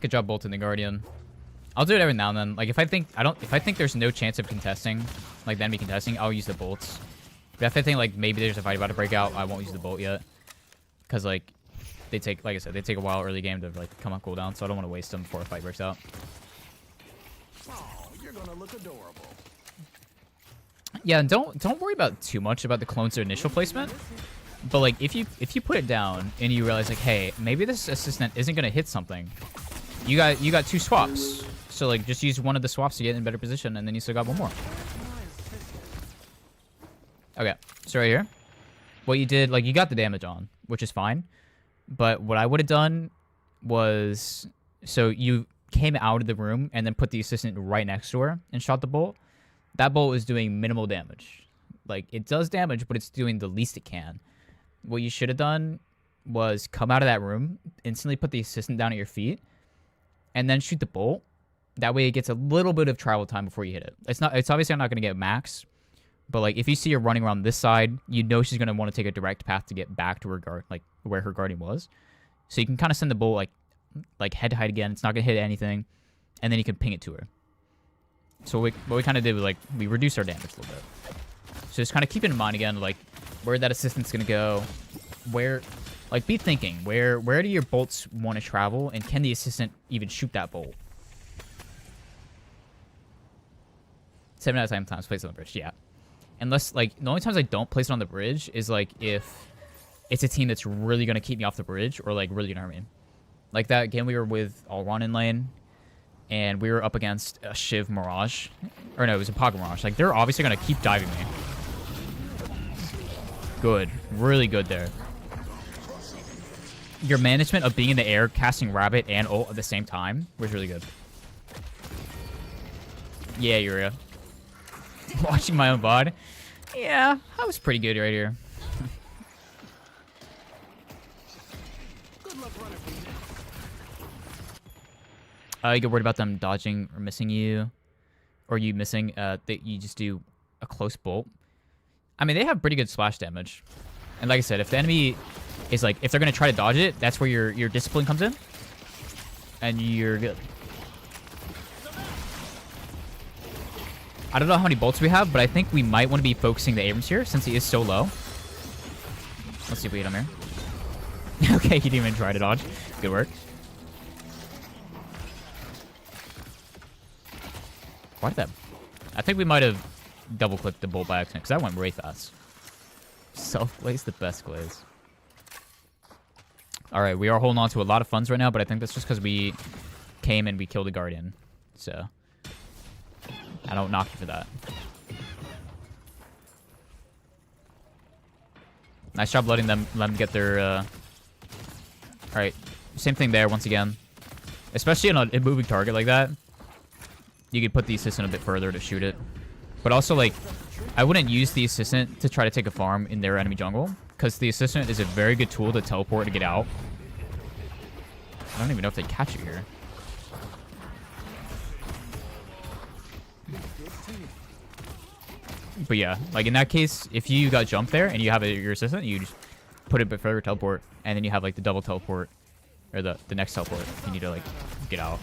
Good job bolting the Guardian. I'll do it every now and then. Like if I think there's no chance of contesting, like the enemy contesting, I'll use the bolts. But if I think like maybe there's a fight about to break out, I won't use the bolt yet. Cause like they take, like I said, they take a while early game to like come on cooldown, so I don't want to waste them before a fight breaks out. Oh, you're gonna look adorable. Yeah, and don't worry about too much about the clone's initial placement. But like if you put it down and you realize like, hey, maybe this assistant isn't gonna hit something, you got 2 swaps. So like just use one of the swaps to get in a better position, and then you still got one more. Okay, so right here, what you did, like you got the damage on, which is fine. But what I would have done was, so you came out of the room and then put the assistant right next to her and shot the bolt. That bolt is doing minimal damage. Like it does damage, but it's doing the least it can. What you should have done was come out of that room, instantly put the assistant down at your feet, and then shoot the bolt. That way it gets a little bit of travel time before you hit it. It's obviously not going to get max, but like if you see her running around this side, you know she's going to want to take a direct path to get back to her where her guardian was. So you can kind of send the bolt like head to height again. It's not going to hit anything, and then you can ping it to her. So what we kind of did was like we reduced our damage a little bit. So just kind of keep it in mind again, like where that assistant's gonna go, where, like be thinking where do your bolts want to travel, and can the assistant even shoot that bolt? 7 out of 10 times place it on the bridge, yeah. Unless like the only times I don't place it on the bridge is like if it's a team that's really gonna keep me off the bridge or like really gonna hurt me. Like that game we were with Alron in lane, and we were up against a Shiv Mirage, or no, it was a Paga Mirage. Like they're obviously gonna keep diving me. Good, really good there. Your management of being in the air, casting Rabbit and ult at the same time was really good. Yeah, Yuria. Watching my own VOD. Yeah, that was pretty good right here. You get worried about them dodging or missing you, or you missing that you just do a close bolt. I mean, they have pretty good splash damage, and like I said, if the enemy is like, if they're gonna try to dodge it, that's where your discipline comes in, and you're good. I don't know how many bolts we have, but I think we might want to be focusing the Abrams here since he is so low. Let's see if we hit him here. Okay, he didn't even try to dodge. Good work. Why did that? I think we might have double-clicked the bolt by accident because that went way fast. Self-glaze, the best glaze. Alright, we are holding on to a lot of funds right now, but I think that's just because we came and we killed a Guardian. So, I don't knock you for that. Nice job letting them get their... Alright, same thing there once again. Especially in a moving target like that. You could put the assistant a bit further to shoot it. But also, like, I wouldn't use the assistant to try to take a farm in their enemy jungle. Because the assistant is a very good tool to teleport to get out. I don't even know if they catch you here. But yeah, like in that case, if you got jumped there and you have your assistant, you just put it a bit further, teleport, and then you have like the double teleport, or the next teleport. You need to like get out.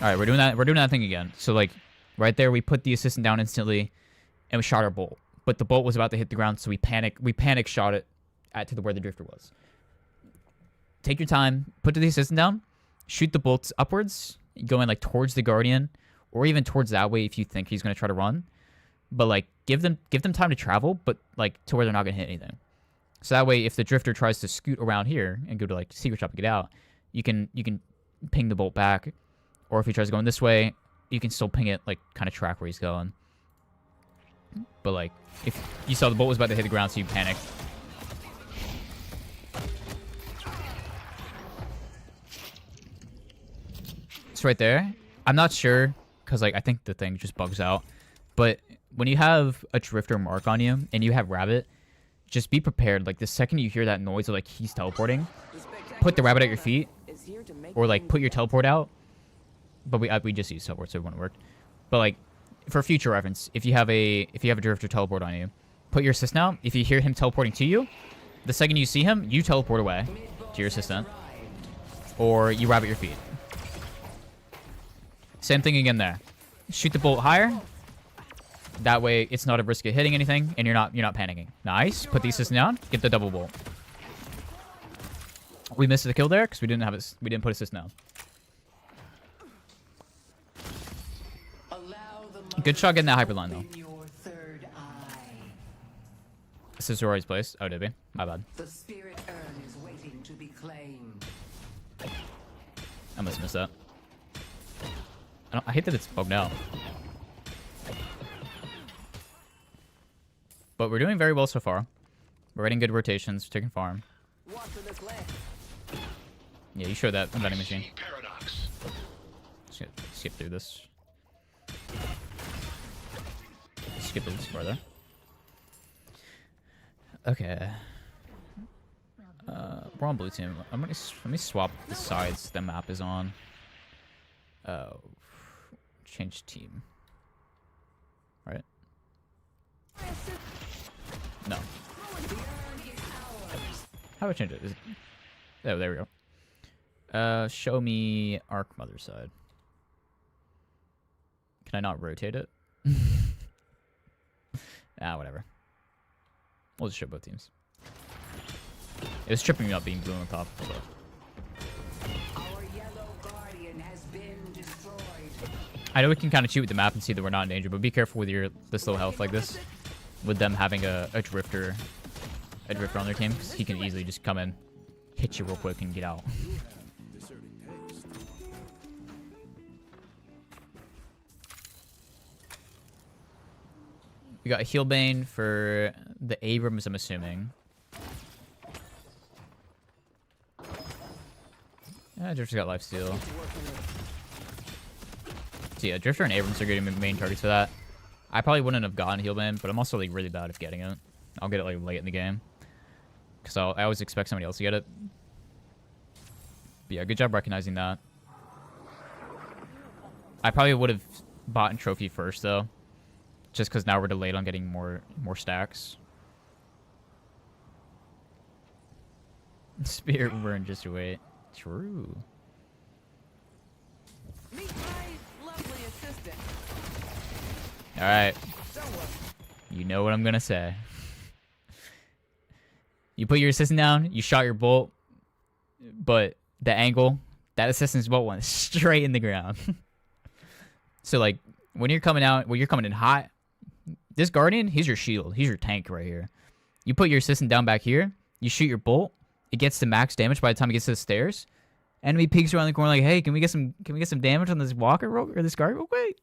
All right, we're doing that thing again. So like right there, we put the assistant down instantly, and we shot our bolt. But the bolt was about to hit the ground, so we panic shot it to where the drifter was. Take your time, put the assistant down, shoot the bolts upwards, going like towards the Guardian, or even towards that way if you think he's gonna try to run. But like give them time to travel, but like to where they're not gonna hit anything. So that way, if the drifter tries to scoot around here and go to like secret shop and get out, you can ping the bolt back, or if he tries going this way, you can still ping it like kind of track where he's going. But like if you saw the bolt was about to hit the ground, so you panicked. It's right there. I'm not sure because like I think the thing just bugs out. But when you have a drifter mark on you and you have rabbit, just be prepared. Like the second you hear that noise of like he's teleporting, put the rabbit at your feet, or like put your teleport out. But we just use teleport, so it wouldn't work. But like for future reference, if you have a drifter teleport on you, put your assistant out. If you hear him teleporting to you, the second you see him, you teleport away to your assistant, or you rabbit your feet. Same thing again there. Shoot the bolt higher. That way, it's not a risk of hitting anything, and you're not panicking. Nice. Put the assistant down. Get the double bolt. We missed the kill there because we didn't put assist down. Good shot getting that hyperline though. This is Rory's place. Oh, did we? My bad. The spirit urn is waiting to be claimed. I must miss that. I hate that it's bugged out. But we're doing very well so far. We're getting good rotations, we're taking farm. Yeah, you showed that vending machine. Just gonna skip through this. Skip this further. Okay. We're on blue team. Let me swap the sides the map is on. Change team. Right? No. How do I change it? Oh, there we go. Show me Arc Mother side. Can I not rotate it? Whatever. We'll just show both teams. It was tripping me up being blue on top. So. Our yellow guardian has been destroyed. I know we can kind of cheat with the map and see that we're not in danger, but be careful with this low health like this. With them having a drifter on their team, because he can easily just come in, hit you real quick, and get out. We got a heal bane for the Abrams, I'm assuming. Yeah, Drifter's got lifesteal. So yeah, Drifter and Abrams are getting main targets for that. I probably wouldn't have gotten heal bane, but I'm also like really bad at getting it. I'll get it like late in the game. Because I always expect somebody else to get it. But yeah, good job recognizing that. I probably would have bought and trophy first though. Just because now we're delayed on getting more stacks. Spirit burn, just wait. True. Meet my lovely assistant. All right. You know what I'm gonna say. You put your assistant down. You shot your bolt, but the angle, that assistant's bolt went straight in the ground. So like when you're coming out, when you're coming in hot, this guardian, he's your shield. He's your tank right here. You put your assistant down back here. You shoot your bolt. It gets to max damage by the time it gets to the stairs. Enemy peeks around the corner like, hey, can we get some damage on this walker or this guard real quick?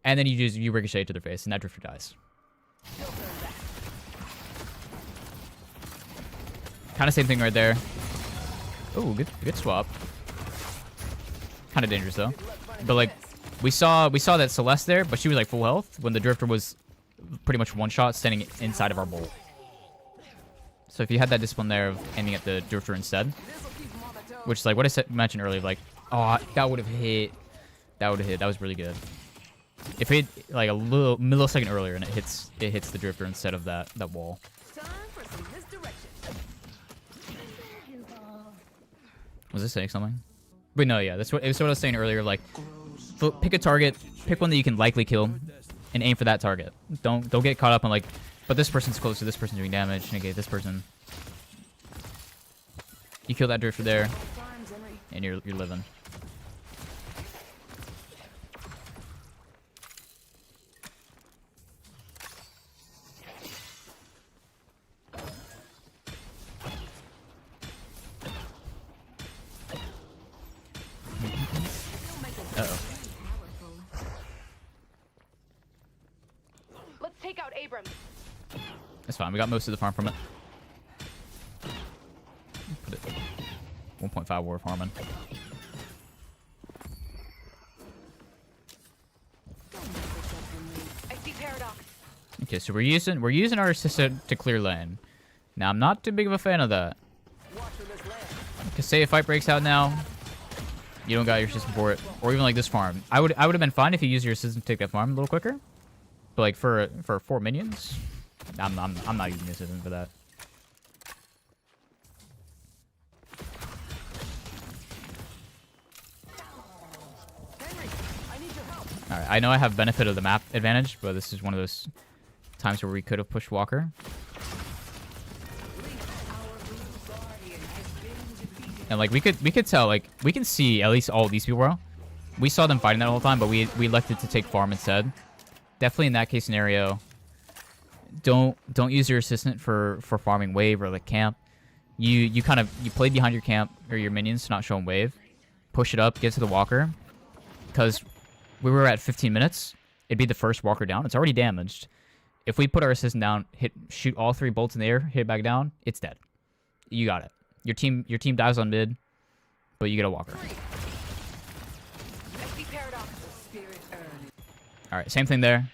And then you ricochet to their face, and that drifter dies. Kind of same thing right there. Oh, good swap. Kind of dangerous though. But like, we saw that Celeste there, but she was like full health when the drifter was pretty much one shot standing inside of our bolt. So if you had that discipline there of aiming at the drifter instead, which is like what I mentioned earlier, like, oh, that would have hit. That would have hit. That was really good. If it hit like a little millisecond earlier and it hits the drifter instead of that wall. Was this saying something? But no, yeah, that's what I was saying earlier. Like, pick a target, pick one that you can likely kill, and aim for that target. Don't get caught up on like, but this person's close to this person doing damage. Negate this person. You kill that drifter there, and you're living. Uh-oh. Let's take out Abrams. That's fine. We got most of the farm from it. Put it 1.5 war farming. I see Paradox. Okay, so we're using our assistant to clear lane. Now I'm not too big of a fan of that. Because say a fight breaks out now, you don't got your assistant for it, or even like this farm. I would have been fine if you used your assistant to take that farm a little quicker, but like for 4 minions, I'm not using the assistant for that. All right, I know I have benefit of the map advantage, but this is one of those times where we could have pushed Walker. And like we could tell, like we can see at least all these people were. We saw them fighting that whole time, but we elected to take farm instead. Definitely in that case scenario, don't use your assistant for farming wave or like camp. You play behind your camp or your minions to not show them wave. Push it up, get to the walker. Because we were at 15 minutes, it'd be the first walker down. It's already damaged. If we put our assistant down, shoot all 3 bolts in the air, hit it back down, it's dead. You got it. Your team dives on mid, but you get a walker. All right, same thing there.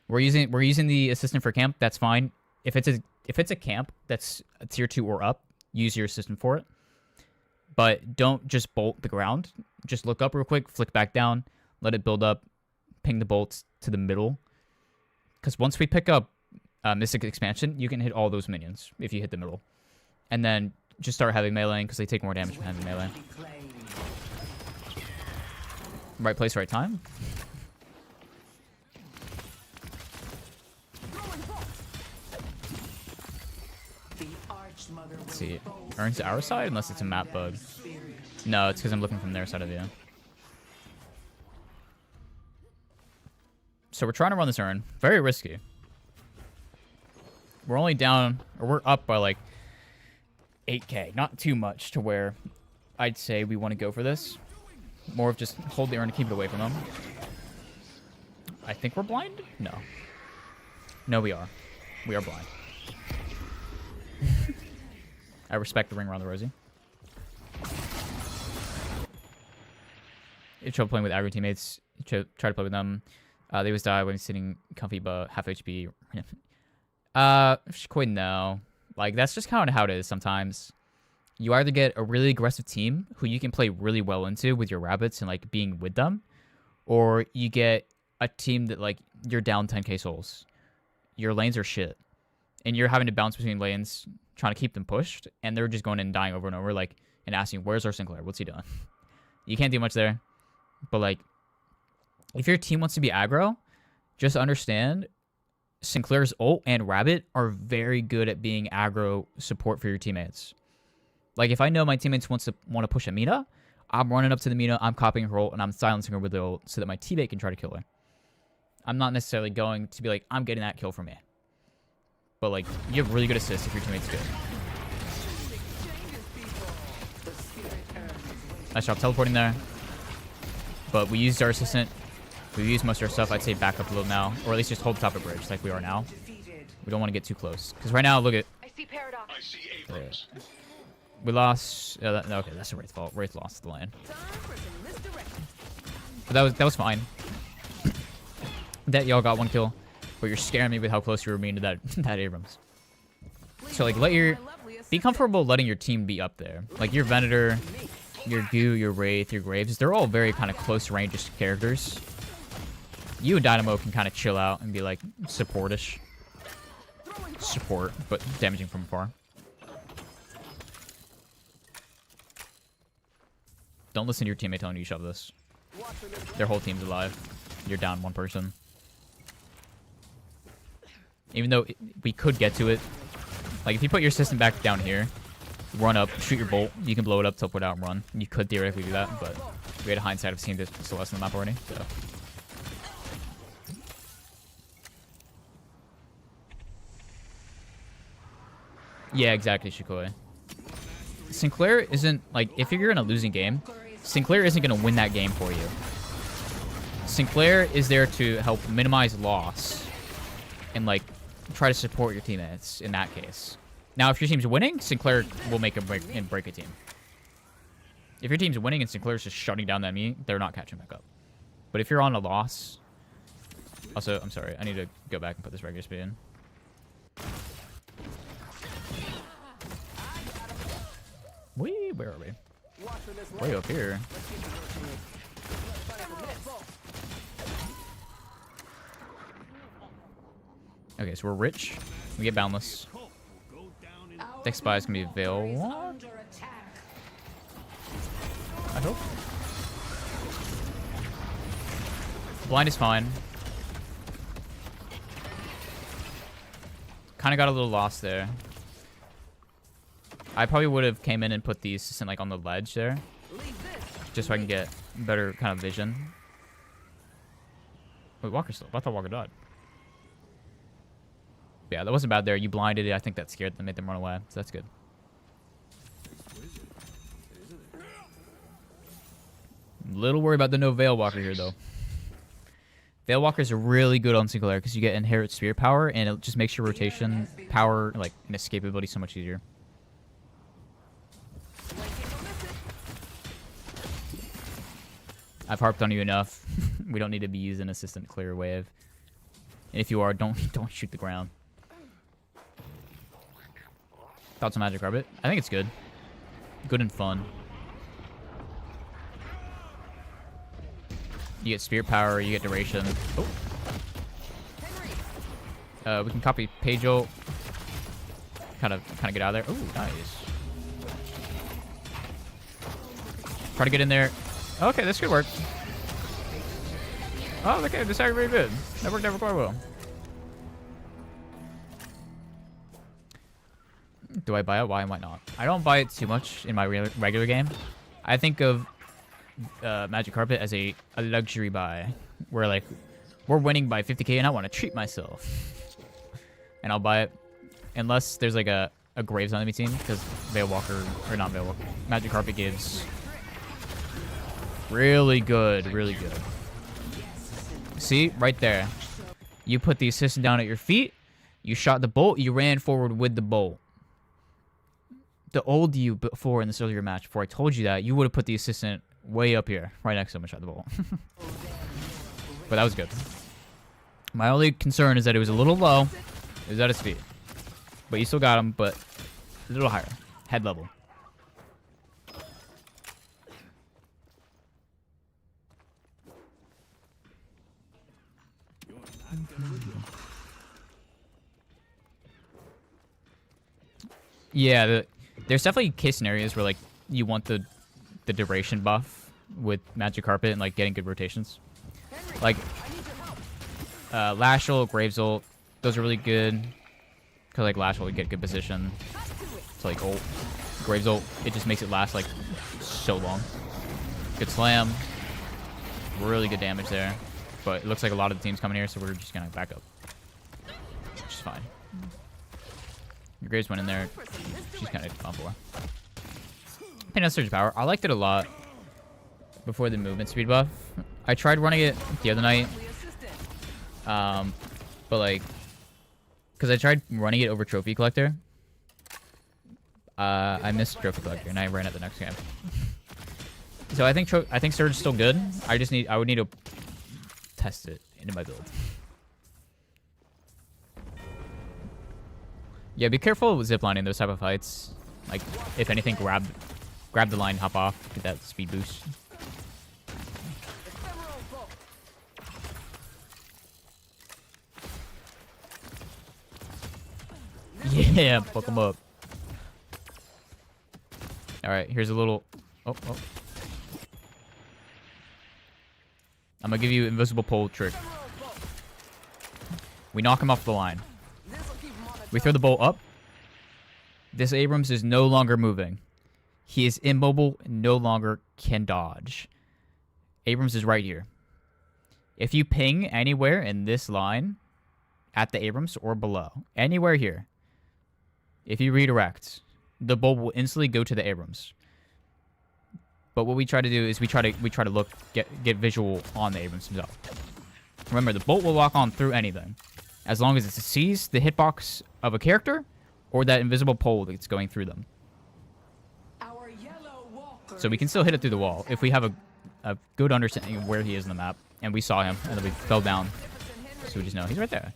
we're using the assistant for camp. That's fine. If it's a camp that's a tier 2 or up, use your assistant for it. But don't just bolt the ground. Just look up real quick, flick back down, let it build up, ping the bolts to the middle. Because once we pick up Mystic Expansion, you can hit all those minions if you hit the middle. And then just start heavy meleeing because they take more damage from heavy melee. Right place, right time. Let's see. Earns our side unless it's a map bug. No, it's because I'm looking from their side of the. So we're trying to run this urn. Very risky. We're only down, or we're up by like 8k. Not too much to where I'd say we want to go for this. More of just hold the urn to keep it away from them. I think we're blind? No. No, we are. We are blind. I respect the ring around the rosy. You try playing with aggro teammates. You try to play with them. They always die when sitting comfy but half HP. Quite no. Like, that's just kind of how it is sometimes. You either get a really aggressive team who you can play really well into with your rabbits and, like, being with them. Or you get a team that, like, you're down 10k souls. Your lanes are shit. And you're having to bounce between lanes, trying to keep them pushed. And they're just going in and dying over and over, like, and asking, where's our Sinclair? What's he doing? You can't do much there. But, like, if your team wants to be aggro, just understand Sinclair's ult and Rabbit are very good at being aggro support for your teammates. Like, if I know my teammates want to push a Mina, I'm running up to the Mina, I'm copying her ult, and I'm silencing her with the ult so that my teammate can try to kill her. I'm not necessarily going to be like, I'm getting that kill for me. But, like, you have really good assists if your teammate's good. Nice job teleporting there. But we used our assistant. We used most of our stuff. I'd say back up a little now. Or at least just hold top of bridge like we are now. We don't want to get too close. Because right now, look at... I see paradox. I see Abrams. We lost... okay, that's Wraith's fault. Wraith lost the lane. But that was fine. That y'all got one kill. But you're scaring me with how close you were being to that Abrams. So, like, be comfortable letting your team be up there. Like, your Venator, your Goo, your Wraith, your Graves, they're all very kind of close range characters. You and Dynamo can kind of chill out and be, like, supportish. Support, but damaging from afar. Don't listen to your teammate telling you to shove this. Their whole team's alive. You're down one person. Even though we could get to it. Like, if you put your assistant back down here, run up, shoot your bolt, you can blow it up, teleport out, and run. You could theoretically do that, but we had a hindsight of seeing this Celeste on the map already, so... Yeah, exactly, Shikoi. Sinclair isn't, like, if you're in a losing game, Sinclair isn't going to win that game for you. Sinclair is there to help minimize loss and, like, try to support your teammates in that case. Now, if your team's winning, Sinclair will make a break a team. If your team's winning and Sinclair's just shutting down that enemy, they're not catching back up. But if you're on a loss... Also, I'm sorry, I need to go back and put this regular speed in. Where are we? Way up here. Okay, so we're rich. We get boundless. Next spy is gonna be Veil. I hope. Blind is fine. Kind of got a little lost there. I probably would have came in and put the assistant like on the ledge there, just so I can get better kind of vision. Wait, Walker's still. I thought Walker died. Yeah, that wasn't bad there. You blinded it. I think that scared them, made them run away. So that's good. Little worried about the no Veil Walker here, though. Veil Walkers are really good on Sinclair because you get inherent spear power, and it just makes your rotation power, like, and escapability so much easier. I've harped on you enough. We don't need to be using assistant clear wave. And if you are, don't shoot the ground. Thoughts on Magic Carpet? I think it's good. Good and fun. You get spirit power, you get duration. Oh. We can copy Page ult. Kind of get out of there. Oh, nice. Try to get in there. Okay, this could work. Oh, okay, this actually very good. That worked out quite well. Do I buy it? Why might not? I don't buy it too much in my regular game. I think of Magic Carpet as a luxury buy, where like we're winning by 50k and I want to treat myself, and I'll buy it unless there's like a Graves on enemy team, because Veil Walker or not Veil Walker, Magic Carpet gives really good. See right there, you put the assistant down at your feet, you shot the bolt, you ran forward with the bolt. The old you before in this earlier match, before I told you that, you would have put the assistant way up here, right next to him and shot the bolt. But that was good. My only concern is that it was a little low. It was at his feet. But you still got him, but a little higher. Head level. Yeah, there's definitely case scenarios where like you want the duration buff with Magic Carpet and like getting good rotations. Like Lashel, Graves ult, those are really good. Because, like, Lashel would get good position. So, like, ult. Graves ult, it just makes it last, like, so long. Good slam. Really good damage there. But it looks like a lot of the team's coming here, so we're just gonna back up. Which is fine. Your Graves went in there. She's kind of on for. I think that's Surge Power. I liked it a lot before the movement speed buff. I tried running it the other night. But like, because I tried running it over Trophy Collector. I missed Trophy Collector and I ran it the next game. So I think Surge is still good. I would need to test it into my build. Yeah, be careful with ziplining those type of fights. Like, if anything, grab the line, hop off, get that speed boost. Yeah, fuck them up. All right, here's a little. Oh. I'm gonna give you invisible pole trick. We knock him off the line. We throw the bolt up. This Abrams is no longer moving. He is immobile, no longer can dodge. Abrams is right here. If you ping anywhere in this line, at the Abrams or below, anywhere here, if you redirect, the bolt will instantly go to the Abrams. But what we try to do is we try to get visual on the Abrams himself. Remember, the bolt will lock on through anything, as long as it sees the hitbox of a character or that invisible pole that's going through them. So we can still hit it through the wall if we have a good understanding of where he is in the map, and we saw him, and then we fell down. So we just know he's right there.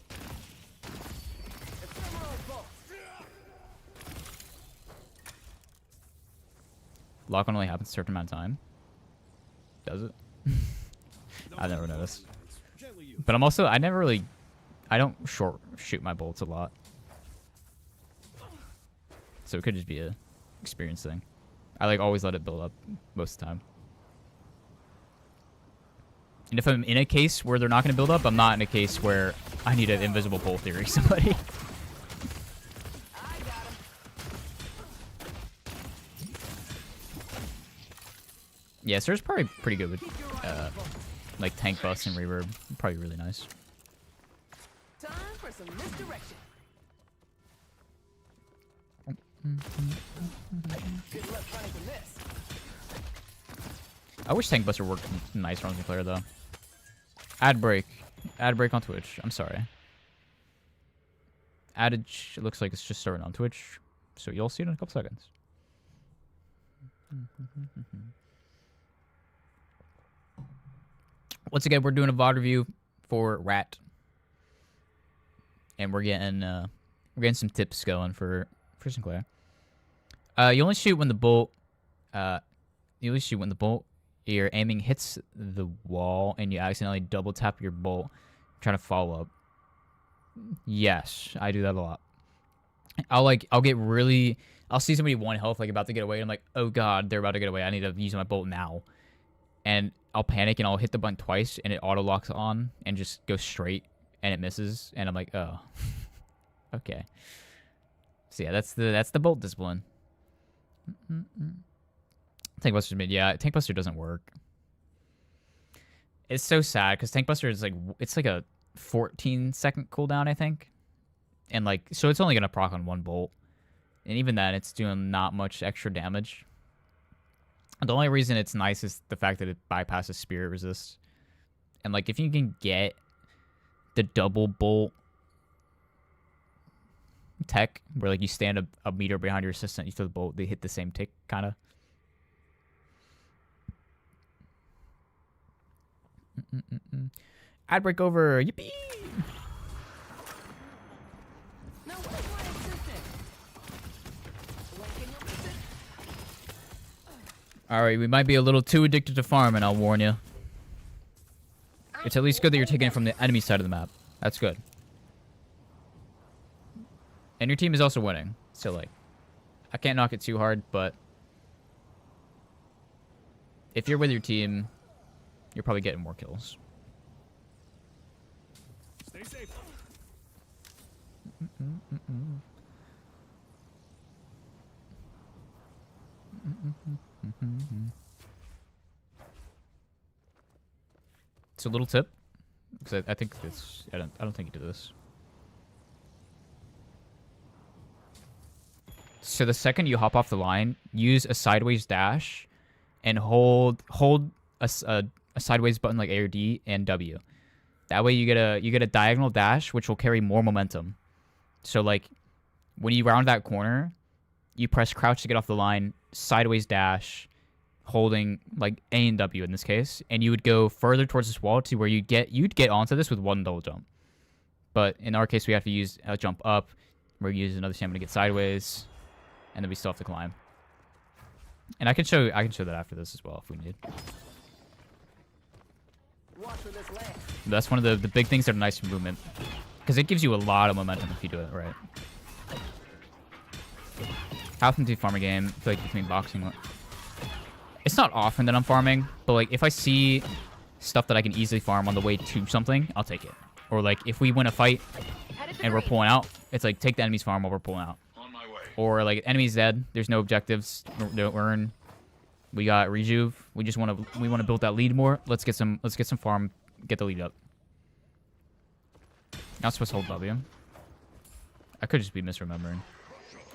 Lock on only happens a certain amount of time. Does it? I never noticed. But I don't short shoot my bolts a lot. So it could just be a experience thing. I like always let it build up most of the time. And if I'm in a case where they're not going to build up, I'm not in a case where I need an invisible pole theory somebody. Yeah, Surge's probably pretty good with like tank busts and reverb. Probably really nice. Time for some misdirection. Good luck running from this. I wish Tank Buster worked nice on Sinclair though. Ad break on Twitch. I'm sorry. Adage looks like it's just starting on Twitch, so you'll see it in a couple seconds. Once again, we're doing a VOD review for Rat, and we're getting some tips going for Sinclair. You only shoot when the bolt. Your aiming hits the wall, and you accidentally double tap your bolt, trying to follow up. Yes, I do that a lot. I'll see somebody 1 health, like about to get away, and I'm like, oh god, they're about to get away. I need to use my bolt now, and I'll panic and I'll hit the button twice, and it auto locks on and just goes straight, and it misses, and I'm like, oh, okay. So yeah, that's the bolt discipline. Tank Buster's mid. Yeah, Tank Buster doesn't work. It's so sad because Tank Buster is like, it's like a 14-second cooldown, I think, and like, so it's only gonna proc on 1 bolt, and even then, it's doing not much extra damage. The only reason it's nice is the fact that it bypasses spirit resist, and like if you can get the double bolt tech where like you stand a meter behind your assistant, you throw the bolt, they hit the same tick kind of. Ad break over. Yippee! Alright, we might be a little too addicted to farming, I'll warn you. It's at least good that you're taking it from the enemy side of the map. That's good. And your team is also winning. So, like, I can't knock it too hard, but if you're with your team, you're probably getting more kills. Stay safe. It's a little tip, because I think it's I don't think you do this. So the second you hop off the line, use a sideways dash, and hold a sideways button like A or D and W. That way you get a diagonal dash, which will carry more momentum. So like when you round that corner, you press crouch to get off the line, sideways dash, holding like A and W in this case, and you would go further towards this wall to where you'd get onto this with one double jump. But in our case, we have to use a jump up. We're using another stamina to get sideways, and then we still have to climb. And I can show that after this as well if we need. That's one of the big things that are nice movement, because it gives you a lot of momentum if you do it right. How often do you farm a game? I feel like between boxing. It's not often that I'm farming, but like if I see stuff that I can easily farm on the way to something, I'll take it. Or like if we win a fight and we're pulling out, it's like take the enemy's farm while we're pulling out. Or like enemy's dead, there's no objectives, don't earn. We got rejuve. We want to build that lead more. Let's get some farm, get the lead up. Not supposed to hold W. I could just be misremembering.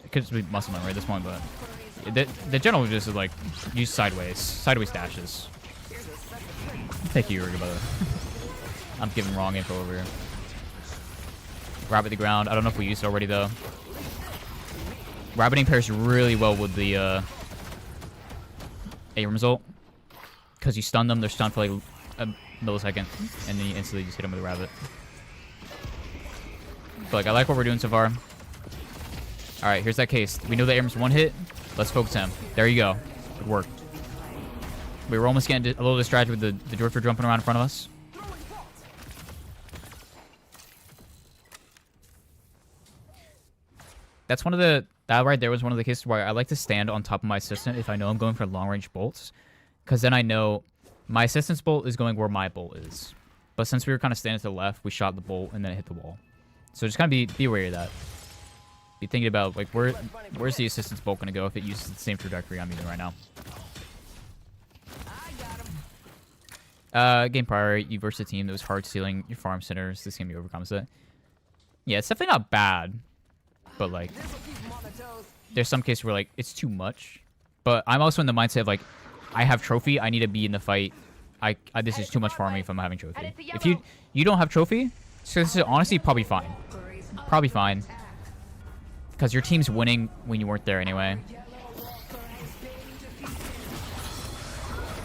It could just be muscle memory at this point, but the general just is like use sideways dashes. Thank you, Yuri, by the way. I'm giving wrong info over here. Rabbit the ground. I don't know if we used it already though. Rabbiting pairs really well with the Abrams ult, because you stun them, they're stunned for like a millisecond, and then you instantly just hit them with a rabbit. But like I like what we're doing so far. All right, here's that case. We know the Abrams one hit. Let's focus him. There you go. Good work. We were almost getting a little distracted with the drifter jumping around in front of us. That's one of the... That right there was one of the cases where I like to stand on top of my assistant if I know I'm going for long-range bolts. Because then I know my assistant's bolt is going where my bolt is. But since we were kind of standing to the left, we shot the bolt and then it hit the wall. So just kind of be wary of that. Be thinking about, like, where's the assistant's bolt going to go if it uses the same trajectory I'm using right now. Game prior, you versed a team that was hard stealing your farm centers. This game you overcompensate. Yeah, it's definitely not bad. But, like, there's some cases where, like, it's too much. But I'm also in the mindset of, like, I have trophy. I need to be in the fight. This is too much farming if I'm having trophy. If you don't have trophy, so this is honestly probably fine. Probably fine. Because your team's winning when you weren't there anyway.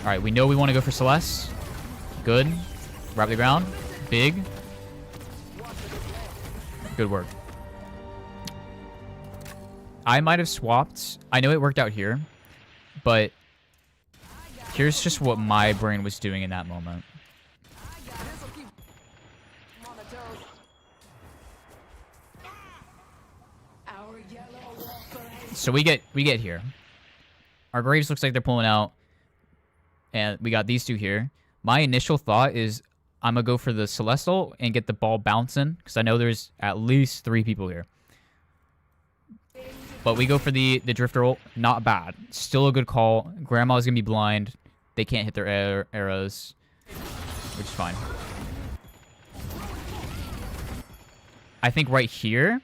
Alright, we know we want to go for Celeste. Good. Wrap the ground. Big. Good work. I might have swapped. I know it worked out here. But here's just what my brain was doing in that moment. So we get here. Our Graves looks like they're pulling out. And we got these two here. My initial thought is I'm going to go for the Celestial and get the ball bouncing. Because I know there's at least 3 people here. But we go for the Drifter ult. Not bad. Still a good call. Grandma's going to be blind. They can't hit their arrows. Which is fine. I think right here,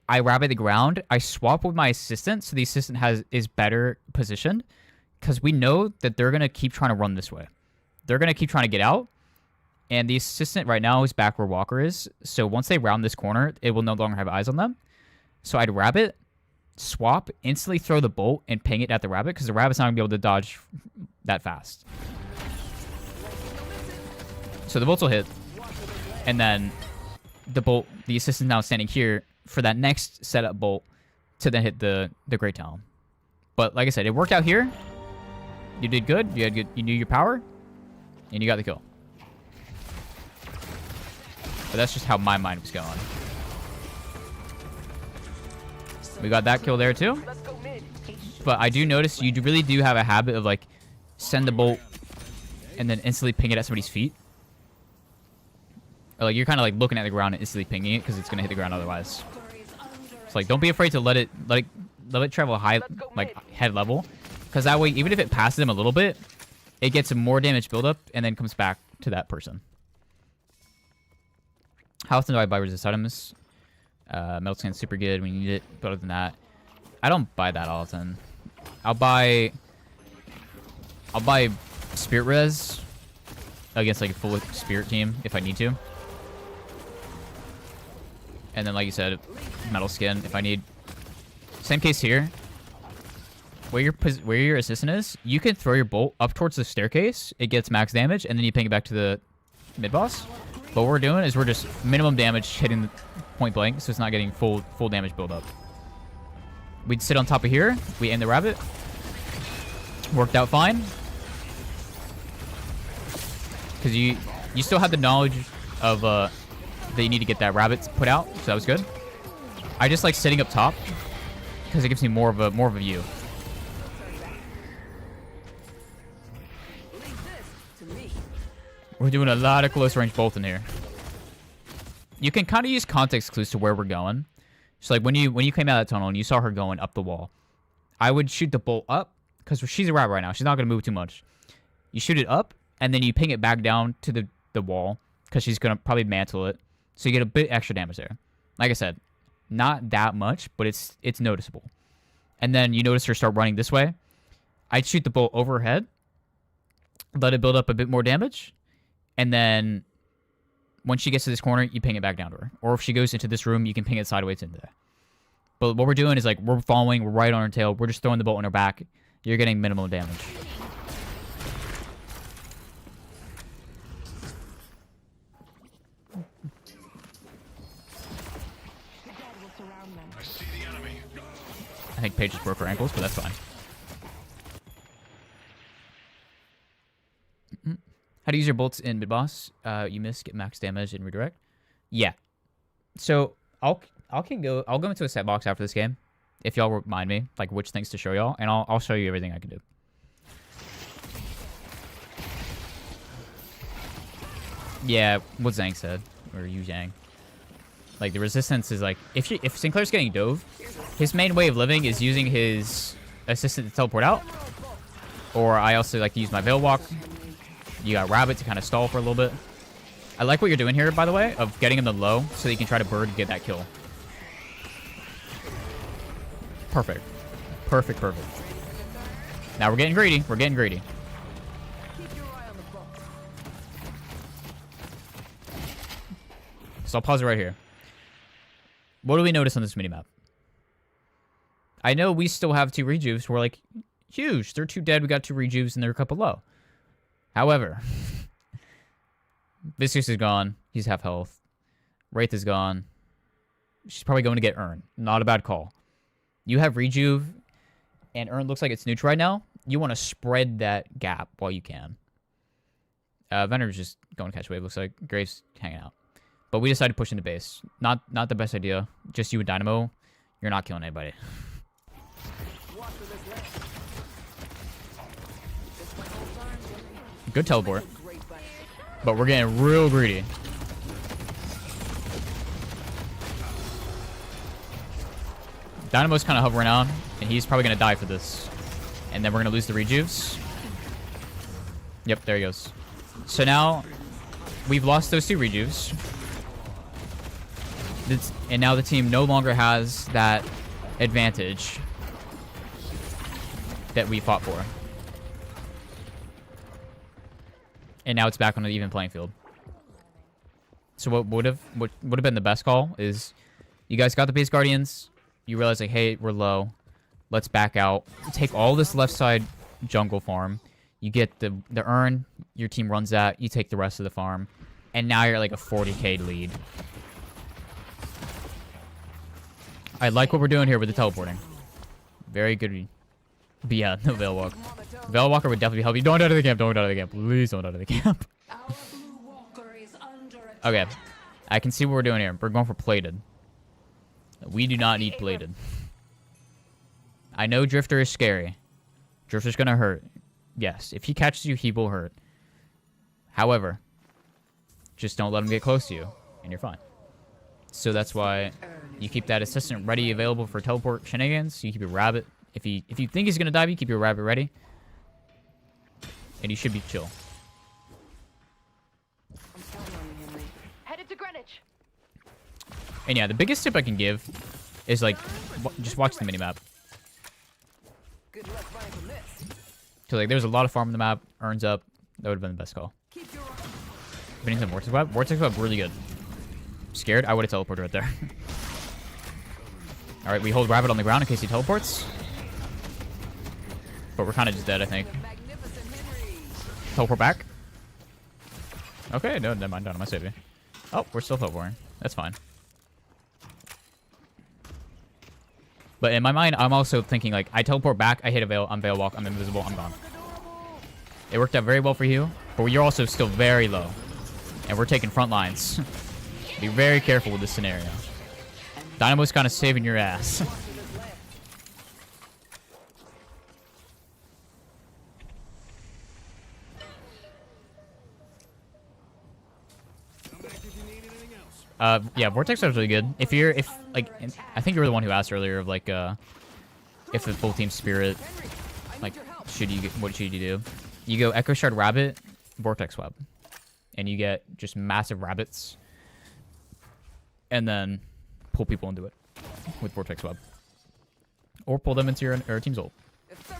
I rabbit the ground. I swap with my assistant, so the assistant is better positioned. Because we know that they're going to keep trying to run this way. They're going to keep trying to get out. And the assistant right now is back where Walker is. So once they round this corner, it will no longer have eyes on them. So I'd rabbit, swap, instantly throw the bolt, and ping it at the rabbit. Because the rabbit's not going to be able to dodge that fast. So the bolts will hit. And then the assistant's now standing here for that next setup bolt to then hit the Great Talon. But like I said, it worked out here. You did good. You knew your power, and you got the kill. But that's just how my mind was going. We got that kill there too. But I do notice you really do have a habit of like send the bolt and then instantly ping it at somebody's feet. Or, like, you're kind of like looking at the ground and instantly pinging it because it's gonna hit the ground otherwise. So like, don't be afraid to let it travel high, like head level, because that way, even if it passes him a little bit, it gets more damage buildup and then comes back to that person. How often do I buy resist items? Metal Scan's super good when you need it, but other than that, I don't buy that often. I'll buy Spirit Res against like a full Spirit team if I need to. And then, like you said, Metal Skin if I need. Same case here. Where your assistant is, you can throw your bolt up towards the staircase. It gets max damage, and then you ping it back to the mid-boss. But what we're doing is we're just minimum damage hitting the point blank, so it's not getting full damage build-up. We'd sit on top of here. We aim the rabbit. Worked out fine. Because you still have the knowledge of that you need to get that rabbit put out, so that was good. I just like sitting up top because it gives me more of a view. We're doing a lot of close range bolt in here. You can kind of use context clues to where we're going. So like when you came out of that tunnel and you saw her going up the wall, I would shoot the bolt up because she's a rabbit right now. She's not going to move too much. You shoot it up and then you ping it back down to the wall because she's going to probably mantle it. So you get a bit extra damage there. Like I said, not that much, but it's noticeable. And then you notice her start running this way. I'd shoot the bolt over her head, let it build up a bit more damage, and then when she gets to this corner, you ping it back down to her. Or if she goes into this room, you can ping it sideways into there. But what we're doing is like we're following, we're right on her tail, we're just throwing the bolt on her back. You're getting minimal damage. I think Paige just broke her ankles, but that's fine. How to use your bolts in mid-boss? You miss, get max damage, and redirect. Yeah. So I'll go into a set box after this game, if y'all remind me, like which things to show y'all, and I'll show you everything I can do. Yeah, what Zhang said, or Yu Zhang. Like the resistance is like if Sinclair's getting dove, his main way of living is using his assistant to teleport out. Or I also like to use my Veil Walk. You got Rabbit to kind of stall for a little bit. I like what you're doing here, by the way, of getting him the low so that you can try to bird and get that kill. Perfect. Perfect, perfect. Now we're getting greedy. We're getting greedy. So I'll pause it right here. What do we notice on this minimap? I know we still have 2 rejuves. We're like, huge. They're 2 dead. We got 2 rejuves and they're a couple low. However, Viscous is gone. He's half health. Wraith is gone. She's probably going to get Urn. Not a bad call. You have rejuve, and Urn looks like it's neutral right now. You want to spread that gap while you can. Venom's just going to catch wave, looks like. Graves hanging out. But we decided to push into base. Not the best idea. Just you and Dynamo. You're not killing anybody. Good teleport. But we're getting real greedy. Dynamo's kind of hovering on, and he's probably going to die for this. And then we're going to lose the rejuves. Yep, there he goes. So now, we've lost those 2 rejuves. And now the team no longer has that advantage that we fought for. And now it's back on an even playing field. So what would have been the best call is you guys got the base guardians. You realize like, hey, we're low. Let's back out. Take all this left side jungle farm. You get the urn. Your team runs that. You take the rest of the farm. And now you're like a 40k lead. I like what we're doing here with the teleporting. Very good. But yeah, no Veil Walk. Veil Walker would definitely help you. Don't die to the camp. Don't die to the camp. Please don't die to the camp. Okay. I can see what we're doing here. We're going for plated. We do not need plated. I know Drifter is scary. Drifter's going to hurt. Yes. If he catches you, he will hurt. However, Just don't let them get close to you, and you're fine. So that's why you keep that assistant ready, available for teleport shenanigans. You keep your rabbit. If you think he's gonna dive you, keep your rabbit ready, and you should be chill. Headed to Greenwich. And yeah, the biggest tip I can give is like just watch the minimap. Good luck running from this. So like there's a lot of farm on the map, earns up. That would have been the best call. Hitting some Vortex Web. Vortex Web really good. Scared? I would have teleported right there. Alright, we hold Rabbit on the ground in case he teleports. But we're kind of just dead, I think. Teleport back. Okay, no, never mind. Down on my saving. Oh, we're still teleporting. That's fine. But in my mind, I'm also thinking, like, I teleport back, I hit a veil, I'm veil walk, I'm invisible, I'm gone. It worked out very well for you, but you're also still very low. And we're taking front lines. Be very careful with this scenario. Dynamo's kind of saving your ass. Yeah, Vortex is really good. I think you were the one who asked earlier of like, if the full team spirit, like, what should you do? You go Echo Shard Rabbit, Vortex Web, and you get just massive rabbits, and then pull people into it with Vortex Web, or pull them into your team's ult. All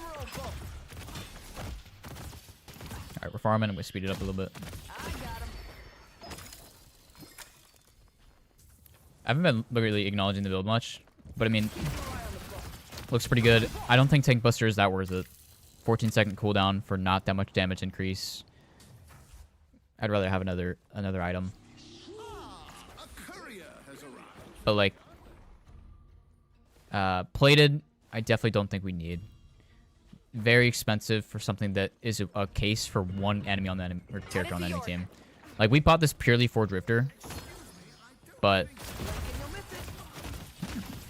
right, we're farming and we speed it up a little bit. I haven't been really acknowledging the build much, but I mean, looks pretty good. I don't think Tank Buster is that worth it. 14-second cooldown for not that much damage increase. I'd rather have another item. But like, plated, I definitely don't think we need. Very expensive for something that is a case for one enemy on the enemy or character on the enemy team. Like, we bought this purely for Drifter, but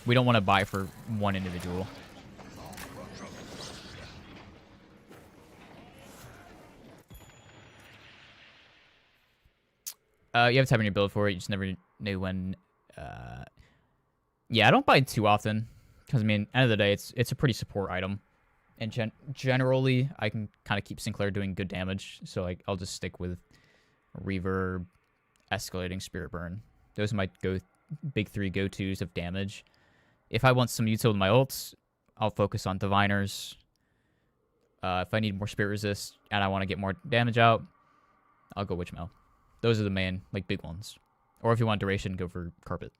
we don't want to buy for one individual. You have to have in your build for it. You just never know when. Yeah, I don't buy it too often because I mean, end of the day, it's a pretty support item, and generally I can kind of keep Sinclair doing good damage. So like, I'll just stick with Reverb, Escalating, Spirit Burn. Those are my big three go-tos of damage. If I want some util with my ults, I'll focus on Diviners. If I need more Spirit Resist and I want to get more damage out, I'll go Witchmail. Those are the main, like, big ones. Or if you want duration, go for Carpet.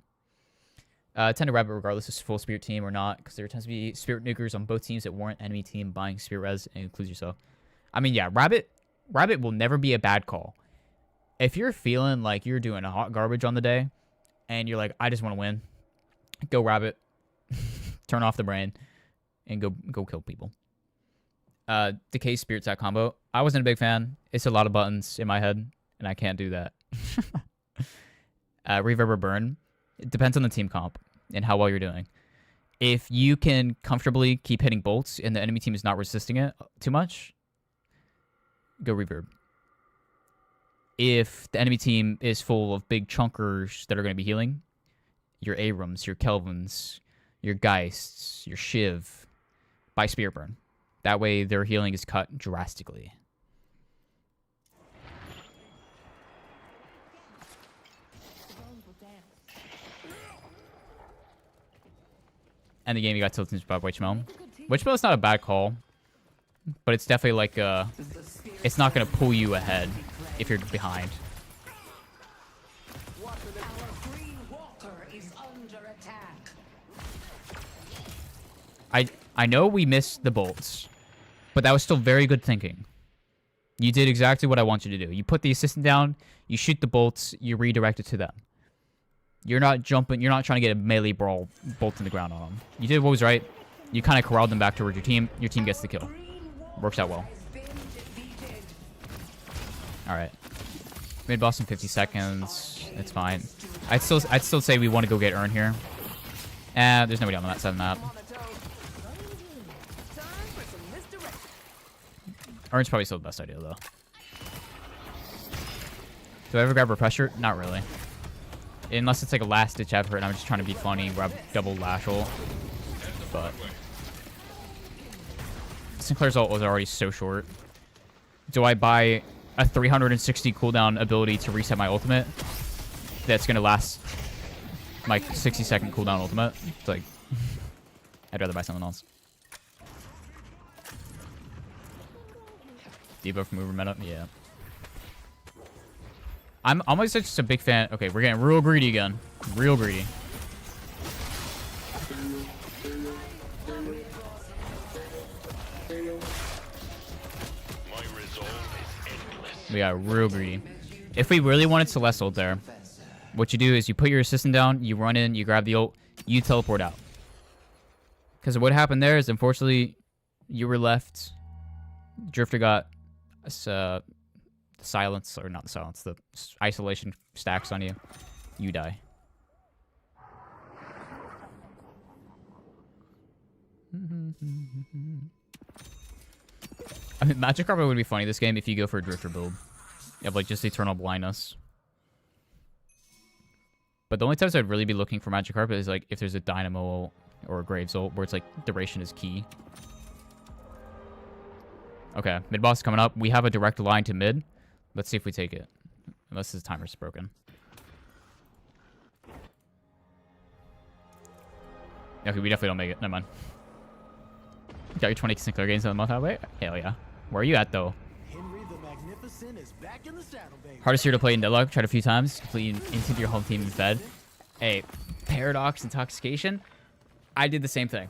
Tend to Rabbit regardless if it's full Spirit team or not, because there tends to be Spirit nukers on both teams that warrant enemy team buying Spirit Res, and includes yourself. I mean, yeah, Rabbit will never be a bad call. If you're feeling like you're doing a hot garbage on the day, and you're like, I just want to win, go Rabbit, turn off the brain, and go kill people. Decay Spirit Sack combo. I wasn't a big fan. It's a lot of buttons in my head, and I can't do that. Reverb or Burn. It depends on the team comp and how well you're doing. If you can comfortably keep hitting bolts and the enemy team is not resisting it too much, go Reverb. If the enemy team is full of big chunkers that are going to be healing, your Abrams, your Kelvins, your Geists, your Shiv, buy Spirit Burn. That way their healing is cut drastically. And the game you got tilted by Witchmail. Witchmail is not a bad call, but it's definitely like it's not going to pull you ahead if you're behind. Our green water is under attack. I know we missed the bolts, but that was still very good thinking. You did exactly what I want you to do. You put the assistant down, you shoot the bolts, you redirect it to them. You're not jumping, you're not trying to get a melee brawl bolt in the ground on them. You did what was right. You kind of corralled them back towards your team. Your team gets the kill. Works out well. Alright. Mid boss in 50 seconds. It's fine. I'd still say we want to go get Urn here. There's nobody on that side of the map. Urn's probably still the best idea though. Do I ever grab Repressor? Not really. Unless it's like a last-ditch effort and I'm just trying to be funny and grab double lash ult. But Sinclair's ult was already so short. Do I buy a 360 cooldown ability to reset my ultimate that's going to last my 60-second cooldown ultimate? It's like, I'd rather buy something else. Debuff from mover meta? Yeah. I'm almost just a big fan. Okay, we're getting real greedy again. Real greedy. We got real greedy. If we really wanted Celeste ult there, what you do is you put your assistant down, you run in, you grab the ult, you teleport out. Because what happened there is, unfortunately, you were left. Drifter got silence, or not the silence, the isolation stacks on you. You die. I mean, Magic Carpet would be funny this game if you go for a Drifter build. You have, like, just Eternal Blindness. But the only times I'd really be looking for Magic Carpet is, like, if there's a Dynamo ult or a Graves ult where it's, like, duration is key. Okay, mid-boss coming up. We have a direct line to mid. Let's see if we take it. Unless his timer's broken. Okay, we definitely don't make it. Never mind. Got your 20 Sinclair games in the month. Wait, hell yeah. Where are you at, though? Henry the Magnificent is back in the saddle, baby. Hardest year to play in Deadlock. Tried a few times. Completing instant your home team in bed. Hey, Paradox Intoxication. I did the same thing.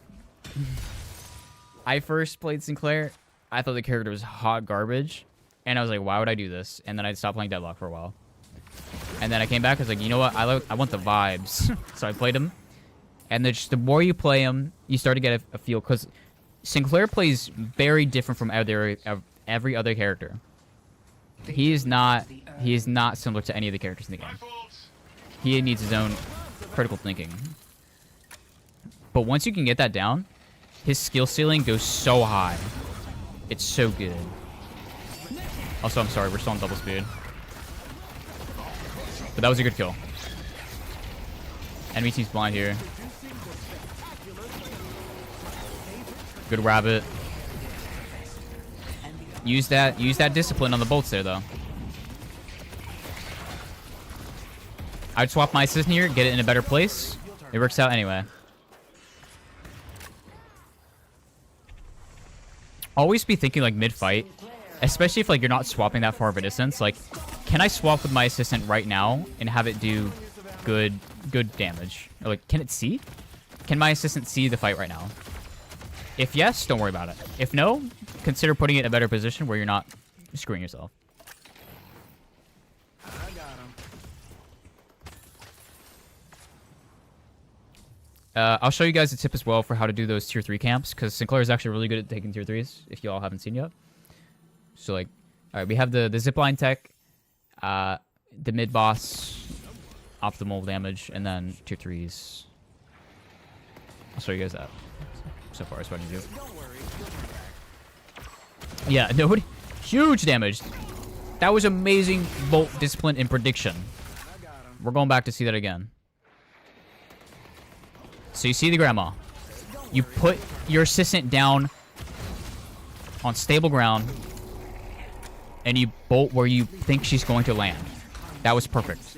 I first played Sinclair. I thought the character was hot garbage. And I was like, why would I do this? And then I stopped playing Deadlock for a while. And then I came back. I was like, you know what? I want the vibes. So I played him. And then just the more you play him, you start to get a feel. Because Sinclair plays very different from every other character. He is not similar to any of the characters in the game. He needs his own critical thinking. But once you can get that down, his skill ceiling goes so high. It's so good. Also, I'm sorry, we're still on double speed. But that was a good kill. Enemy team's blind here. Good rabbit. Use that discipline on the bolts there, though. I'd swap my assistant here, get it in a better place. It works out anyway. Always be thinking like mid-fight, especially if like you're not swapping that far of a distance. Like, can I swap with my assistant right now and have it do good damage? Or like, can it see? Can my assistant see the fight right now? If yes, don't worry about it. If no, consider putting it in a better position where you're not screwing yourself. I got him. I'll show you guys a tip as well for how to do those tier 3 camps, because Sinclair is actually really good at taking tier 3s, if you all haven't seen yet. So, like, alright, we have the zipline tech, the mid-boss, optimal damage, and then tier 3s. I'll show you guys that. So far, that's what I need to do. Yeah, nobody. Huge damage. That was amazing bolt discipline and prediction. We're going back to see that again. So you see the grandma. You put your assistant down on stable ground, and you bolt where you think she's going to land. That was perfect.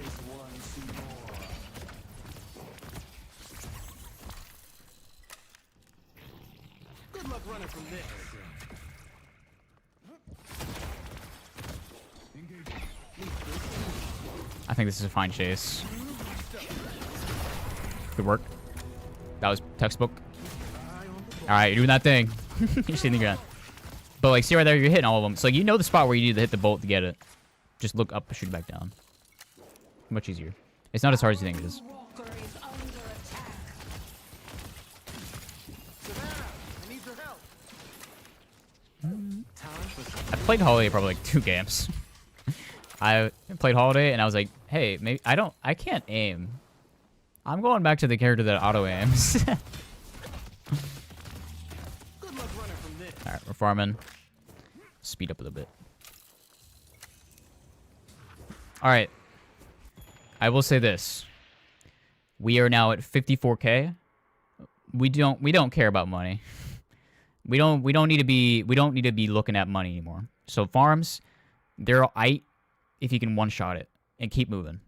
Good luck running from this. I think this is a fine chase. Good work. That was textbook. Alright, you're doing that thing. You're seeing the ground. But like, see right there, you're hitting all of them. So like, you know the spot where you need to hit the bolt to get it. Just look up, shoot it back down. Much easier. It's not as hard as you think it is. I played Holiday probably like 2 games. I played Holiday and I was like, hey, maybe I can't aim. I'm going back to the character that auto aims. Alright, we're farming. Speed up a little bit. All right. I will say this. We are now at 54K. We don't care about money. We don't need to be looking at money anymore. So farms, they're aight if you can one-shot it and keep moving.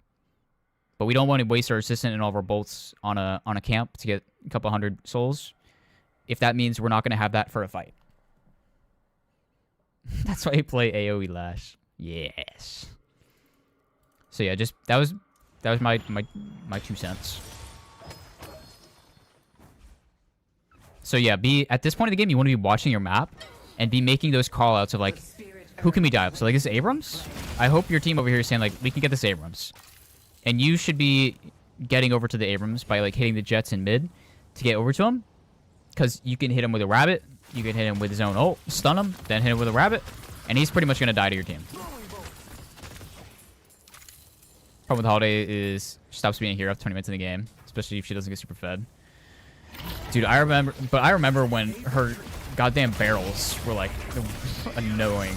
But we don't want to waste our assistant and all of our bolts on a camp to get a couple hundred souls. If that means we're not going to have that for a fight. That's why I play AoE Lash. Yes. So yeah, just that was my 2 cents. So yeah, at this point of the game, you want to be watching your map and be making those call-outs of like, who can we dive? So like, this is Abrams? I hope your team over here is saying like, we can get this Abrams. And you should be getting over to the Abrams by like hitting the jets in mid to get over to him. Because you can hit him with a rabbit, you can hit him with his own ult, stun him, then hit him with a rabbit, and he's pretty much going to die to your team. Problem with Holiday is she stops being a hero after 20 minutes in the game, especially if she doesn't get super fed. Dude, I remember when her goddamn barrels were like annoying.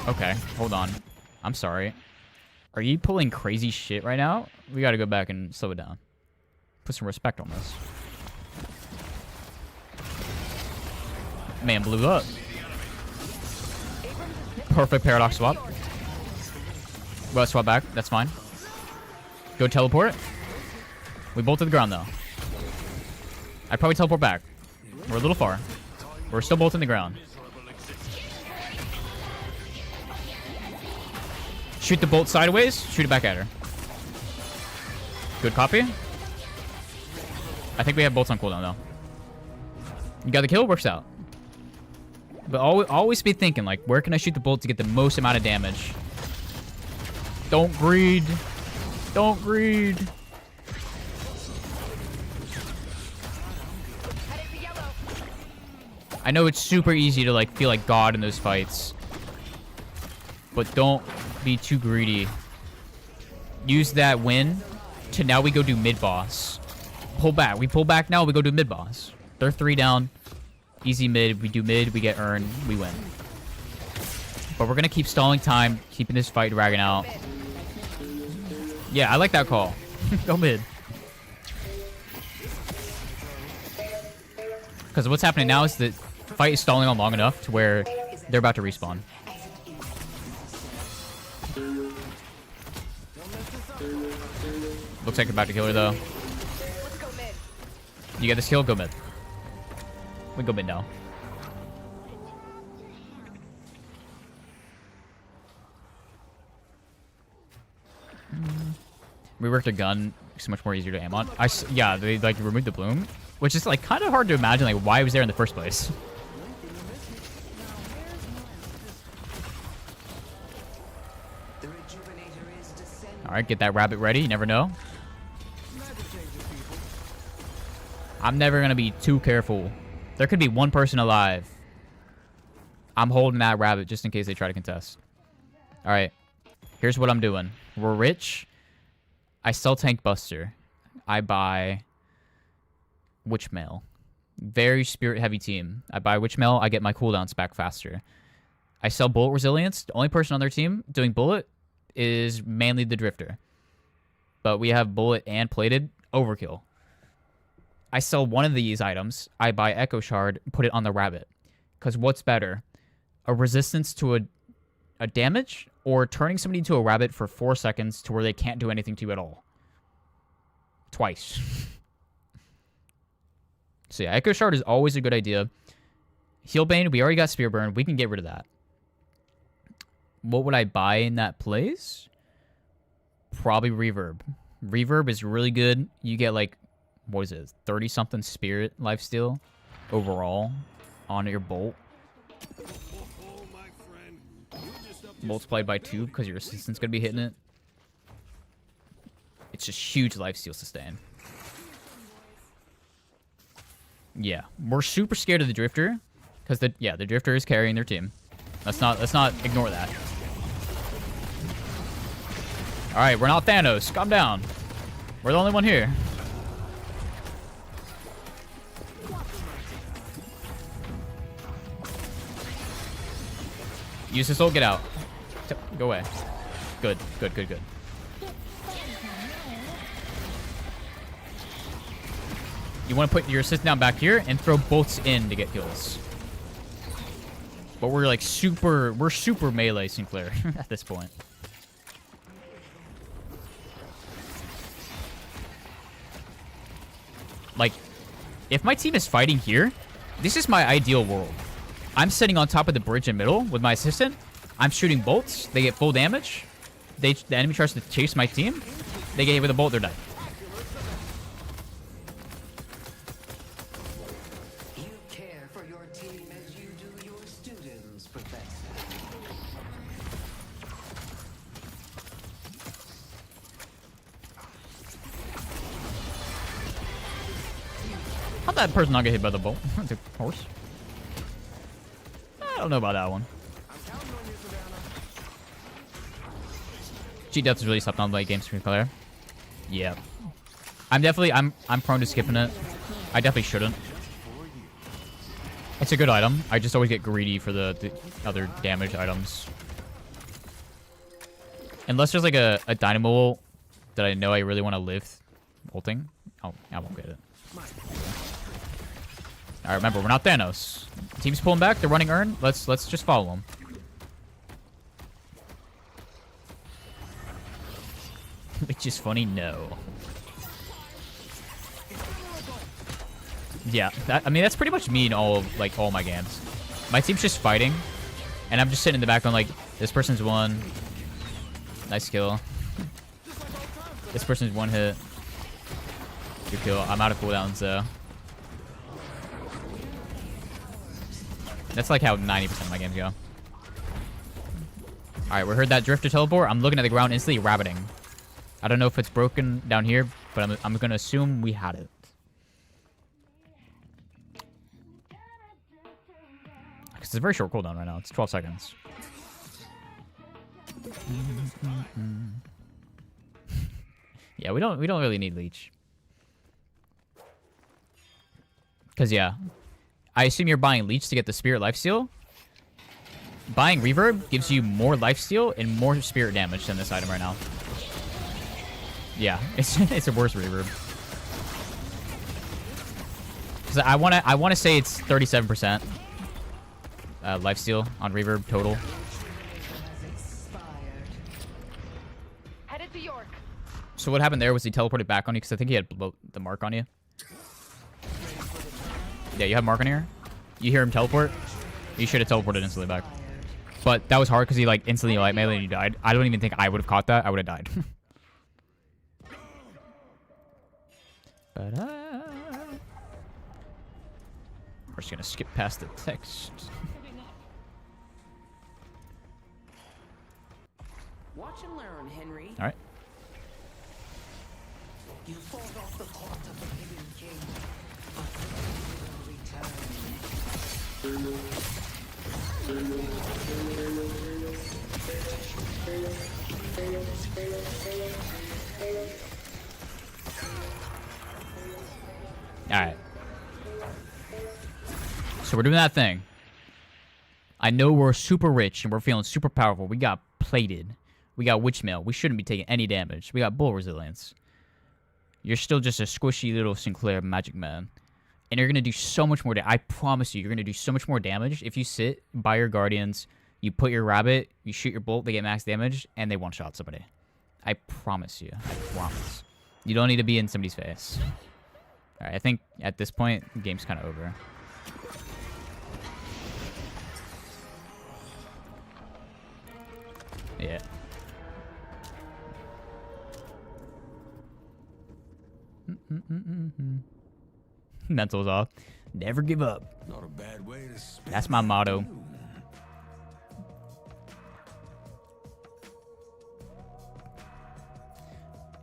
Okay, hold on. I'm sorry. Are you pulling crazy shit right now? We gotta go back and slow it down. Put some respect on this. Man blew up. Perfect paradox swap. Well, swap back. That's fine. Go teleport. We bolt to the ground though. I'd probably teleport back. We're a little far. We're still bolting the ground. Shoot the bolt sideways. Shoot it back at her. Good copy. I think we have bolts on cooldown though. You got the kill. Works out. But always be thinking like, where can I shoot the bolt to get the most amount of damage? Don't greed. Don't greed. I know it's super easy to like feel like God in those fights, but don't be too greedy. Use that win to now we go do mid boss. Pull back. We pull back now. We go do mid boss. They're 3 down. Easy mid. We do mid. We get earn. We win. But we're gonna keep stalling time, keeping this fight dragging out. Yeah, I like that call. Go mid. Because what's happening now is that the fight is stalling on long enough to where they're about to respawn. Looks like we're about to kill her though. You get this kill? Go mid. We go mid now. Reworked a gun. So much more easier to aim on. Yeah, they like removed the bloom, which is like kind of hard to imagine like why it was there in the first place. All right, get that rabbit ready. You never know. I'm never gonna be too careful. There could be one person alive. I'm holding that rabbit just in case they try to contest. All right, here's what I'm doing. We're rich. I sell Tank Buster. I buy Witchmail. Very spirit heavy team. I buy Witchmail. I get my cooldowns back faster. I sell Bullet Resilience. The only person on their team doing Bullet is mainly the Drifter. But we have Bullet and Plated. Overkill. I sell one of these items. I buy Echo Shard. Put it on the Rabbit. Because what's better? A resistance to a damage, or turning somebody into a rabbit for 4 seconds to where they can't do anything to you at all. Twice. So yeah, Echo Shard is always a good idea. Healbane, we already got Spear Burn. We can get rid of that. What would I buy in that place? Probably Reverb. Reverb is really good. You get like, what is it, 30-something Spirit lifesteal overall on your Bolt. Multiplied by 2 because your assistant's going to be hitting it. It's just huge lifesteal sustain. Yeah, we're super scared of the Drifter because the Drifter is carrying their team. Let's not ignore that. All right, we're not Thanos. Calm down. We're the only one here. Use this ult, get out. Go away. Good, good, good, good. You want to put your assist down back here and throw bolts in to get kills. But we're like super melee Sinclair at this point. Like, if my team is fighting here, this is my ideal world. I'm sitting on top of the bridge in middle with my assistant. I'm shooting bolts. They get full damage. The enemy tries to chase my team. They get hit with a bolt, they're dead. You care for your team as you do your students, Professor. How'd that person not get hit by the bolt? The horse? I don't know about that one. G-Death is really slept on late game Sinclair. Yeah. I'm prone to skipping it. I definitely shouldn't. It's a good item. I just always get greedy for the other damage items. Unless there's like a dynamo ult that I know I really want to live ulting. Oh, I won't get it. Alright, remember, we're not Thanos. Team's pulling back, they're running Urn. Let's just follow them. Which is funny, no. Yeah, I mean that's pretty much me in all my games. My team's just fighting, and I'm just sitting in the back going like, this person's one. Nice kill. This person's one hit. Good kill. I'm out of cooldowns though. That's like how 90% of my games go. Alright, we heard that drifter teleport. I'm looking at the ground instantly rabbiting. I don't know if it's broken down here, but I'm gonna assume we had it. Because it's a very short cooldown right now. It's 12 seconds. Yeah, we don't really need leech. Because yeah, I assume you're buying leech to get the spirit lifesteal. Buying reverb gives you more lifesteal and more spirit damage than this item right now. Yeah, it's a worse reverb. Because I wanna say it's 37% lifesteal on reverb total. Headed to York. So what happened there was he teleported back on you because I think he had the mark on you. Yeah, you have mark on here. You hear him teleport. You should have teleported instantly back. But that was hard because he like instantly light melee and you died. I don't even think I would have caught that. I would have died. We're just gonna skip past the text. Watch and learn, Henry. All right. You fought off the court of the hidden king, but will return. Alright. So we're doing that thing. I know we're super rich and we're feeling super powerful. We got plated. We got witchmail. We shouldn't be taking any damage. We got bull resilience. You're still just a squishy little Sinclair magic man. And you're going to do so much more damage. I promise you, you're going to do so much more damage if you sit by your guardians, you put your rabbit, you shoot your bolt, they get max damage, and they one-shot somebody. I promise you. I promise. You don't need to be in somebody's face. Alright, I think at this point, the game's kind of over. Yeah. Mental's off. Never give up. Not a bad way to spend. That's my motto.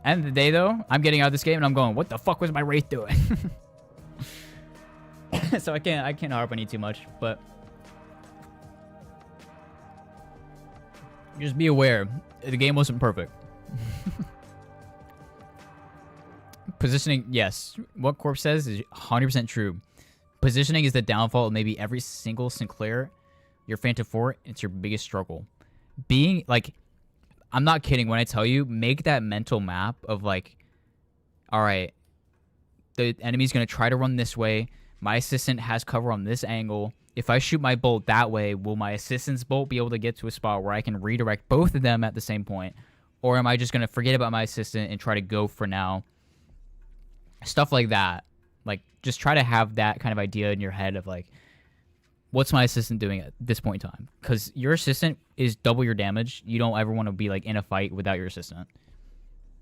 End of the day, though, I'm getting out of this game and I'm going, what the fuck was my Wraith doing? So I can't harp on you too much, but just be aware, the game wasn't perfect. Positioning, yes. What Corp says is 100% true. Positioning is the downfall of maybe every single Sinclair you're Phantom 4. It's your biggest struggle. Being, like, I'm not kidding when I tell you, make that mental map of like, all right, the enemy's going to try to run this way. My assistant has cover on this angle. If I shoot my bolt that way, will my assistant's bolt be able to get to a spot where I can redirect both of them at the same point? Or am I just going to forget about my assistant and try to go for now? Stuff like that. Like, just try to have that kind of idea in your head of like, what's my assistant doing at this point in time? Because your assistant is double your damage. You don't ever want to be like in a fight without your assistant.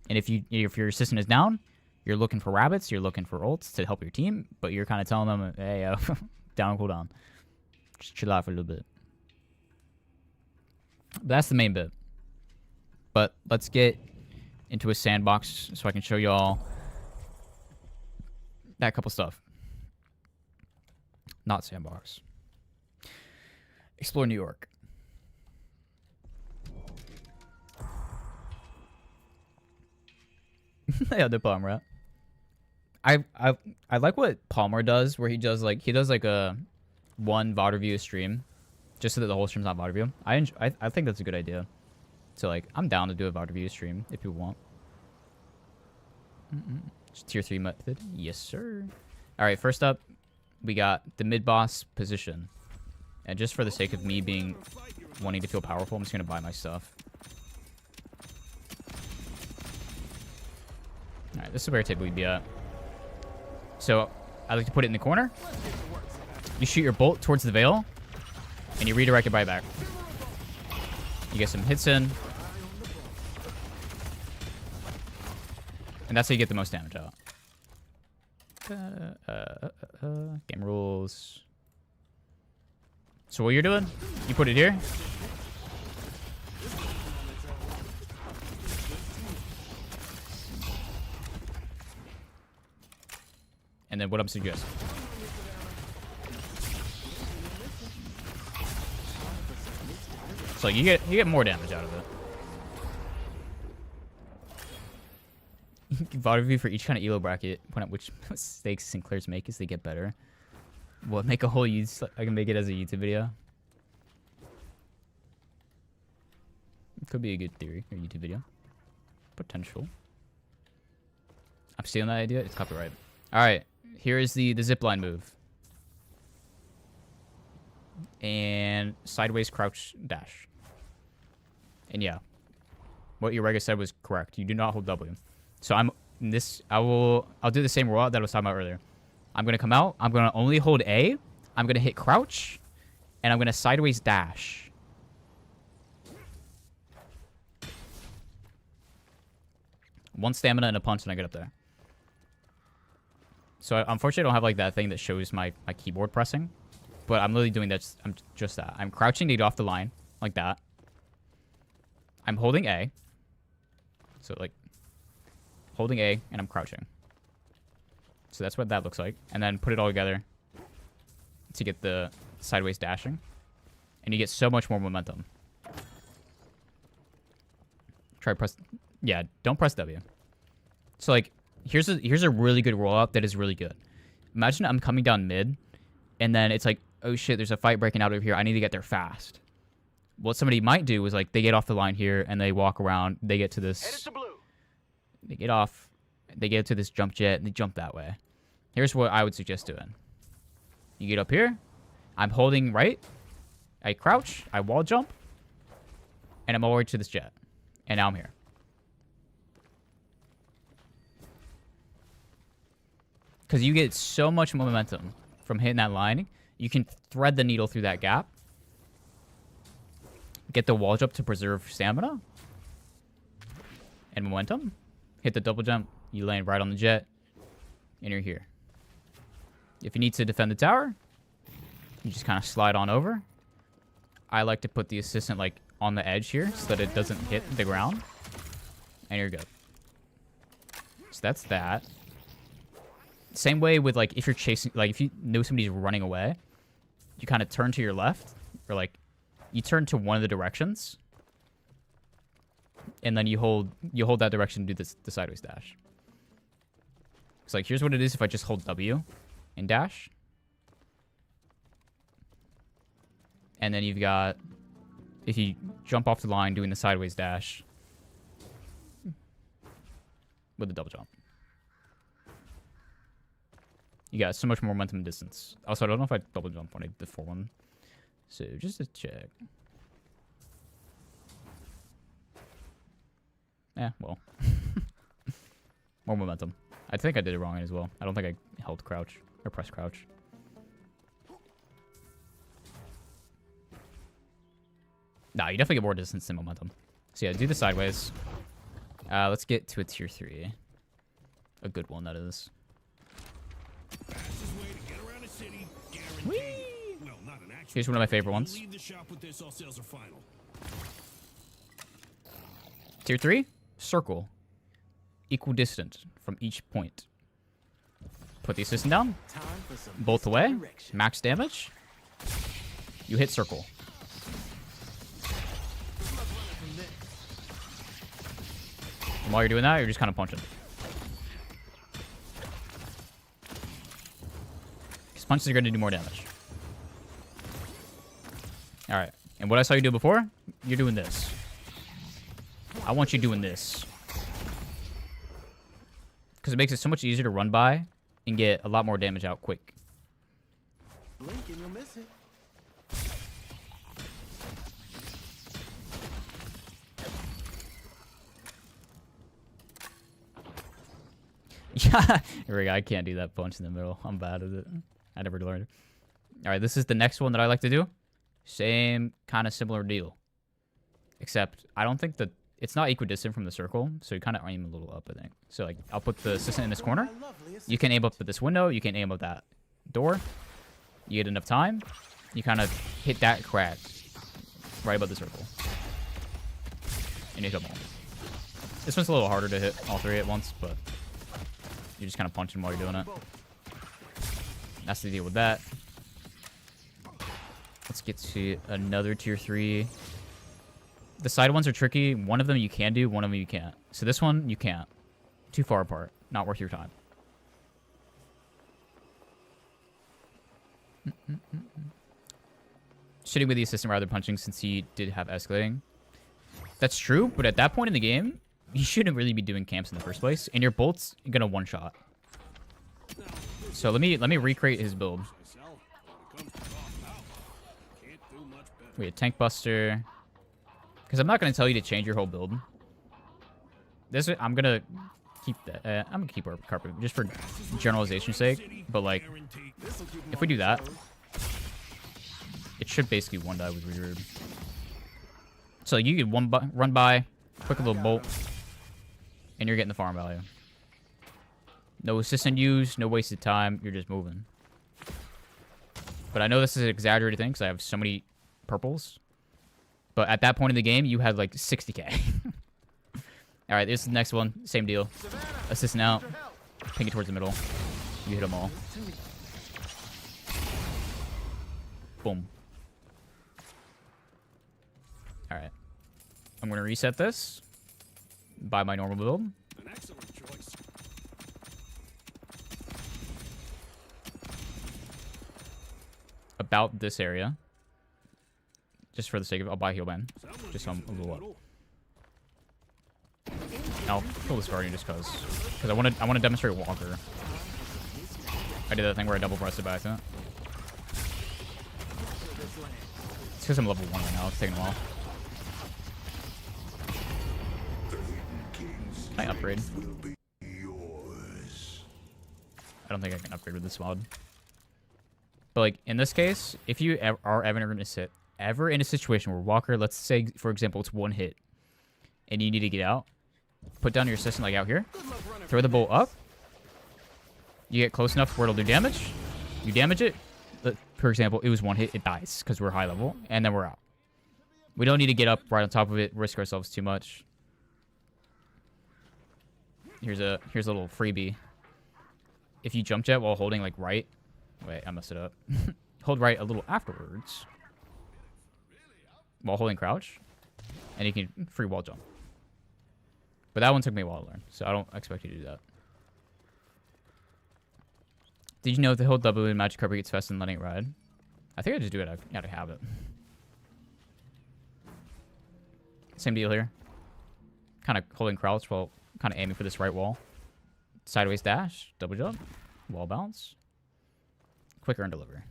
And if your assistant is down, you're looking for rabbits, you're looking for ults to help your team, but you're kind of telling them, hey, down, cool down. Just chill out for a little bit. But that's the main bit. But let's get into a sandbox so I can show y'all that couple stuff. Not sandbox. Explore New York. Yeah, the Palmer. I like what Palmer does, where he does like a one VOD review stream, just so that the whole stream's not VOD review. I think that's a good idea. So like, I'm down to do a VOD review stream if people want. Just tier 3 method, yes sir. All right, first up, we got the mid boss position, and just for the sake of me wanting to feel powerful, I'm just gonna buy my stuff. All right, this is where typically we'd be at. So I like to put it in the corner. You shoot your bolt towards the veil, and you redirect it right back. You get some hits in, and that's how you get the most damage out. Game rules. So what you're doing, you put it here. And then what I'm suggesting. So you get more damage out of it. VOD review for each kind of elo bracket. Point out which mistakes Sinclair's make as they get better. What, make a whole I can make it as a YouTube video. Could be a good theory or YouTube video. Potential. I'm stealing that idea. It's copyright. All right. Here is the zipline move. And sideways crouch dash. And yeah. What your Rega said was correct. You do not hold W. So I'll do the same rollout that I was talking about earlier. I'm gonna come out, I'm gonna only hold A, I'm gonna hit crouch, and I'm gonna sideways dash. One stamina and a punch and I get up there. So unfortunately I don't have like that thing that shows my keyboard pressing. But I'm literally doing that. I'm just that. I'm crouching to get off the line. Like that. I'm holding A. So like holding A and I'm crouching. So that's what that looks like. And then put it all together to get the sideways dashing. And you get so much more momentum. Try press. Yeah, don't press W. So like here's a really good rollout that is really good. Imagine I'm coming down mid and then it's like, oh shit, there's a fight breaking out over here. I need to get there fast. What somebody might do is like they get off the line here and they walk around. They get to this. They get off. They get to this jump jet and they jump that way. Here's what I would suggest doing. You get up here. I'm holding right. I crouch. I wall jump. And I'm all the way to this jet. And now I'm here. Because you get so much momentum from hitting that line. You can thread the needle through that gap. Get the wall jump to preserve stamina. And momentum. Hit the double jump. You land right on the jet. And you're here. If you need to defend the tower, you just kind of slide on over. I like to put the assistant like on the edge here so that it doesn't hit the ground. And you're good. So that's that. Same way with like if you're chasing, like if you know somebody's running away, you kind of turn to your left or like you turn to one of the directions and then you hold that direction to do the sideways dash. So like here's what it is if I just hold W and dash. And then you've got, if you jump off the line doing the sideways dash, with a double jump. You got so much more momentum and distance. Also, I don't know if I double jump when I did the 4-1. So, just to check. Yeah, well. More momentum. I think I did it wrong as well. I don't think I held crouch or press crouch. Nah, you definitely get more distance than momentum. So yeah, do the sideways. Let's get to a tier 3. A good one, that is. Fastest way to get around a city, guaranteed. Whee! Well, not an actual. Here's one of my favorite ones. Leave the shop with this, all sales are final. Tier 3, circle. Equidistant from each point. Put the assistant down. Both away. Max damage. You hit circle. And while you're doing that, you're just kind of punching. Because punches are going to do more damage. Alright. And what I saw you do before, you're doing this. I want you doing this. Because it makes it so much easier to run by and get a lot more damage out quick. Blink and you'll miss it. Yeah, here we go. I can't do that punch in the middle. I'm bad at it. I never learned. All right, this is the next one that I like to do. Same kind of similar deal. Except I don't think that it's not equidistant from the circle, so you kind of aim a little up, I think. So like, I'll put the assistant in this corner. You can aim up at this window. You can aim up that door. You get enough time. You kind of hit that crack right above the circle. And you hit them all. This one's a little harder to hit all 3 at once, but you're just kind of punching while you're doing it. That's the deal with that. Let's get to another tier 3. The side ones are tricky. One of them you can do, one of them you can't. So this one, you can't. Too far apart. Not worth your time. Shooting with the assistant rather than punching since he did have escalating. That's true, but at that point in the game, you shouldn't really be doing camps in the first place, and your bolt's gonna one-shot. So let me recreate his build. We had Tank Buster. Because I'm not gonna tell you to change your whole build. This I'm gonna keep that. I'm gonna keep our carpet just for generalization's sake. But like, if we do that, it should basically one die with reverb. So you could run by, quick little bolt, and you're getting the farm value. No assistant used, no wasted time. You're just moving. But I know this is an exaggerated thing because I have so many purples. But at that point in the game, you had like 60k. All right, this is the next one. Same deal. Assistant out. Ping it towards the middle. You hit them all. Boom. All right. I'm going to reset this by my normal build. An excellent choice. About this area. Just for the sake of it, I'll buy heal band. Just so I'm a little up. I'll kill this guardian just cause I want to demonstrate Walker. I did that thing where I double pressed it by accident. It's because I'm level 1 right now. It's taking a while. Can I upgrade? I don't think I can upgrade with this mod. But like in this case, if you are ever going to sit in a situation where Walker, let's say for example, it's 1 hit, and you need to get out, put down your assistant like out here, throw the bolt up. You get close enough where it'll do damage. You damage it. For example, it was 1 hit, it dies because we're high level, and then we're out. We don't need to get up right on top of it, risk ourselves too much. Here's a little freebie. If you jump jet while holding like right, wait, I messed it up. Hold right a little afterwards while holding crouch, and you can free wall jump. But that one took me a while to learn, so I don't expect you to do that. Did you know if the hold W in Magic Carpet gets fast and letting it ride? I think I just do it out of habit. Same deal here. Kind of holding crouch while kind of aiming for this right wall. sideways dash, double jump, wall bounce, quick earn delivery.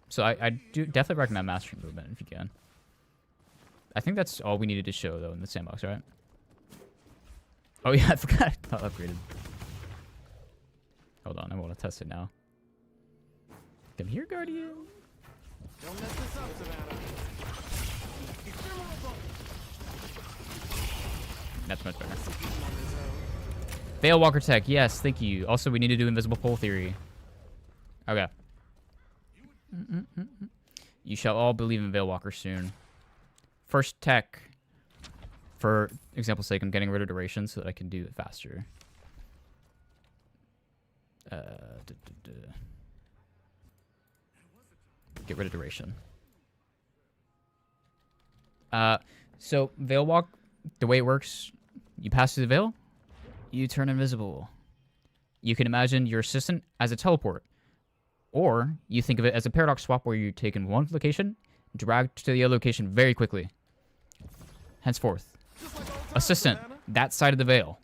So I do definitely recommend mastering movement if you can. I think that's all we needed to show though in the sandbox, right? Oh yeah, I forgot. I thought upgraded. Hold on, I want to test it now. Come here, Guardian. Don't mess this up, Savannah. That's much better. Veil Walker Tech, yes, thank you. Also, we need to do invisible pole theory. Okay. You shall all believe in Veil Walker soon. First tech. For example's sake, I'm getting rid of duration so that I can do it faster. Get rid of duration. So Veil Walk, the way it works, you pass through the veil, you turn invisible. You can imagine your assistant as a teleport. Or you think of it as a paradox swap where you take in one location, drag to the other location very quickly. Henceforth, assistant, that side of the veil.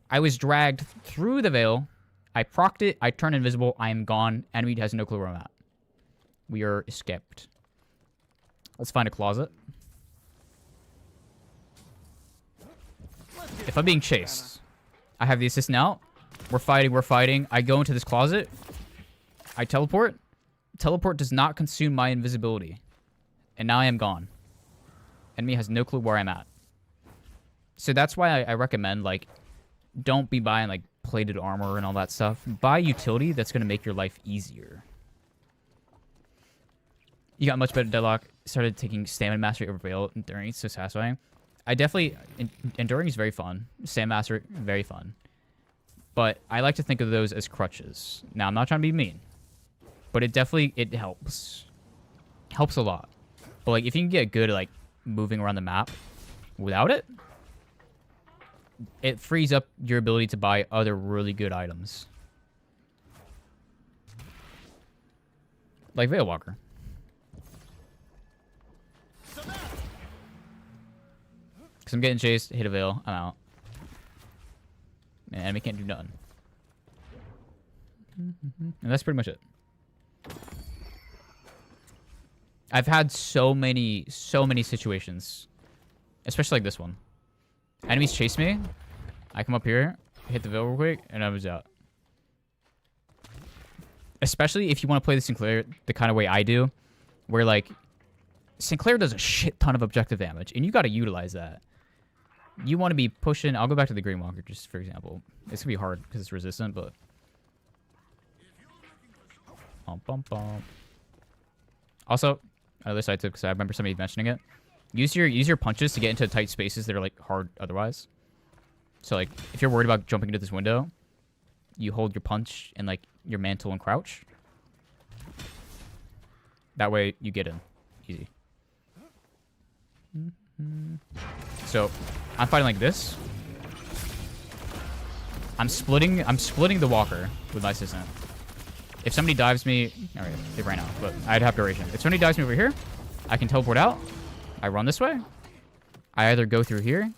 I was dragged through the veil. I procced it. I turned invisible. I am gone. Enemy has no clue where I'm at. We are escaped. Let's find a closet. If I'm being chased, I have the assistant out. We're fighting. We're fighting. I go into this closet. I teleport. Teleport does not consume my invisibility. And now I am gone. Enemy has no clue where I'm at. So that's why I recommend, like, don't be buying, like, plated armor and all that stuff. Buy utility that's going to make your life easier. You got much better Deadlock. Started taking Stamina Mastery over Veil. Enduring is so satisfying. I definitely... Enduring is very fun. Stamina Mastery, very fun. But I like to think of those as crutches. Now, I'm not trying to be mean. But it definitely... It helps. Helps a lot. But, like, if you can get good at, like, moving around the map without it, it frees up your ability to buy other really good items. Like Veil Walker. Because I'm getting chased, hit a Veil, I'm out. And enemy can't do nothing. And that's pretty much it. I've had so many situations. Especially like this one. Enemies chase me. I come up here, hit the Veil real quick, and I was out. Especially if you want to play the Sinclair the kind of way I do. Where, like, Sinclair does a shit ton of objective damage, and you got to utilize that. You want to be pushing... I'll go back to the Green Walker, just for example. It's going to be hard because it's resistant, but... Bum, bum, bum. Also, another side tip, because I remember somebody mentioning it. Use your punches to get into tight spaces that are, like, hard otherwise. So, like, if you're worried about jumping into this window, you hold your punch and, like, your mantle and crouch. That way, you get in. Easy. So, I'm fighting like this. I'm splitting the walker with my assistant. If somebody dives me... Alright, they ran out, but I'd have duration. If somebody dives me over here, I can teleport out. I run this way. I either go through here,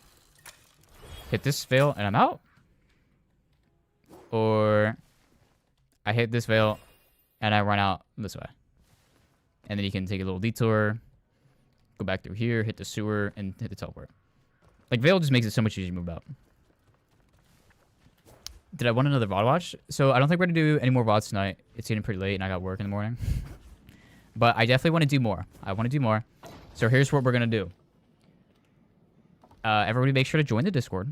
hit this veil, and I'm out. Or I hit this veil, and I run out this way. And then you can take a little detour, go back through here, hit the sewer, and hit the teleport. Like, Veil just makes it so much easier to move out. Did I want another VOD watch? So I don't think we're going to do any more VODs tonight. It's getting pretty late, and I got work in the morning. But I definitely want to do more. I want to do more. So here's what we're going to do. Everybody make sure to join the Discord. !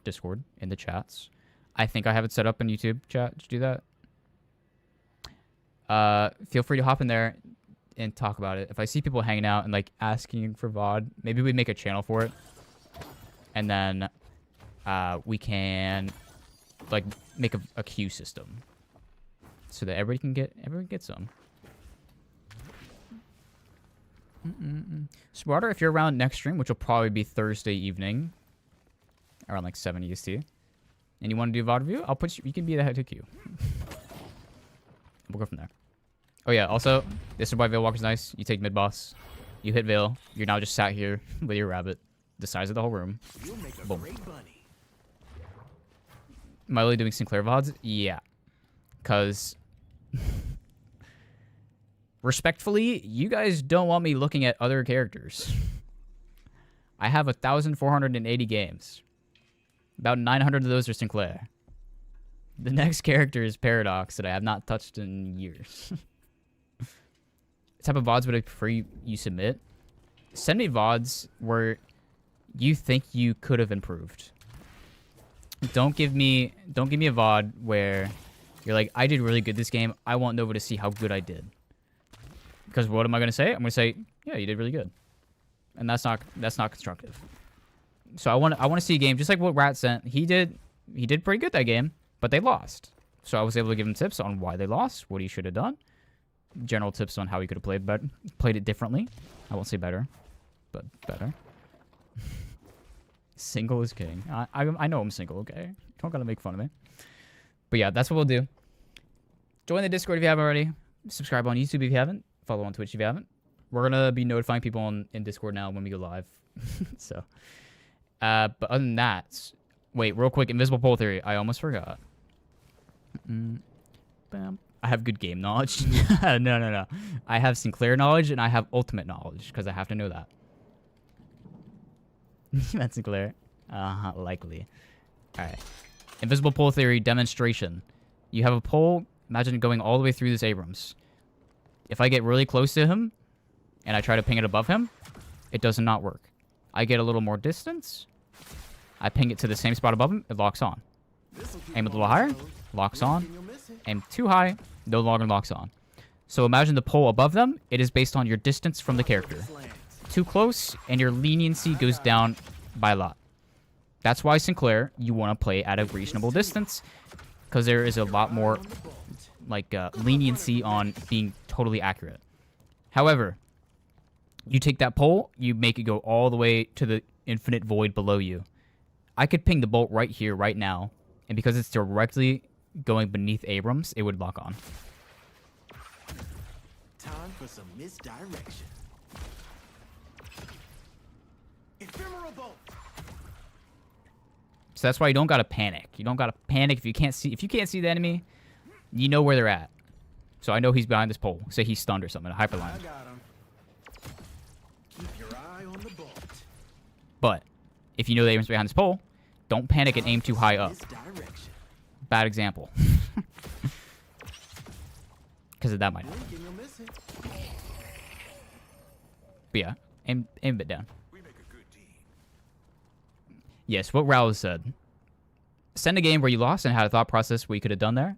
Discord in the chats. I think I have it set up in YouTube chat to do that. Feel free to hop in there and talk about it. If I see people hanging out and, like, asking for VOD, maybe we make a channel for it. And then we can, like, make a queue system so that everyone gets some. Smarter, if you're around next stream, which will probably be Thursday evening, around like 7 EST, and you want to do VOD review, I'll put you can be the head to queue. We'll go from there. Oh yeah, also, this is why Veil Walker's nice. You take mid boss, you hit Veil, you're now just sat here with your rabbit, the size of the whole room. You'll make a Boom. great bunny. Am I really doing Sinclair VODs? Yeah. Because, respectfully, you guys don't want me looking at other characters. I have 1,480 games. About 900 of those are Sinclair. The next character is Paradox that I have not touched in years. The type of VODs would I prefer you submit? Send me VODs where you think you could have improved. Don't give me a VOD where you're like, I did really good this game. I want Nova to see how good I did. Because what am I gonna say? I'm gonna say, yeah, you did really good. And that's not constructive. So I want to see a game just like what Rat sent. He did pretty good that game, but they lost. So I was able to give him tips on why they lost, what he should have done, general tips on how he could have played it differently. I won't say better, but better. Single is king. I know I'm single, okay? Don't gotta make fun of me. But yeah, that's what we'll do. Join the Discord if you haven't already. Subscribe on YouTube if you haven't. Follow on Twitch if you haven't. We're gonna be notifying people in Discord now when we go live. So, but other than that, wait, real quick, invisible pole theory. I almost forgot. Bam. I have good game knowledge. No. I have Sinclair knowledge and I have ultimate knowledge because I have to know that. That's Sinclair. Likely. All right. Invisible pole theory demonstration. You have a pole. Imagine going all the way through this Abrams. If I get really close to him and I try to ping it above him, it does not work. I get a little more distance. I ping it to the same spot above him. It locks on. Aim a little higher. Locks on. Aim too high. No longer locks on. So imagine the pole above them. It is based on your distance from the character. Too close, and your leniency goes down by a lot. That's why Sinclair, you want to play at a reasonable distance, because there is a lot more like leniency on being totally accurate. However, you take that pole, you make it go all the way to the infinite void below you. I could ping the bolt right here, right now, and because it's directly going beneath Abrams, it would lock on. Time for some misdirection. Ephemeral bolt. So that's why you don't gotta panic. You don't gotta panic if you can't see the enemy. You know where they're at. So I know he's behind this pole. Say he's stunned or something. A hyperline. I got him. Keep your eye on the bolt. But if you know the Abrams behind this pole, don't panic and aim too high up. Bad example. Because that might happen. But yeah, aim a bit down. Yes, what Raul said. Send a game where you lost and had a thought process what you could have done there,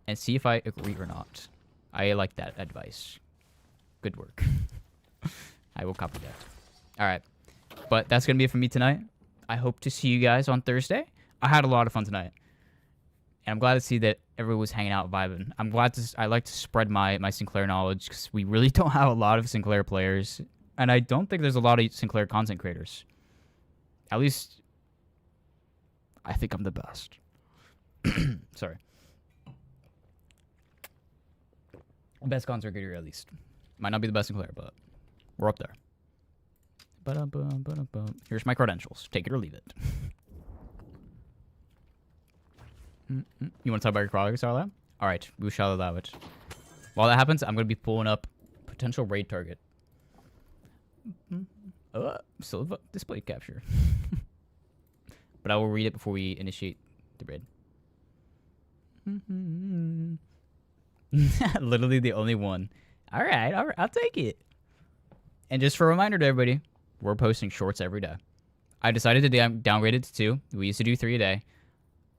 and see if I agree or not. I like that advice. Good work. I will copy that. All right, but that's gonna be it for me tonight. I hope to see you guys on Thursday. I had a lot of fun tonight, and I'm glad to see that everyone was hanging out vibing. I'm glad to. I like to spread my Sinclair knowledge because we really don't have a lot of Sinclair players, and I don't think there's a lot of Sinclair content creators. At least, I think I'm the best. Sorry. Best content creator, at least. Might not be the best Sinclair, but we're up there. Here's my credentials. Take it or leave it. You want to talk about your crawler, Starlab? All right, we shall allow it. While that happens, I'm going to be pulling up potential raid target. Still display capture. But I will read it before we initiate the raid. Literally the only one. All right, I'll take it. And just for a reminder to everybody, we're posting shorts every day. I decided to downgrade it to 2. We used to do 3 a day.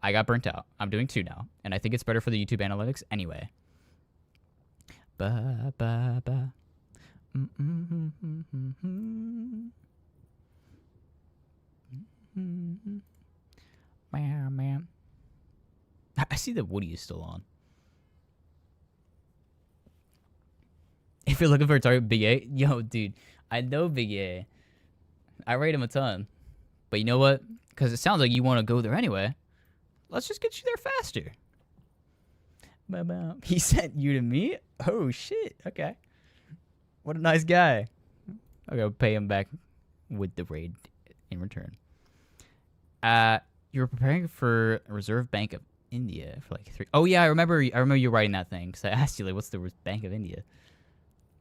I got burnt out. I'm doing 2 now, and I think it's better for the YouTube analytics anyway. Ba ba ba. Man. I see that Woody is still on. If you're looking for a target, Big A, yo, dude, I know Big A. I rate him a ton. But you know what? Because it sounds like you want to go there anyway. Let's just get you there faster. He sent you to me? Oh, shit. Okay. What a nice guy. I'll go pay him back with the raid in return. You were preparing for Reserve Bank of India for like 3. Oh yeah, I remember you writing that thing because I asked you like, what's the Bank of India?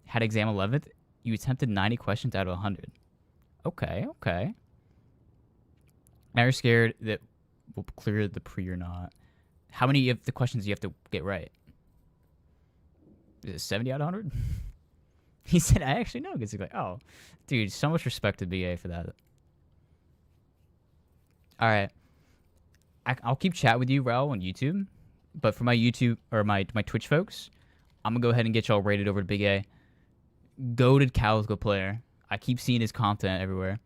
Had exam 11th. You attempted 90 questions out of 100. Okay. Now you're scared that we'll clear the pre or not. How many of the questions do you have to get right? Is it 70 out of 100? He said, I actually know. Because he's like, oh, dude, so much respect to BA for that. All right. I'll keep chat with you, Raul, on YouTube. But for my YouTube, or my Twitch folks, I'm going to go ahead and get y'all rated over to Big A. Goated Calico player. I keep seeing his content everywhere.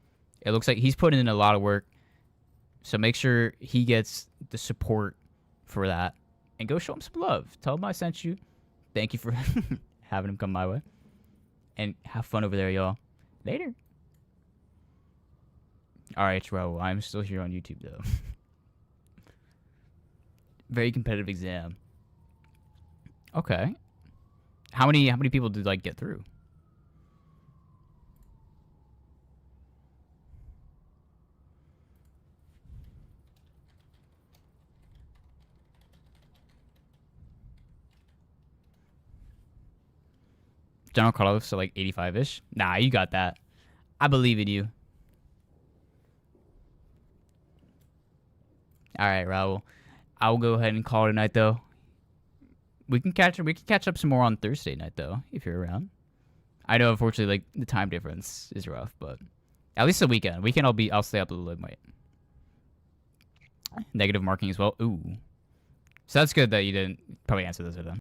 It looks like he's putting in a lot of work. So make sure he gets the support for that. And go show him some love. Tell him I sent you. Thank you for having him come my way. And have fun over there, y'all. Later. Alright, Raul. I'm still here on YouTube, though. Very competitive exam. Okay. How many people did like get through? General Carlos, so like 85-ish. Nah, you got that. I believe in you. All right, Raul. I will go ahead and call it a night, though. We can catch up some more on Thursday night, though, if you're around. I know, unfortunately, like the time difference is rough, but at least the weekend. I'll stay up a little late. Negative marking as well. Ooh. So that's good that you didn't probably answer this with them.